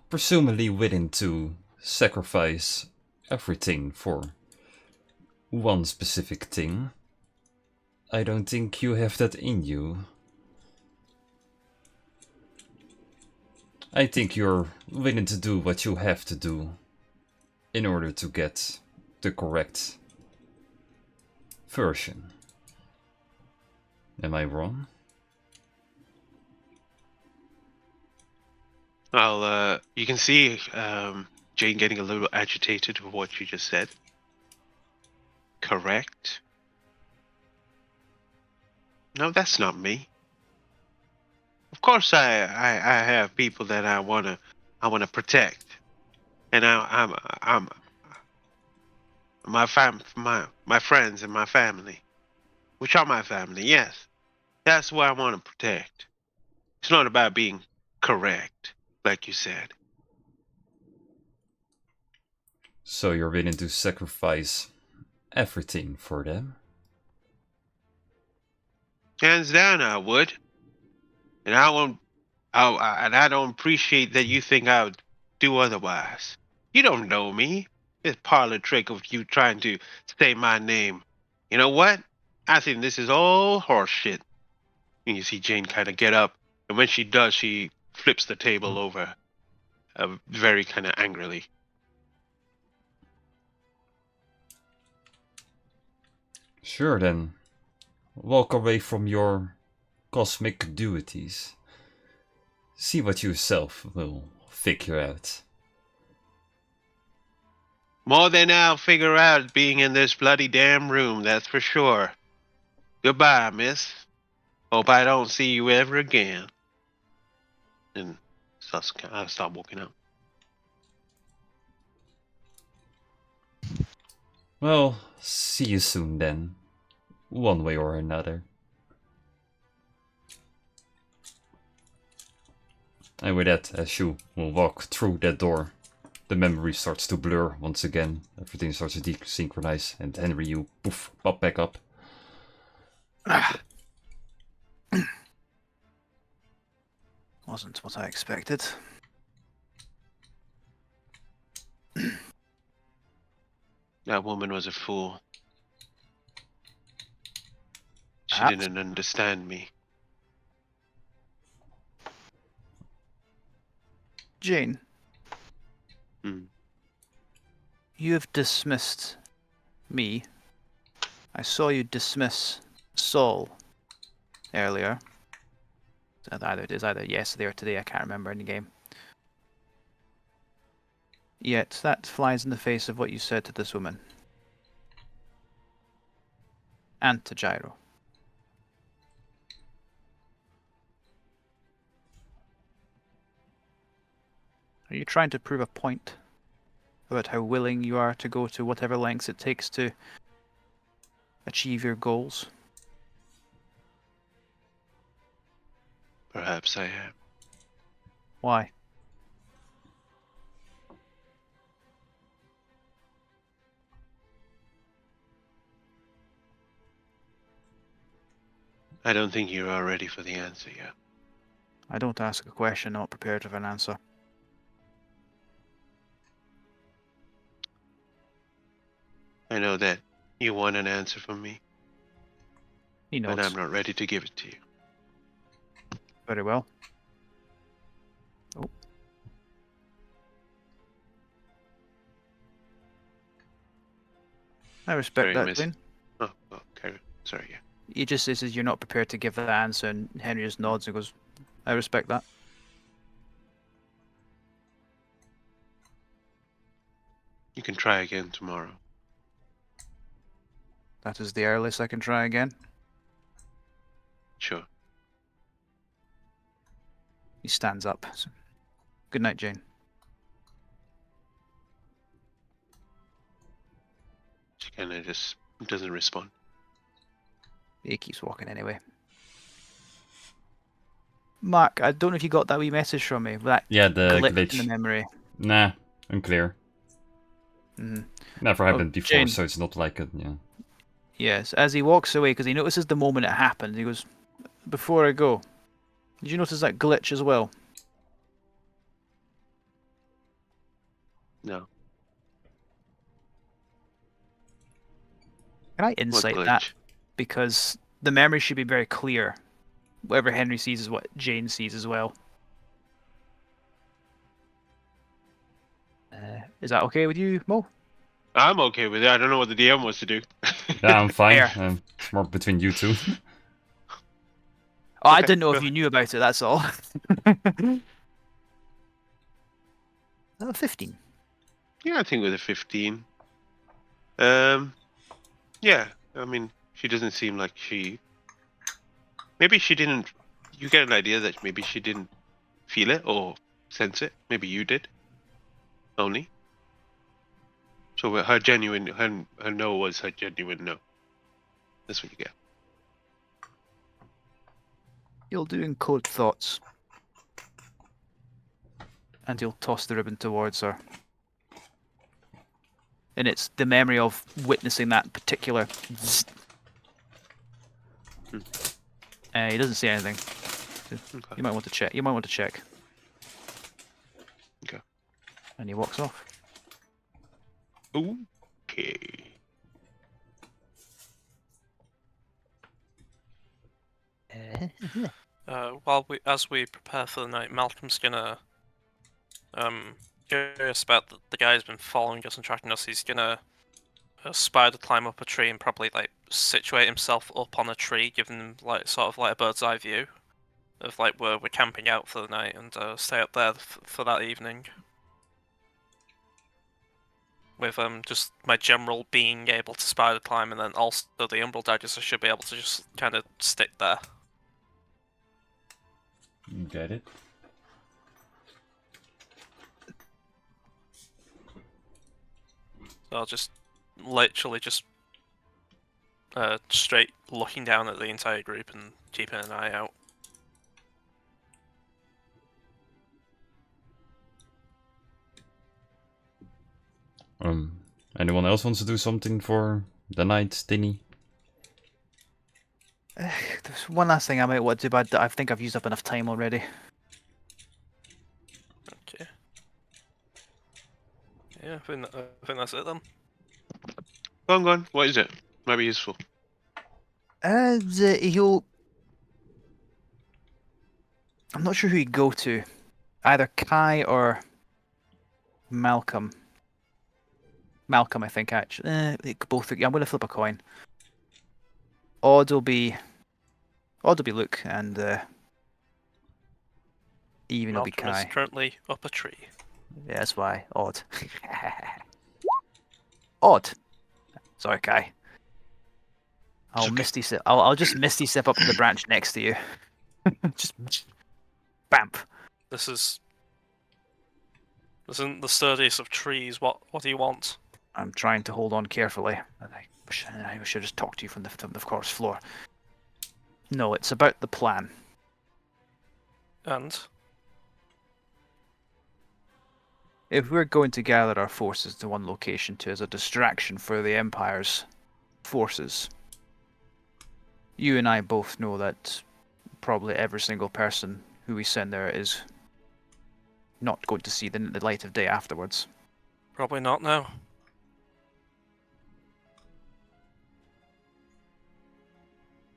presumably willing to sacrifice everything for one specific thing. I don't think you have that in you. I think you're willing to do what you have to do in order to get the correct version. Am I wrong? Well, you can see Jane getting a little agitated with what you just said. Correct? No, that's not me. Of course, I have people that I wanna protect, and I'm my friends and my family, which are my family. Yes, that's what I want to protect. It's not about being correct, like you said. So you're willing to sacrifice everything for them? Hands down, I would, and I won't. And I don't appreciate that you think I would do otherwise. You don't know me. This parlor trick of you trying to say my name. You know what? I think this is all horseshit. And you see Jane kind of get up, and when she does, she flips the table over, very kind of angrily. Sure then. Walk away from your cosmic duties. See what you yourself will figure out. More than I'll figure out being in this bloody damn room, that's for sure. Goodbye, miss. Hope I don't see you ever again. And I start walking out. Well, see you soon then. One way or another. And with that, as you will walk through that door, the memory starts to blur once again. Everything starts to desynchronize, and Henry, you poof, pop back up. Wasn't what I expected. That woman was a fool. She Perhaps. didn't understand me. Jane, Hmm. you have dismissed me. I saw you dismiss Saul earlier. It's either yesterday or today, I can't remember in the game. Yet that flies in the face of what you said to this woman. And to Gyro. Are you trying to prove a point about how willing you are to go to whatever lengths it takes to achieve your goals? Perhaps I am. Why? I don't think you are ready for the answer yet. I don't ask a question not prepared with an answer. I know that you want an answer from me, He but nods. I'm not ready to give it to you. Very well. Oh. I respect Sorry, that, miss. Jane. Oh, okay. Sorry, yeah. He just says you're not prepared to give that answer, and Henry just nods and goes, I respect that. You can try again tomorrow. That is the earliest I can try again. Sure. He stands up. Good night, Jane. She kind of just doesn't respond. He keeps walking anyway. Mark, I don't know if you got that wee message from me. That Yeah, the glitch glitch. in the memory. Nah, unclear. Mhm. Never happened before, Jane. so it's not like a, yeah. Yes, as he walks away, because he notices the moment it happened, he goes, before I go, did you notice that glitch as well? No. Can I What insight glitch? that? Because the memory should be very clear. Whatever Henry sees is what Jane sees as well. Is that okay with you, Mo? I'm okay with it. I don't know what the DM wants to do. Yeah, I'm fine. Fair. It's more between you two. Oh, I Okay, didn't know go if you knew about it, that's all. 15. Yeah, I think with a 15. Yeah, I mean, she doesn't seem like she. Maybe she didn't you get an idea that maybe she didn't feel it or sense it. Maybe you did. Only. So her genuine, her no was her genuine no. That's what you get. You'll do encode thoughts. And he'll toss the ribbon towards her. And it's the memory of witnessing that particular. He doesn't say anything. Okay. You might want to check. You might want to check. Okay. And he walks off. Okay. As we prepare for the night, Malcolm's gonna curious about the guy who's been following us and tracking us. He's gonna spider climb up a tree and probably like situate himself up on a tree, giving him like sort of like a bird's eye view of like where we're camping out for the night, and stay up there for that evening. With just my general being able to spider climb, and then also the umbral daggers, I should be able to just kind of stick there. Get it? So I'll just literally just straight looking down at the entire group and keeping an eye out. Anyone else wants to do something for the night, Tinny? There's one last thing I might want to do, but I think I've used up enough time already. Okay. Yeah, I think that's it then. Go on. What is it? Might be useful. He'll. I'm not sure who he'd go to. Either Kai or Malcolm. Malcolm, I think, actually. Both. I'm going to flip a coin. Odd will be Luke, and even will be Malcolm is Kai. currently up a tree. Yeah, that's why. Odd. Odd. Sorry, Kai. I'll okay. misty step. I'll just misty step up to the branch next to you. Just bamp. This isn't the sturdiest of trees. What do you want? I'm trying to hold on carefully. I wish I just talked to you from the course floor. No, it's about the plan. And If we're going to gather our forces to one location as a distraction for the Empire's forces, you and I both know that probably every single person who we send there is not going to see the light of day afterwards. probably not now.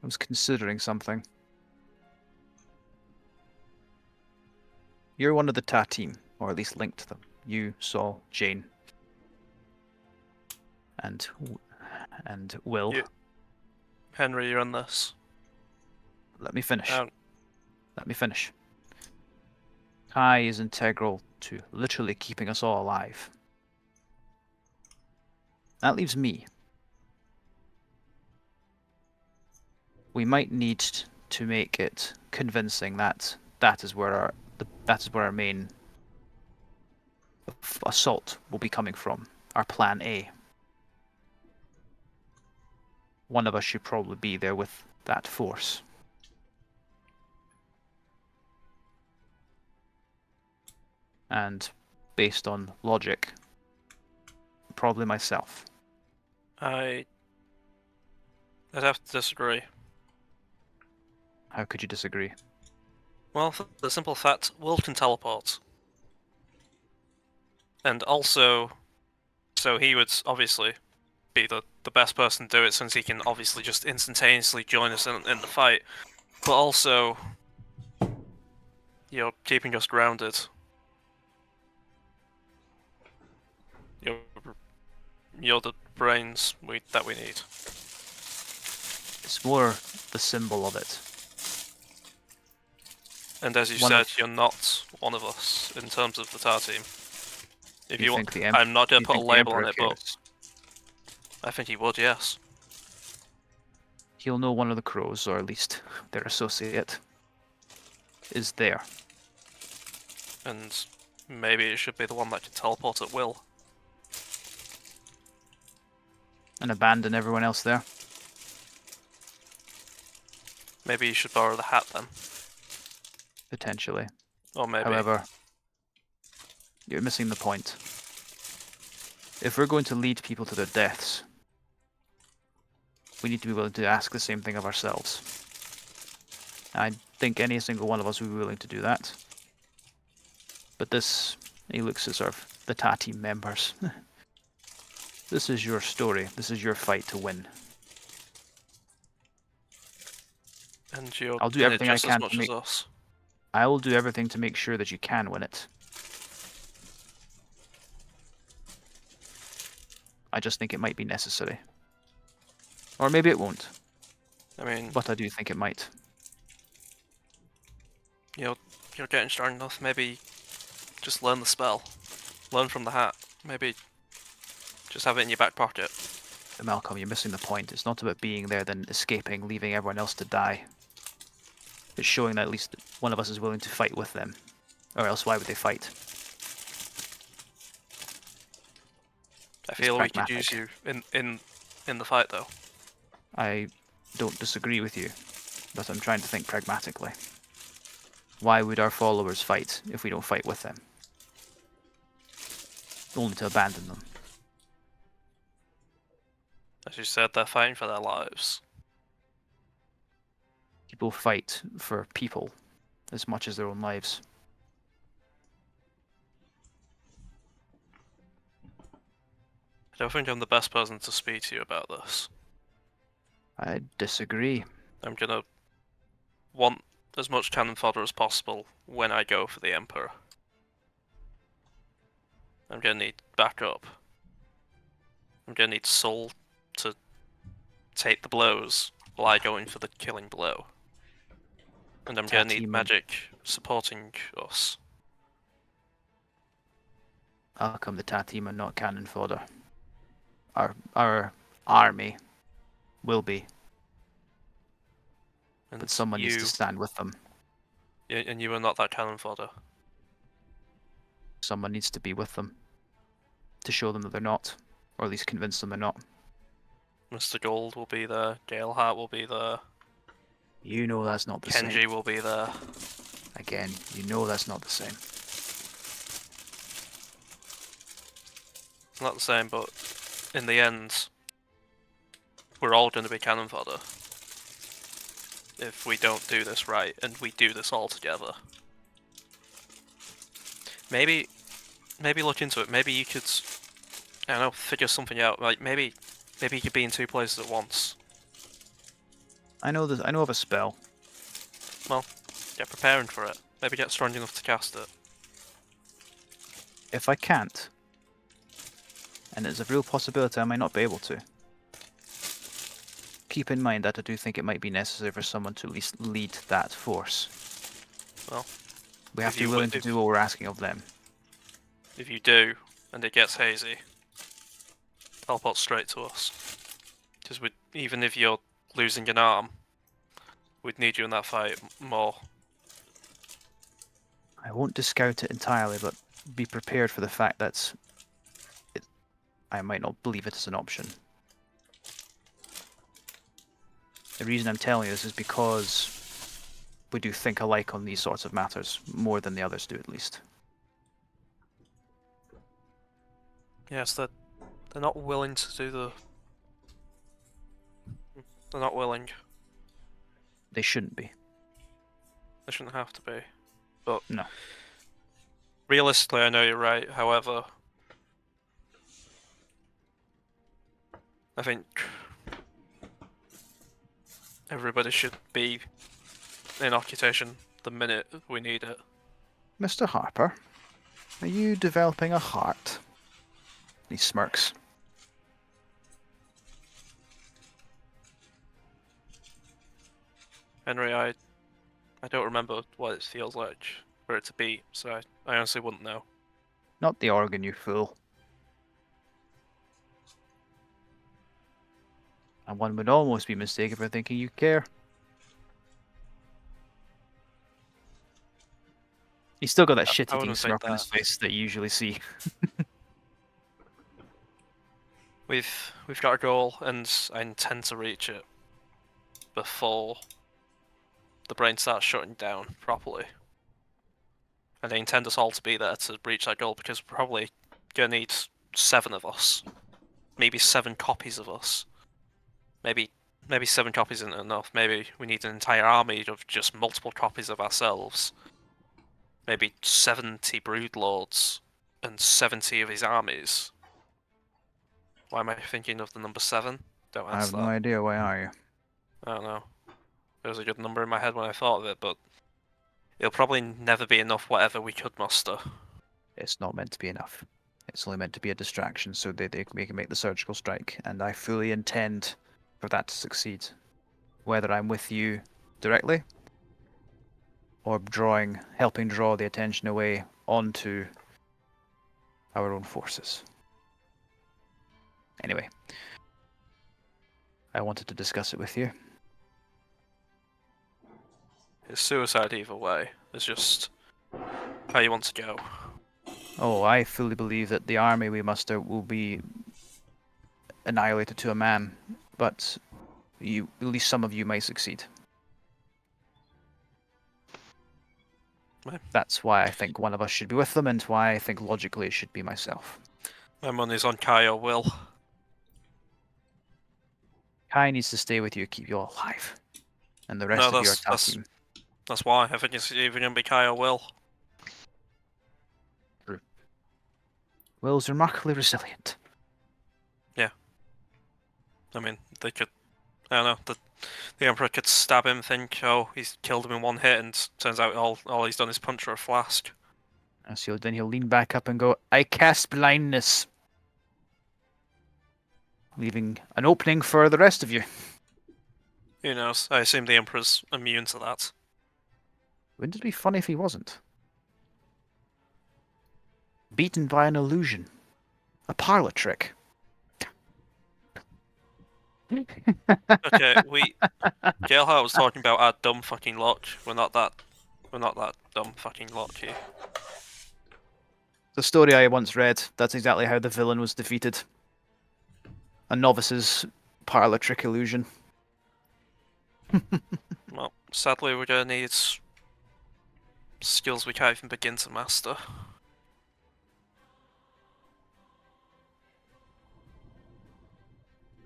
I was considering something. You're one of the Ta team, or at least linked to them. You, Saul, Jane, and Will. Henry, you're on this. Let me finish. Um, Let me finish. Kai is integral to literally keeping us all alive. That leaves me. We might need to make it convincing that that is where our main assault will be coming from. Our plan A. One of us should probably be there with that force. And based on logic, probably myself. I'd have to disagree. How could you disagree? Well, for the simple fact, Will can teleport. And also, so he would obviously be the best person to do it, since he can obviously just instantaneously join us in the fight. But also, you're keeping us grounded. You're the brains that we need. It's more the symbol of it. And as you One said, of- you're not one of us in terms of the TAR team. If you want, think the I'm not going to put a think the label on Emperor it, but cares? I think he would, yes. He'll know one of the crows, or at least their associate. is there. And maybe it should be the one that can teleport at will. And abandon everyone else there. Maybe you should borrow the hat then. Potentially. Or maybe. However, you're missing the point. If we're going to lead people to their deaths, we need to be willing to ask the same thing of ourselves. I think any single one of us would be willing to do that. But this, he looks at sort of the TA team members. This is your story. This is your fight to win. And you're I'll do in it everything I just can as to much as make- us. I will do everything to make sure that you can win it. I just think it might be necessary. Or maybe it won't, I mean, but I do think it might. you're getting strong enough. Maybe just learn the spell. Learn from the hat. Maybe just have it in your back pocket. Malcolm, you're missing the point. It's not about being there then escaping, leaving everyone else to die. It's showing that at least one of us is willing to fight with them. Or else why would they fight? I feel we could use pragmatic. you in the fight though. I don't disagree with you, but I'm trying to think pragmatically. Why would our followers fight if we don't fight with them? Only to abandon them. As you said, they're fighting for their lives. People fight for people as much as their own lives. I don't think I'm the best person to speak to you about this. I disagree. I'm gonna want as much cannon fodder as possible when I go for the Emperor. I'm gonna need backup. I'm gonna need Soul to take the blows while I go in for the killing blow. And I'm gonna need Team- magic supporting us. I'll come the TA team and not cannon fodder. Our army will be, And but someone needs to stand with them. and you are not that cannon fodder. Someone needs to be with them to show them that they're not, or at least convince them they're not. Mr. Gold will be there, Galeheart will be there, You know that's not the Kenji same. will be there. Again, you know that's not the same. It's not the same, but in the end, we're all going to be cannon fodder. If we don't do this right, and we do this all together. Maybe look into it. Maybe you could, I don't know, figure something out. Like maybe you could be in two places at once. I know of a spell. Get preparing for it. Maybe get strong enough to cast it. If I can't, and there's a real possibility I might not be able to, keep in mind that I do think it might be necessary for someone to at least lead that force. Well, we have if to be you- willing to if- do what we're asking of them. If you do, and it gets hazy, teleport straight to us. Because even if you're losing an arm, we'd need you in that fight more. I won't discount it entirely, but be prepared for the fact that I might not believe it as an option. The reason I'm telling you this is because we do think alike on these sorts of matters, more than the others do at least. Yes, they're not willing to do the. They're not willing. They shouldn't be. They shouldn't have to be. But No. realistically, I know you're right. However, I think everybody should be in occupation the minute we need it. Mr. Harper, are you developing a heart? He smirks. Henry, I don't remember what it feels like for it to beat, so I honestly wouldn't know. Not the organ, you fool. And one would almost be mistaken for thinking you care. He's still got that I shit-eating wouldn't say smirk on his that. face that you usually see. We've got a goal, and I intend to reach it before the brain starts shutting down properly. And I intend us all to be there to reach that goal because we're probably gonna need 7 of us, maybe 7 copies of us. Maybe 7 copies isn't enough. Maybe we need an entire army of just multiple copies of ourselves. Maybe 70 broodlords and 70 of his armies. Why am I thinking of the number 7? Don't I ask have that. no idea. Why are you? I don't know. There was a good number in my head when I thought of it, but it'll probably never be enough whatever we could muster. It's not meant to be enough. It's only meant to be a distraction so they can make the surgical strike, and I fully intend for that to succeed. Whether I'm with you directly or helping draw the attention away onto our own forces. Anyway, I wanted to discuss it with you. It's suicide either way. It's just how you want to go. Oh, I fully believe that the army we muster will be annihilated to a man, but at least some of you may succeed. Right. That's why I think one of us should be with them, and why I think logically it should be myself. My money's on Kai or Will. Kai needs to stay with you, keep you all alive, and the rest No, of you are that's- team. That's why. I think it's either going to be Kai or Will. Will's remarkably resilient. I mean, they could. I don't know. The Emperor could stab him, think, oh, he's killed him in one hit, and turns out all he's done is punch her a flask. And so then he'll lean back up and go, I cast blindness. Leaving an opening for the rest of you. Who knows? I assume the Emperor's immune to that. Wouldn't it be funny if he wasn't? Beaten by an illusion. A parlor trick. Okay, Gailheart was talking about our dumb fucking lot. We're not that dumb fucking lot here. The story I once read, that's exactly how the villain was defeated. A novice's parlor trick illusion. Well, sadly, we're gonna need skills we can't even begin to master.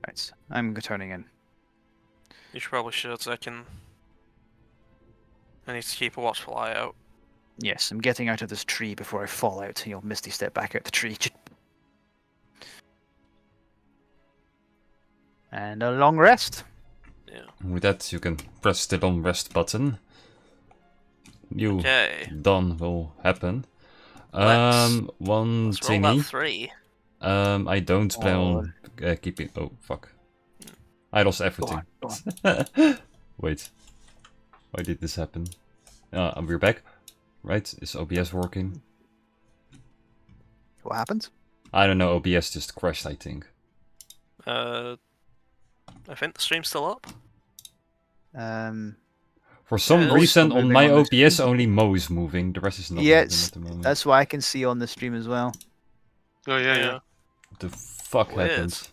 Right, I'm turning in. You probably should. I need to keep a watchful eye out. Yes, I'm getting out of this tree before I fall out. You'll misty step back out the tree. And a long rest. Yeah. With that, you can press the long rest button. You Okay. done will happen. Let's One roll thingy. that 3. I don't plan on keeping. Oh fuck! I lost Go everything. on. Wait, why did this happen? We're back, right? Is OBS working? What happened? I don't know. OBS just crashed, I think. I think the stream's still up. For some Yeah, reason, still on moving my on the OBS, screen. only Mo is moving. The rest is not Yeah, moving at the moment. that's what I can see on the stream as well. Oh yeah. What the fuck Weird. happened?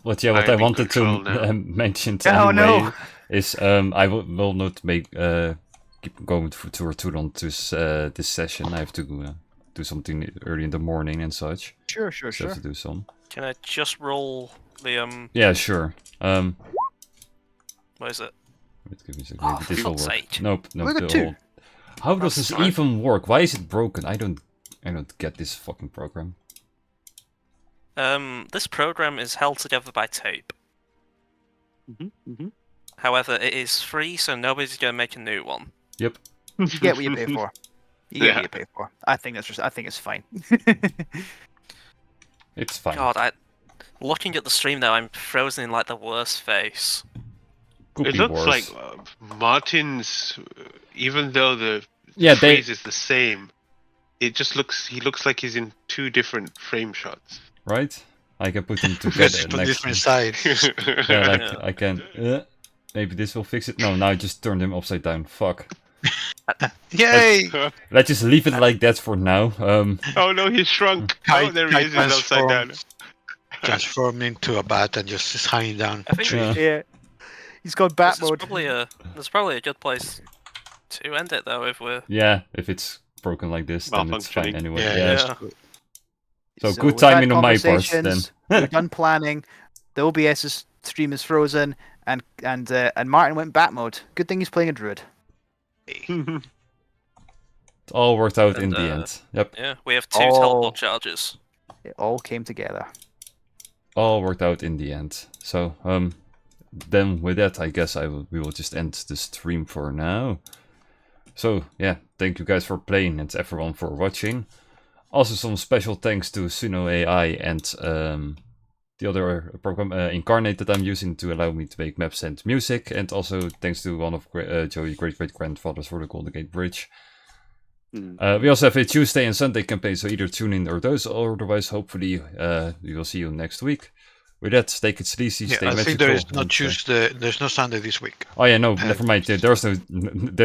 But yeah, what I'm I in wanted to control now. mention Oh, anyway no. is I will not make keep going for too long to this session. I have to do something early in the morning and such. Sure. So I have to do some. Can I just roll the Yeah, sure. what is it? Wait, give me a second. Oh, Maybe this will fuck's work. sake. Nope. Look at the two. whole- How does this fine. even work? Why is it broken? I don't get this fucking program. This program is held together by tape. However, it is free, so nobody's gonna make a new one. Yep. You get what you pay for. You get Yeah. what you pay for. I think it's fine. It's fine. God, looking at the stream now, I'm frozen in like the worst face. Could It be looks worse. like Martin's, even though the Yeah, they- freeze is the same, he looks like he's in 2 different frame shots. Right? I can put them Let's together put next. different sides. Yeah, like Yeah. I can. Maybe this will fix it. No, now I just turned him upside down. Fuck. Yay! Let's just leave it like that for now. Oh no, he's shrunk. Oh, there he is. He's upside down. Transformed into a bat and just is hanging down. I think Yeah. Yeah. He's got bat this is mode. there's probably a good place to end it though if we're. Yeah, if it's broken like this, then it's fine Malfunctioning. anyway. Yeah, Yeah. that's Yeah. good. So we've good had timing on my part then. conversations, We've done planning. The OBS stream is frozen, and Martin went bat mode. Good thing he's playing a druid. It all worked out in And, the end. Yep, Yeah, we have 2 Oh. teleport charges. It all came together. all worked out in the end. So then with that, I guess we will just end the stream for now. So yeah, thank you guys for playing and everyone for watching. Also some special thanks to Suno AI and the other program Incarnate that I'm using to allow me to make maps and music, and also thanks to one of Joey's great-great-grandfathers for the Golden Gate Bridge. We also have a Tuesday and Sunday campaign, so either tune in or those, or otherwise hopefully we will see you next week. With that, stay it sleazy, stay I magical. think there is no and, Tuesday. There's no Sunday this week. Oh yeah, no, never mind. There's no,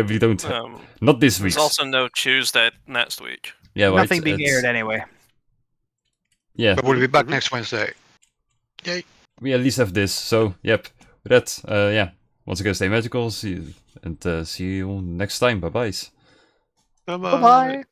we don't. Not this week. There's also no Tuesday next week. Yeah, well, Nothing being aired anyway. Yeah, But we'll be back next Wednesday. Yay! we at least have this. So yep. With that, yeah. Once again, stay magical. See you, and see you next time. Bye bye. Bye-bye. Bye bye.